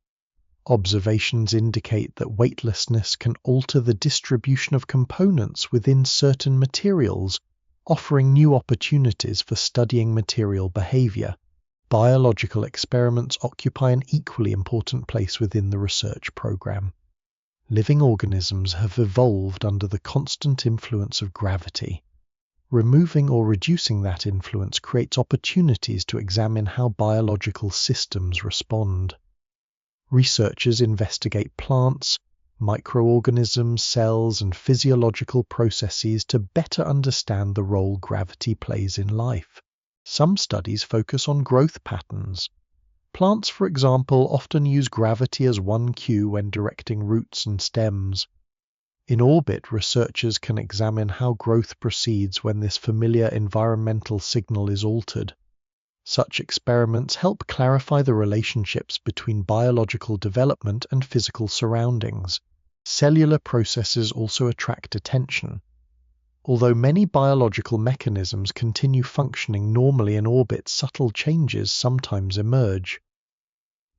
Observations indicate that weightlessness can alter the distribution of components within certain materials, offering new opportunities for studying material behavior. Biological experiments occupy an equally important place within the research program. Living organisms have evolved under the constant influence of gravity. Removing or reducing that influence creates opportunities to examine how biological systems respond. Researchers investigate plants, microorganisms, cells, and physiological processes to better understand the role gravity plays in life. Some studies focus on growth patterns. Plants, for example, often use gravity as one cue when directing roots and stems. In orbit, researchers can examine how growth proceeds when this familiar environmental signal is altered. Such experiments help clarify the relationships between biological development and physical surroundings. Cellular processes also attract attention. Although many biological mechanisms continue functioning normally in orbit, subtle changes sometimes emerge.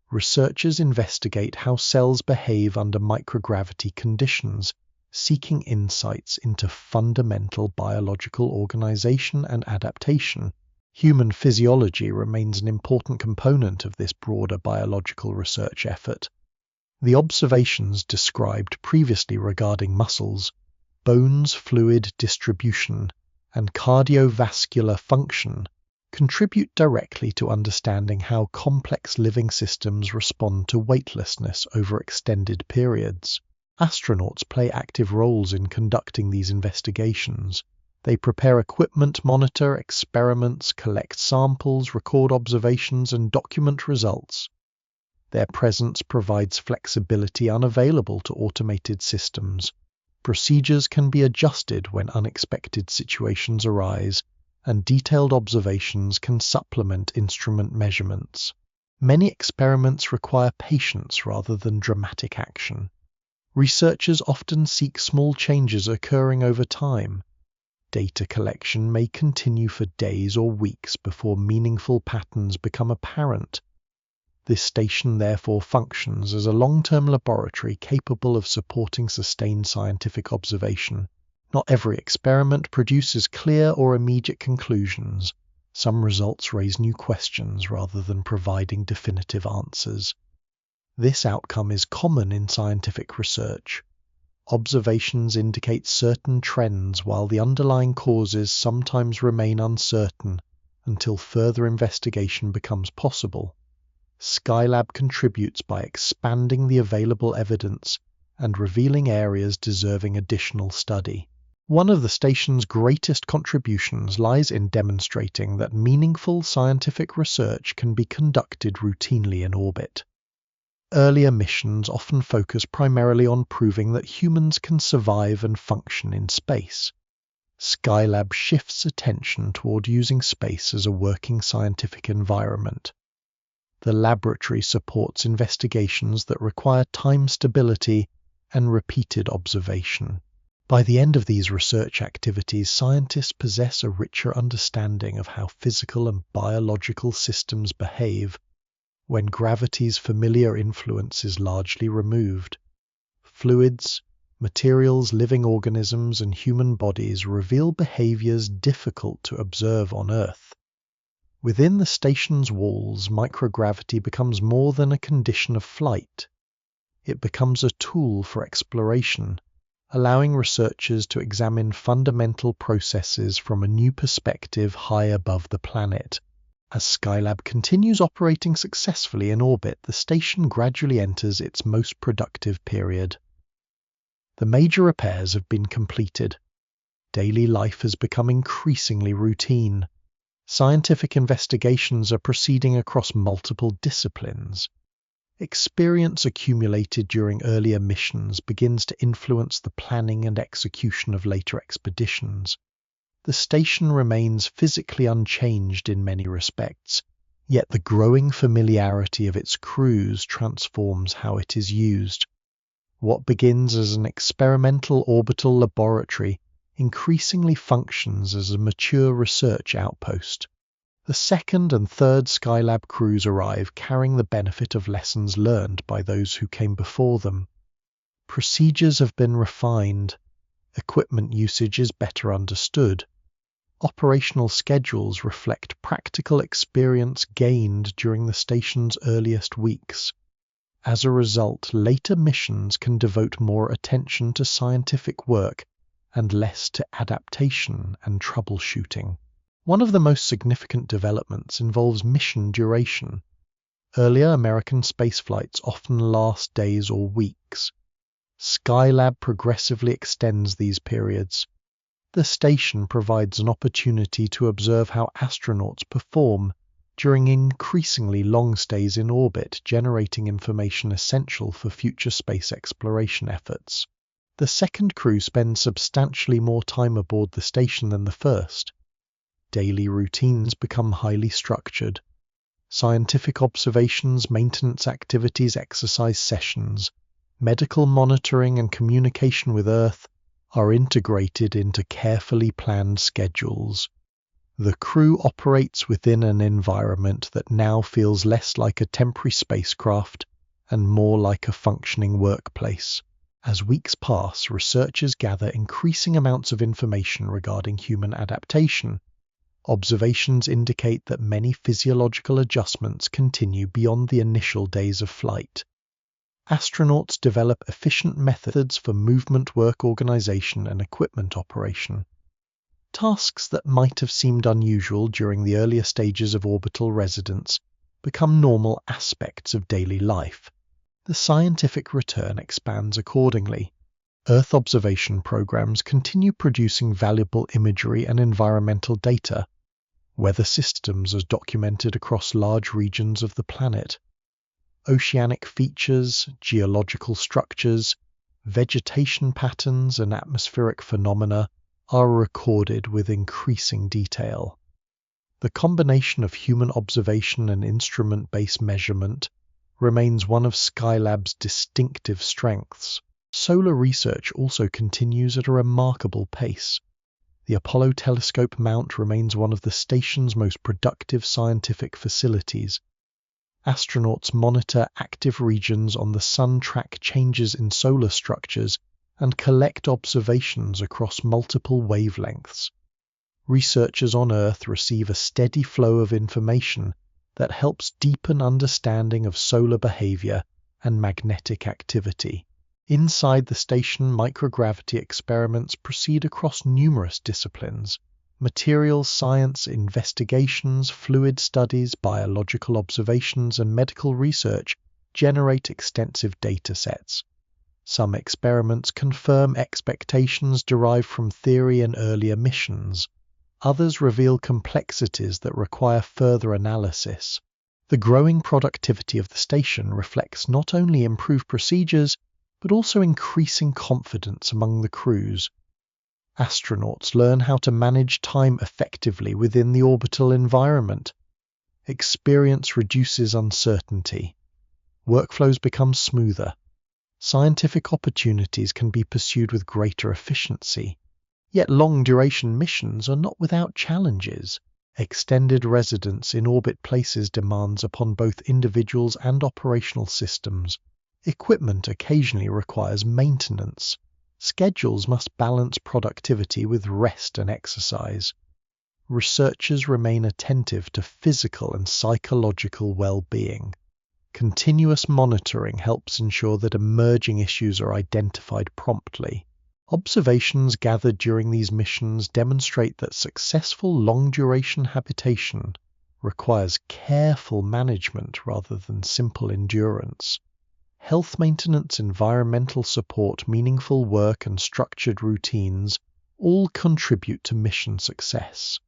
Researchers investigate how cells behave under microgravity conditions, seeking insights into fundamental biological organization and adaptation. Human physiology remains an important component of this broader biological research effort. The observations described previously regarding muscles, bones fluid distribution, and cardiovascular function contribute directly to understanding how complex living systems respond to weightlessness over extended periods. Astronauts play active roles in conducting these investigations. They prepare equipment, monitor experiments, collect samples, record observations, and document results. Their presence provides flexibility unavailable to automated systems. Procedures can be adjusted when unexpected situations arise, and detailed observations can supplement instrument measurements. Many experiments require patience rather than dramatic action. Researchers often seek small changes occurring over time. Data collection may continue for days or weeks before meaningful patterns become apparent. This station therefore functions as a long-term laboratory capable of supporting sustained scientific observation. Not every experiment produces clear or immediate conclusions. Some results raise new questions rather than providing definitive answers. This outcome is common in scientific research. Observations indicate certain trends while the underlying causes sometimes remain uncertain until further investigation becomes possible. Skylab contributes by expanding the available evidence and revealing areas deserving additional study. One of the station's greatest contributions lies in demonstrating that meaningful scientific research can be conducted routinely in orbit. Earlier missions often focus primarily on proving that humans can survive and function in space. Skylab shifts attention toward using space as a working scientific environment. The laboratory supports investigations that require time stability and repeated observation. By the end of these research activities, scientists possess a richer understanding of how physical and biological systems behave when gravity's familiar influence is largely removed. Fluids, materials, living organisms, and human bodies reveal behaviors difficult to observe on Earth. Within the station's walls, microgravity becomes more than a condition of flight. It becomes a tool for exploration, allowing researchers to examine fundamental processes from a new perspective high above the planet. As Skylab continues operating successfully in orbit, the station gradually enters its most productive period. The major repairs have been completed. Daily life has become increasingly routine. Scientific investigations are proceeding across multiple disciplines. Experience accumulated during earlier missions begins to influence the planning and execution of later expeditions. The station remains physically unchanged in many respects, yet the growing familiarity of its crews transforms how it is used. What begins as an experimental orbital laboratory increasingly functions as a mature research outpost. The second and third Skylab crews arrive carrying the benefit of lessons learned by those who came before them. Procedures have been refined. Equipment usage is better understood. Operational schedules reflect practical experience gained during the station's earliest weeks. As a result, later missions can devote more attention to scientific work and less to adaptation and troubleshooting. One of the most significant developments involves mission duration. Earlier American spaceflights often last days or weeks. Skylab progressively extends these periods. The station provides an opportunity to observe how astronauts perform during increasingly long stays in orbit, generating information essential for future space exploration efforts. The second crew spends substantially more time aboard the station than the first. Daily routines become highly structured. Scientific observations, maintenance activities, exercise sessions, medical monitoring and communication with Earth are integrated into carefully planned schedules. The crew operates within an environment that now feels less like a temporary spacecraft and more like a functioning workplace. As weeks pass, researchers gather increasing amounts of information regarding human adaptation. Observations indicate that many physiological adjustments continue beyond the initial days of flight. Astronauts develop efficient methods for movement, work organization, and equipment operation. Tasks that might have seemed unusual during the earlier stages of orbital residence become normal aspects of daily life. The scientific return expands accordingly. Earth observation programs continue producing valuable imagery and environmental data. Weather systems are documented across large regions of the planet. Oceanic features, geological structures, vegetation patterns, and atmospheric phenomena are recorded with increasing detail. The combination of human observation and instrument-based measurement remains one of Skylab's distinctive strengths. Solar research also continues at a remarkable pace. The Apollo telescope mount remains one of the station's most productive scientific facilities. Astronauts monitor active regions on the Sun, track changes in solar structures, and collect observations across multiple wavelengths. Researchers on Earth receive a steady flow of information that helps deepen understanding of solar behavior and magnetic activity. Inside the station, microgravity experiments proceed across numerous disciplines. Materials science investigations, fluid studies, biological observations, and medical research generate extensive data sets. Some experiments confirm expectations derived from theory and earlier missions. Others reveal complexities that require further analysis. The growing productivity of the station reflects not only improved procedures, but also increasing confidence among the crews. Astronauts learn how to manage time effectively within the orbital environment. Experience reduces uncertainty. Workflows become smoother. Scientific opportunities can be pursued with greater efficiency. Yet long-duration missions are not without challenges. Extended residence in orbit places demands upon both individuals and operational systems. Equipment occasionally requires maintenance. Schedules must balance productivity with rest and exercise. Researchers remain attentive to physical and psychological well-being. Continuous monitoring helps ensure that emerging issues are identified promptly. Observations gathered during these missions demonstrate that successful long-duration habitation requires careful management rather than simple endurance. Health maintenance, environmental support, meaningful work, and structured routines all contribute to mission success.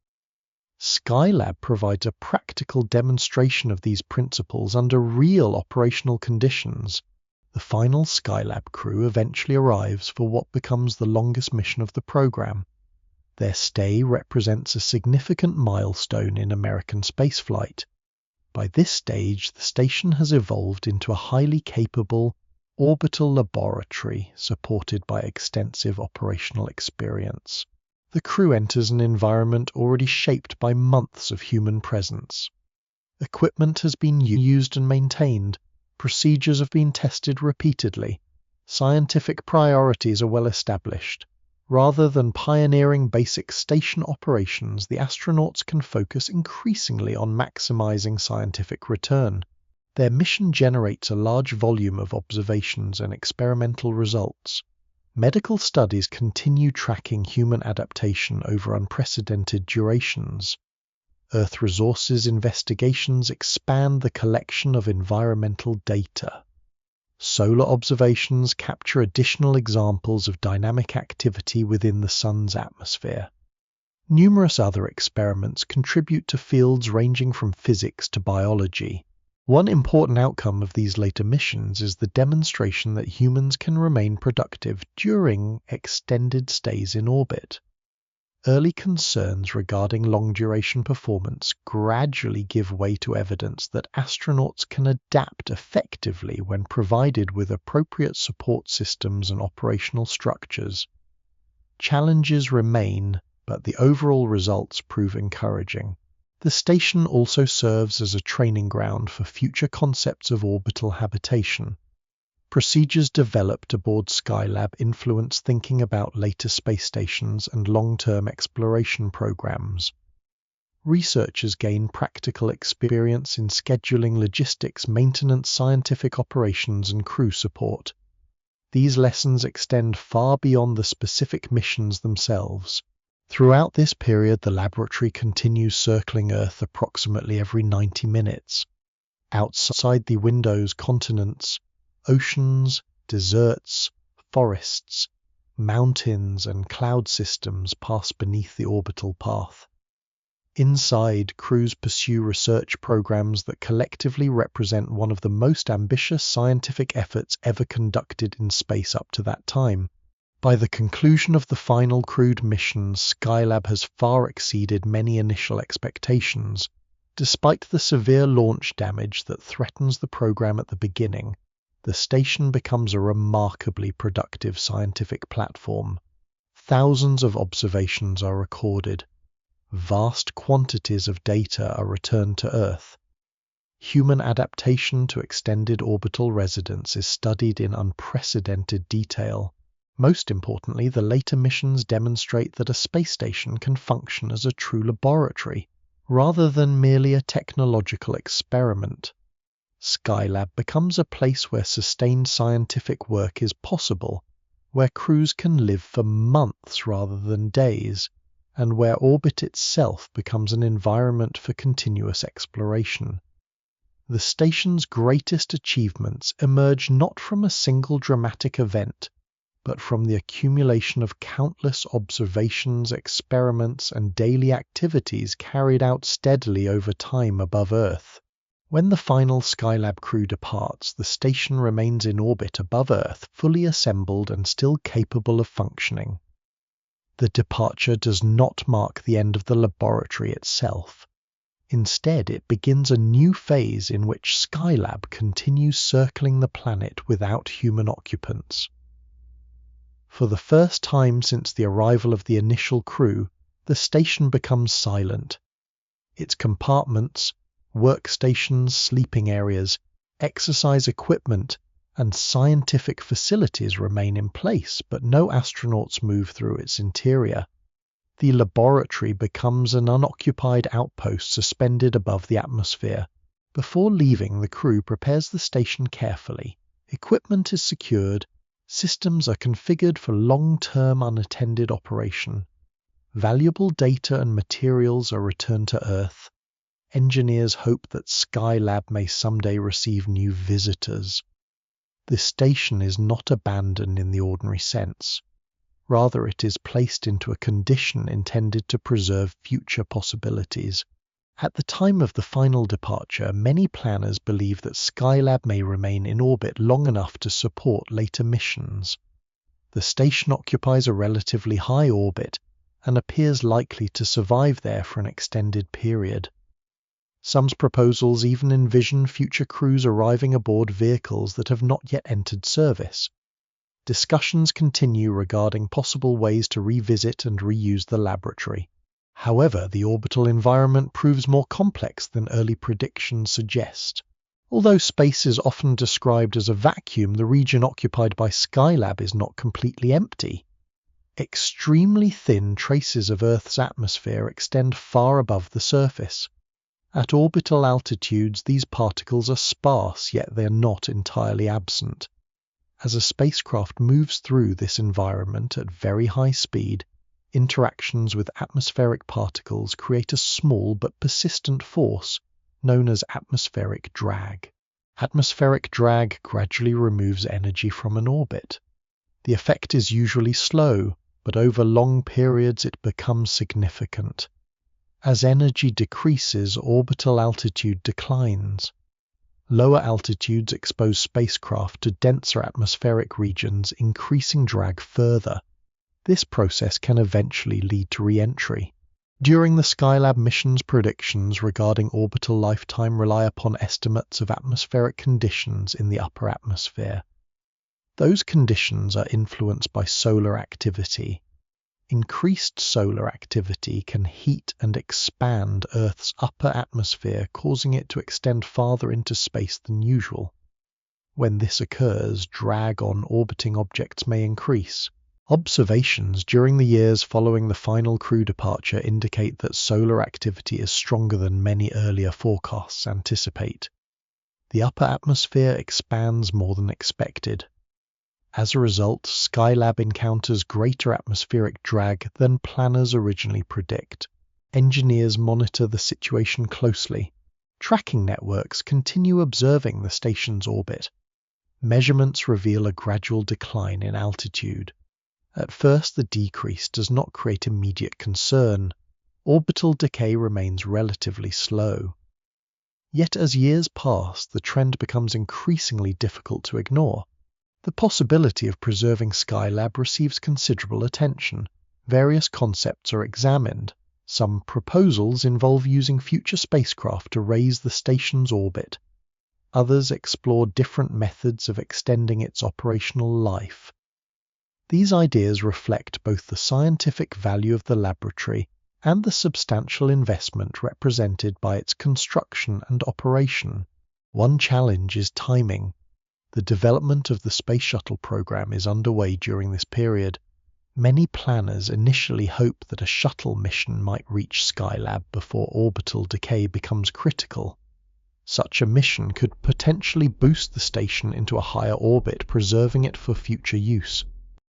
Skylab provides a practical demonstration of these principles under real operational conditions. The final Skylab crew eventually arrives for what becomes the longest mission of the program. Their stay represents a significant milestone in American spaceflight. By this stage, the station has evolved into a highly capable orbital laboratory supported by extensive operational experience. The crew enters an environment already shaped by months of human presence. Equipment has been used and maintained. Procedures have been tested repeatedly. Scientific priorities are well established. Rather than pioneering basic station operations, the astronauts can focus increasingly on maximizing scientific return. Their mission generates a large volume of observations and experimental results. Medical studies continue tracking human adaptation over unprecedented durations. Earth resources investigations expand the collection of environmental data. Solar observations capture additional examples of dynamic activity within the Sun's atmosphere. Numerous other experiments contribute to fields ranging from physics to biology. One important outcome of these later missions is the demonstration that humans can remain productive during extended stays in orbit. Early concerns regarding long-duration performance gradually give way to evidence that astronauts can adapt effectively when provided with appropriate support systems and operational structures. Challenges remain, but the overall results prove encouraging. The station also serves as a training ground for future concepts of orbital habitation. Procedures developed aboard Skylab influence thinking about later space stations and long-term exploration programs. Researchers gain practical experience in scheduling logistics, maintenance, scientific operations, and crew support. These lessons extend far beyond the specific missions themselves. Throughout this period, the laboratory continues circling Earth approximately every 90 minutes. Outside the windows, continents, oceans, deserts, forests, mountains, and cloud systems pass beneath the orbital path. Inside, crews pursue research programs that collectively represent one of the most ambitious scientific efforts ever conducted in space up to that time. By the conclusion of the final crewed mission, Skylab has far exceeded many initial expectations. Despite the severe launch damage that threatens the program at the beginning, the station becomes a remarkably productive scientific platform. Thousands of observations are recorded. Vast quantities of data are returned to Earth. Human adaptation to extended orbital residence is studied in unprecedented detail. Most importantly, the later missions demonstrate that a space station can function as a true laboratory, rather than merely a technological experiment. Skylab becomes a place where sustained scientific work is possible, where crews can live for months rather than days, and where orbit itself becomes an environment for continuous exploration. The station's greatest achievements emerge not from a single dramatic event, but from the accumulation of countless observations, experiments, and daily activities carried out steadily over time above Earth. When the final Skylab crew departs, the station remains in orbit above Earth, fully assembled and still capable of functioning. The departure does not mark the end of the laboratory itself. Instead, it begins a new phase in which Skylab continues circling the planet without human occupants. For the first time since the arrival of the initial crew, the station becomes silent. Its compartments, workstations, sleeping areas, exercise equipment, and scientific facilities remain in place, but no astronauts move through its interior. The laboratory becomes an unoccupied outpost suspended above the atmosphere. Before leaving, the crew prepares the station carefully. Equipment is secured. Systems are configured for long-term unattended operation. Valuable data and materials are returned to Earth. Engineers hope that Skylab may someday receive new visitors. The station is not abandoned in the ordinary sense. Rather, it is placed into a condition intended to preserve future possibilities. At the time of the final departure, many planners believe that Skylab may remain in orbit long enough to support later missions. The station occupies a relatively high orbit and appears likely to survive there for an extended period. Some proposals even envision future crews arriving aboard vehicles that have not yet entered service. Discussions continue regarding possible ways to revisit and reuse the laboratory. However, the orbital environment proves more complex than early predictions suggest. Although space is often described as a vacuum, the region occupied by Skylab is not completely empty. Extremely thin traces of Earth's atmosphere extend far above the surface. At orbital altitudes, these particles are sparse, yet they are not entirely absent. As a spacecraft moves through this environment at very high speed, interactions with atmospheric particles create a small but persistent force known as atmospheric drag. Atmospheric drag gradually removes energy from an orbit. The effect is usually slow, but over long periods it becomes significant. As energy decreases, orbital altitude declines. Lower altitudes expose spacecraft to denser atmospheric regions, increasing drag further. This process can eventually lead to re-entry. During the Skylab missions, predictions regarding orbital lifetime rely upon estimates of atmospheric conditions in the upper atmosphere. Those conditions are influenced by solar activity. Increased solar activity can heat and expand Earth's upper atmosphere, causing it to extend farther into space than usual. When this occurs, drag on orbiting objects may increase. Observations during the years following the final crew departure indicate that solar activity is stronger than many earlier forecasts anticipate. The upper atmosphere expands more than expected. As a result, Skylab encounters greater atmospheric drag than planners originally predict. Engineers monitor the situation closely. Tracking networks continue observing the station's orbit. Measurements reveal a gradual decline in altitude. At first, the decrease does not create immediate concern. Orbital decay remains relatively slow. Yet as years pass, the trend becomes increasingly difficult to ignore. The possibility of preserving Skylab receives considerable attention. Various concepts are examined. Some proposals involve using future spacecraft to raise the station's orbit. Others explore different methods of extending its operational life. These ideas reflect both the scientific value of the laboratory and the substantial investment represented by its construction and operation. One challenge is timing. The development of the Space Shuttle program is underway during this period. Many planners initially hope that a shuttle mission might reach Skylab before orbital decay becomes critical. Such a mission could potentially boost the station into a higher orbit, preserving it for future use.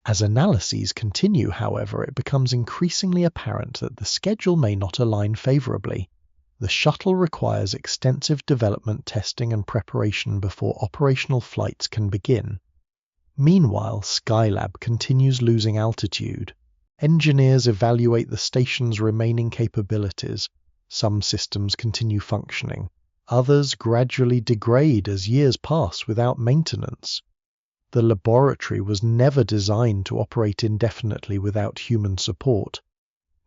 As analyses continue, however, it becomes increasingly apparent that the schedule may not align favorably. The shuttle requires extensive development testing and preparation before operational flights can begin. Meanwhile, Skylab continues losing altitude. Engineers evaluate the station's remaining capabilities. Some systems continue functioning. Others gradually degrade as years pass without maintenance. The laboratory was never designed to operate indefinitely without human support.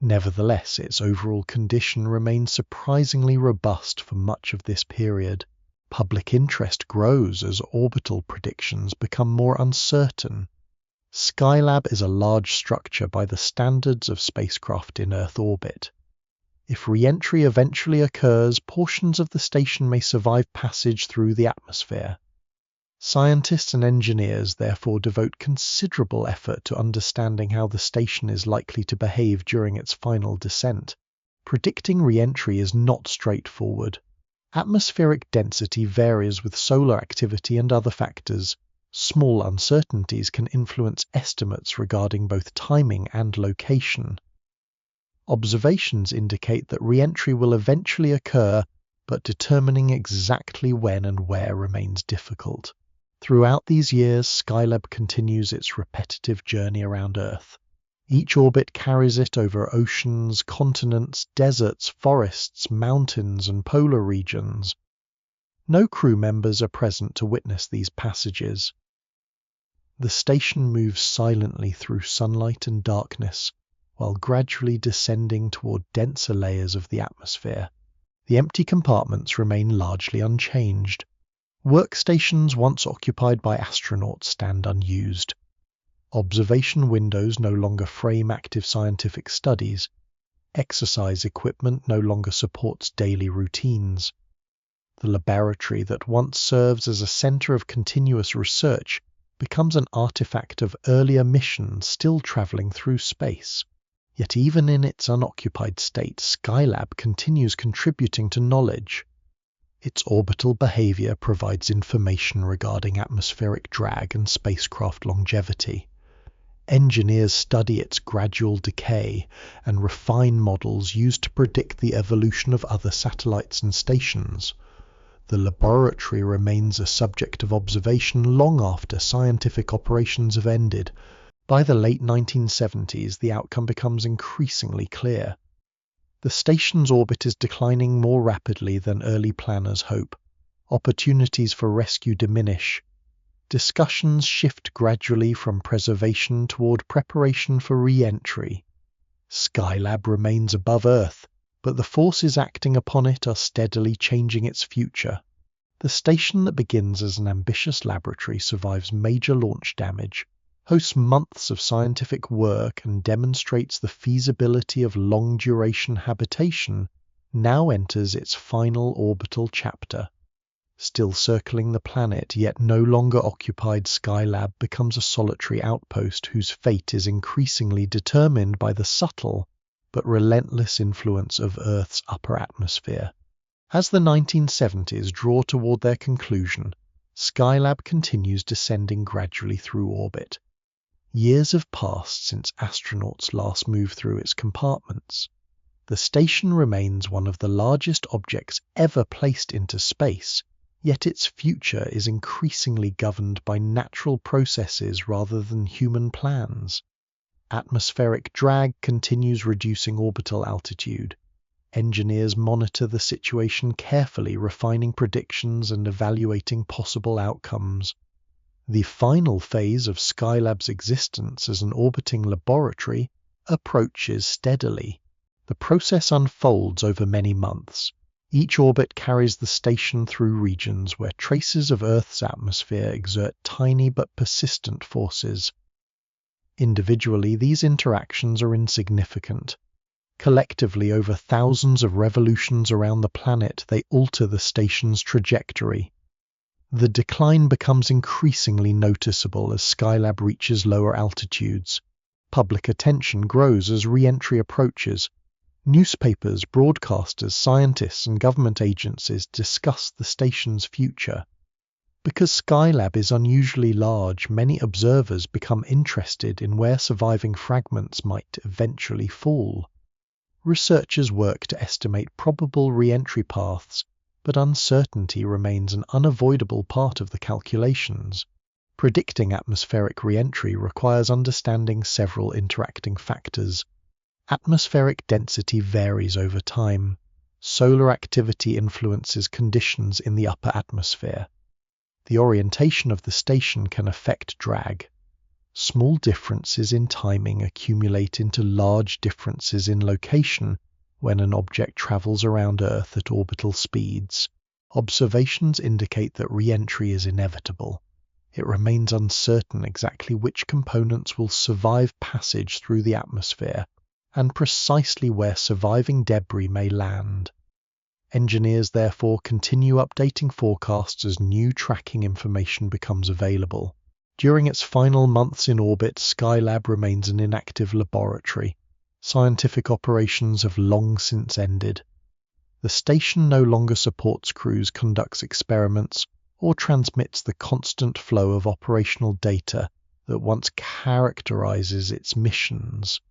Nevertheless, its overall condition remains surprisingly robust for much of this period. Public interest grows as orbital predictions become more uncertain. Skylab is a large structure by the standards of spacecraft in Earth orbit. If re-entry eventually occurs, portions of the station may survive passage through the atmosphere. Scientists and engineers therefore devote considerable effort to understanding how the station is likely to behave during its final descent. Predicting re-entry is not straightforward. Atmospheric density varies with solar activity and other factors. Small uncertainties can influence estimates regarding both timing and location. Observations indicate that re-entry will eventually occur, but determining exactly when and where remains difficult. Throughout these years, Skylab continues its repetitive journey around Earth. Each orbit carries it over oceans, continents, deserts, forests, mountains, and polar regions. No crew members are present to witness these passages. The station moves silently through sunlight and darkness, while gradually descending toward denser layers of the atmosphere. The empty compartments remain largely unchanged. Workstations once occupied by astronauts stand unused. Observation windows no longer frame active scientific studies. Exercise equipment no longer supports daily routines. The laboratory that once serves as a center of continuous research becomes an artifact of earlier missions still traveling through space. Yet even in its unoccupied state, Skylab continues contributing to knowledge. Its orbital behavior provides information regarding atmospheric drag and spacecraft longevity. Engineers study its gradual decay and refine models used to predict the evolution of other satellites and stations. The laboratory remains a subject of observation long after scientific operations have ended, By the late 1970s, the outcome becomes increasingly clear. The station's orbit is declining more rapidly than early planners hope. Opportunities for rescue diminish. Discussions shift gradually from preservation toward preparation for re-entry. Skylab remains above Earth, but the forces acting upon it are steadily changing its future. The station that begins as an ambitious laboratory survives major launch damage, hosts months of scientific work, and demonstrates the feasibility of long-duration habitation, now enters its final orbital chapter. Still circling the planet, yet no longer occupied, Skylab becomes a solitary outpost whose fate is increasingly determined by the subtle but relentless influence of Earth's upper atmosphere. As the 1970s draw toward their conclusion, Skylab continues descending gradually through orbit. Years have passed since astronauts last moved through its compartments. The station remains one of the largest objects ever placed into space, yet its future is increasingly governed by natural processes rather than human plans. Atmospheric drag continues reducing orbital altitude. Engineers monitor the situation carefully, refining predictions and evaluating possible outcomes. The final phase of Skylab's existence as an orbiting laboratory approaches steadily. The process unfolds over many months. Each orbit carries the station through regions where traces of Earth's atmosphere exert tiny but persistent forces. Individually, these interactions are insignificant. Collectively, over thousands of revolutions around the planet, they alter the station's trajectory. The decline becomes increasingly noticeable as Skylab reaches lower altitudes. Public attention grows as re-entry approaches. Newspapers, broadcasters, scientists, and government agencies discuss the station's future. Because Skylab is unusually large, many observers become interested in where surviving fragments might eventually fall. Researchers work to estimate probable re-entry paths, but uncertainty remains an unavoidable part of the calculations. Predicting atmospheric re-entry requires understanding several interacting factors. Atmospheric density varies over time. Solar activity influences conditions in the upper atmosphere. The orientation of the station can affect drag. Small differences in timing accumulate into large differences in location when an object travels around Earth at orbital speeds. Observations indicate that re-entry is inevitable. It remains uncertain exactly which components will survive passage through the atmosphere, and precisely where surviving debris may land. Engineers therefore continue updating forecasts as new tracking information becomes available. During its final months in orbit, Skylab remains an inactive laboratory. Scientific operations have long since ended. The station no longer supports crews, conducts experiments, or transmits the constant flow of operational data that once characterizes its missions.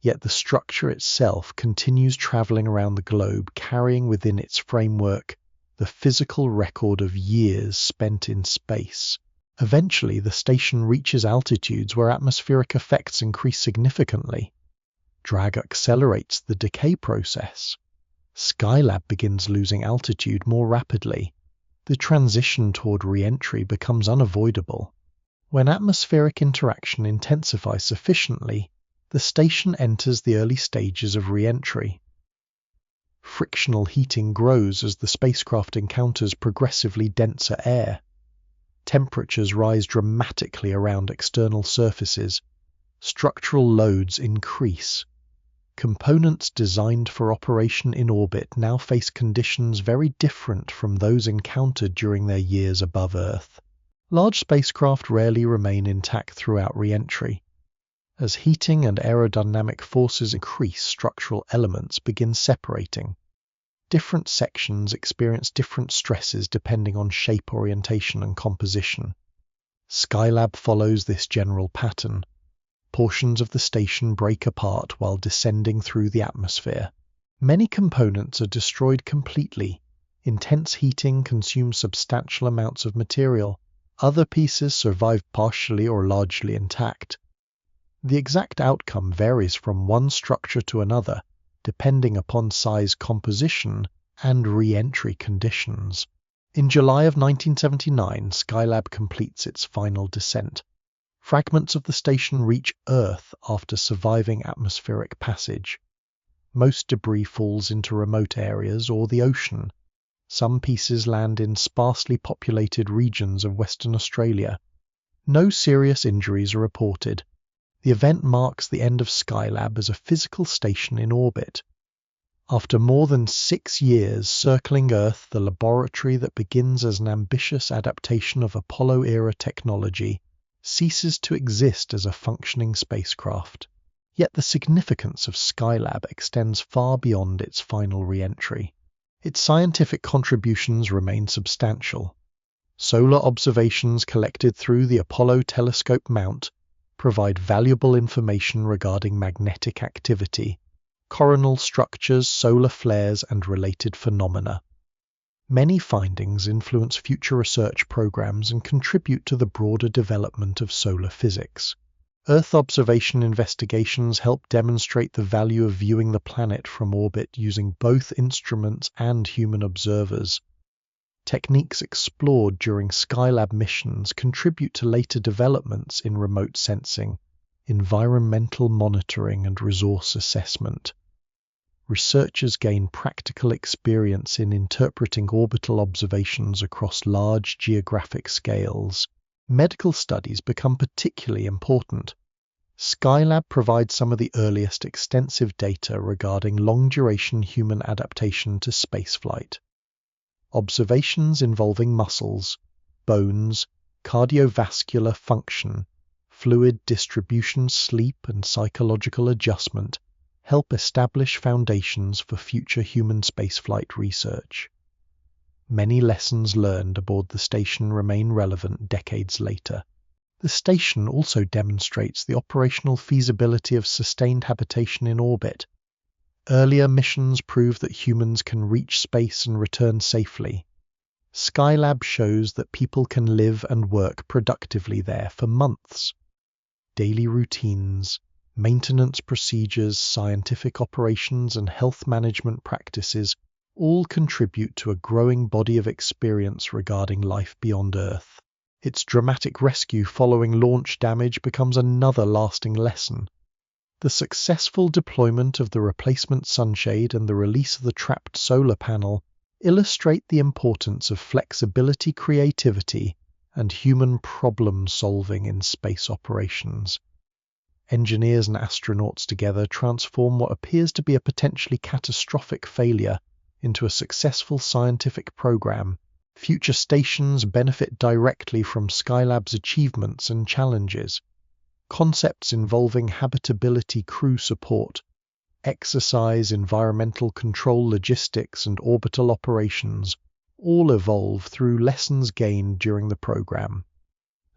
Yet the structure itself continues traveling around the globe, carrying within its framework the physical record of years spent in space. Eventually, the station reaches altitudes where atmospheric effects increase significantly. Drag accelerates the decay process. Skylab begins losing altitude more rapidly. The transition toward re-entry becomes unavoidable. When atmospheric interaction intensifies sufficiently, the station enters the early stages of re-entry. Frictional heating grows as the spacecraft encounters progressively denser air. Temperatures rise dramatically around external surfaces. Structural loads increase. Components designed for operation in orbit now face conditions very different from those encountered during their years above Earth. Large spacecraft rarely remain intact throughout re-entry. As heating and aerodynamic forces increase, structural elements begin separating. Different sections experience different stresses depending on shape, orientation, and composition. Skylab follows this general pattern. Portions of the station break apart while descending through the atmosphere. Many components are destroyed completely. Intense heating consumes substantial amounts of material. Other pieces survive partially or largely intact. The exact outcome varies from one structure to another, depending upon size composition and re-entry conditions. In July of 1979, Skylab completes its final descent. Fragments of the station reach Earth after surviving atmospheric passage. Most debris falls into remote areas or the ocean. Some pieces land in sparsely populated regions of Western Australia. No serious injuries are reported. The event marks the end of Skylab as a physical station in orbit. After more than 6 years circling Earth, the laboratory that begins as an ambitious adaptation of Apollo-era technology ceases to exist as a functioning spacecraft. Yet the significance of Skylab extends far beyond its final re-entry. Its scientific contributions remain substantial. Solar observations collected through the Apollo telescope mount provide valuable information regarding magnetic activity, coronal structures, solar flares, and related phenomena. Many findings influence future research programs and contribute to the broader development of solar physics. Earth observation investigations help demonstrate the value of viewing the planet from orbit using both instruments and human observers. Techniques explored during Skylab missions contribute to later developments in remote sensing, environmental monitoring, and resource assessment. Researchers gain practical experience in interpreting orbital observations across large geographic scales. Medical studies become particularly important. Skylab provides some of the earliest extensive data regarding long-duration human adaptation to spaceflight. Observations involving muscles, bones, cardiovascular function, fluid distribution, sleep, and psychological adjustment help establish foundations for future human spaceflight research. Many lessons learned aboard the station remain relevant decades later. The station also demonstrates the operational feasibility of sustained habitation in orbit. Earlier missions prove that humans can reach space and return safely. Skylab shows that people can live and work productively there for months. Daily routines, maintenance procedures, scientific operations, and health management practices all contribute to a growing body of experience regarding life beyond Earth. Its dramatic rescue following launch damage becomes another lasting lesson. The successful deployment of the replacement sunshade and the release of the trapped solar panel illustrate the importance of flexibility, creativity, and human problem-solving in space operations. Engineers and astronauts together transform what appears to be a potentially catastrophic failure into a successful scientific program. Future stations benefit directly from Skylab's achievements and challenges. Concepts involving habitability, crew support, exercise, environmental control, logistics, and orbital operations all evolve through lessons gained during the program.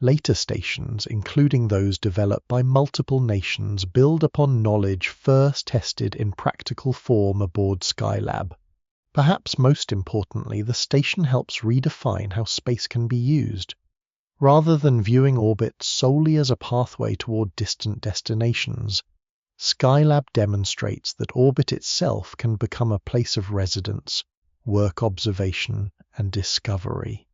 Later stations, including those developed by multiple nations, build upon knowledge first tested in practical form aboard Skylab. Perhaps most importantly, the station helps redefine how space can be used. Rather than viewing orbit solely as a pathway toward distant destinations, Skylab demonstrates that orbit itself can become a place of residence, work observation, and discovery.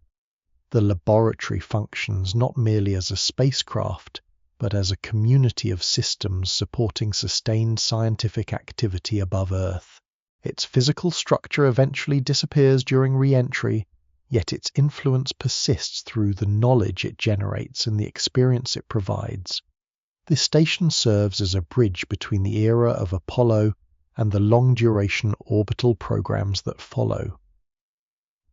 The laboratory functions not merely as a spacecraft, but as a community of systems supporting sustained scientific activity above Earth. Its physical structure eventually disappears during re-entry, yet its influence persists through the knowledge it generates and the experience it provides. This station serves as a bridge between the era of Apollo and the long-duration orbital programs that follow.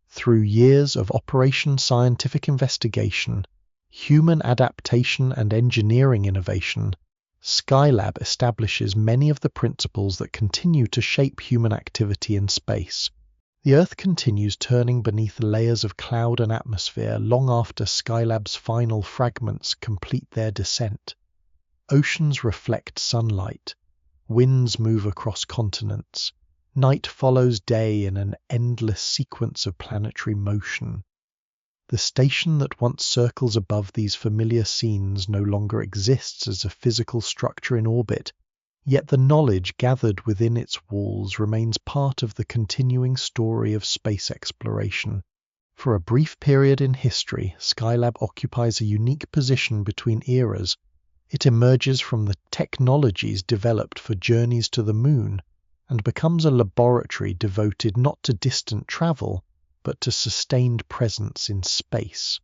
Through years of Operation Scientific Investigation, human adaptation, and engineering innovation, Skylab establishes many of the principles that continue to shape human activity in space. The Earth continues turning beneath layers of cloud and atmosphere long after Skylab's final fragments complete their descent. Oceans reflect sunlight, winds move across continents, night follows day in an endless sequence of planetary motion. The station that once circles above these familiar scenes no longer exists as a physical structure in orbit, yet the knowledge gathered within its walls remains part of the continuing story of space exploration. For a brief period in history, Skylab occupies a unique position between eras. It emerges from the technologies developed for journeys to the moon and becomes a laboratory devoted not to distant travel, but to sustained presence in space.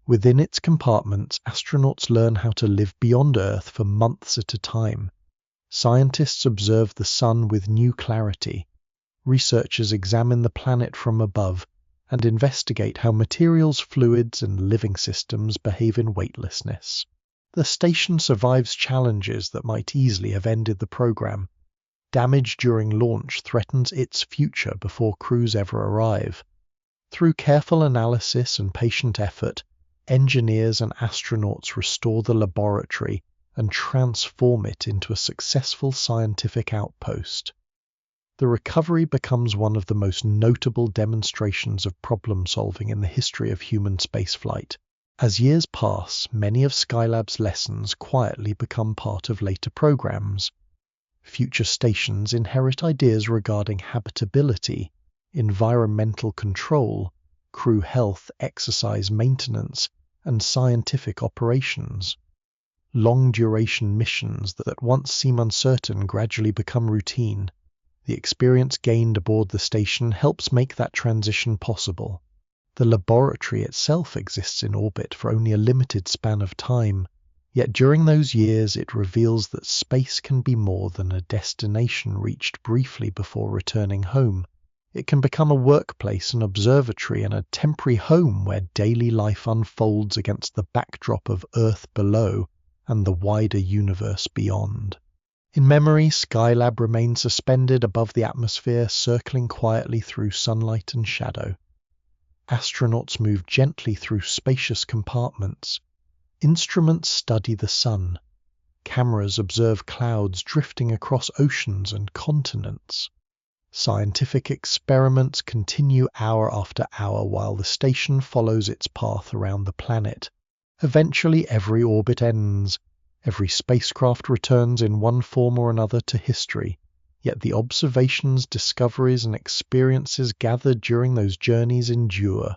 Within its compartments, astronauts learn how to live beyond Earth for months at a time. Scientists observe the sun with new clarity. Researchers examine the planet from above and investigate how materials, fluids, and living systems behave in weightlessness. The station survives challenges that might easily have ended the program. Damage during launch threatens its future before crews ever arrive. Through careful analysis and patient effort, engineers and astronauts restore the laboratory and transform it into a successful scientific outpost. The recovery becomes one of the most notable demonstrations of problem-solving in the history of human spaceflight. As years pass, many of Skylab's lessons quietly become part of later programs. Future stations inherit ideas regarding habitability, environmental control, crew health, exercise maintenance, and scientific operations. Long-duration missions that once seem uncertain gradually become routine. The experience gained aboard the station helps make that transition possible. The laboratory itself exists in orbit for only a limited span of time, yet during those years it reveals that space can be more than a destination reached briefly before returning home. It can become a workplace, an observatory, and a temporary home where daily life unfolds against the backdrop of Earth below and the wider universe beyond. In memory, Skylab remains suspended above the atmosphere, circling quietly through sunlight and shadow. Astronauts move gently through spacious compartments. Instruments study the sun. Cameras observe clouds drifting across oceans and continents. Scientific experiments continue hour after hour while the station follows its path around the planet. Eventually, every orbit ends. Every spacecraft returns in one form or another to history. Yet the observations, discoveries, and experiences gathered during those journeys endure.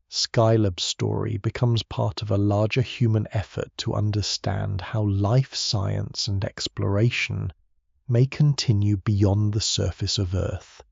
Skylab's story becomes part of a larger human effort to understand how life science and exploration may continue beyond the surface of Earth.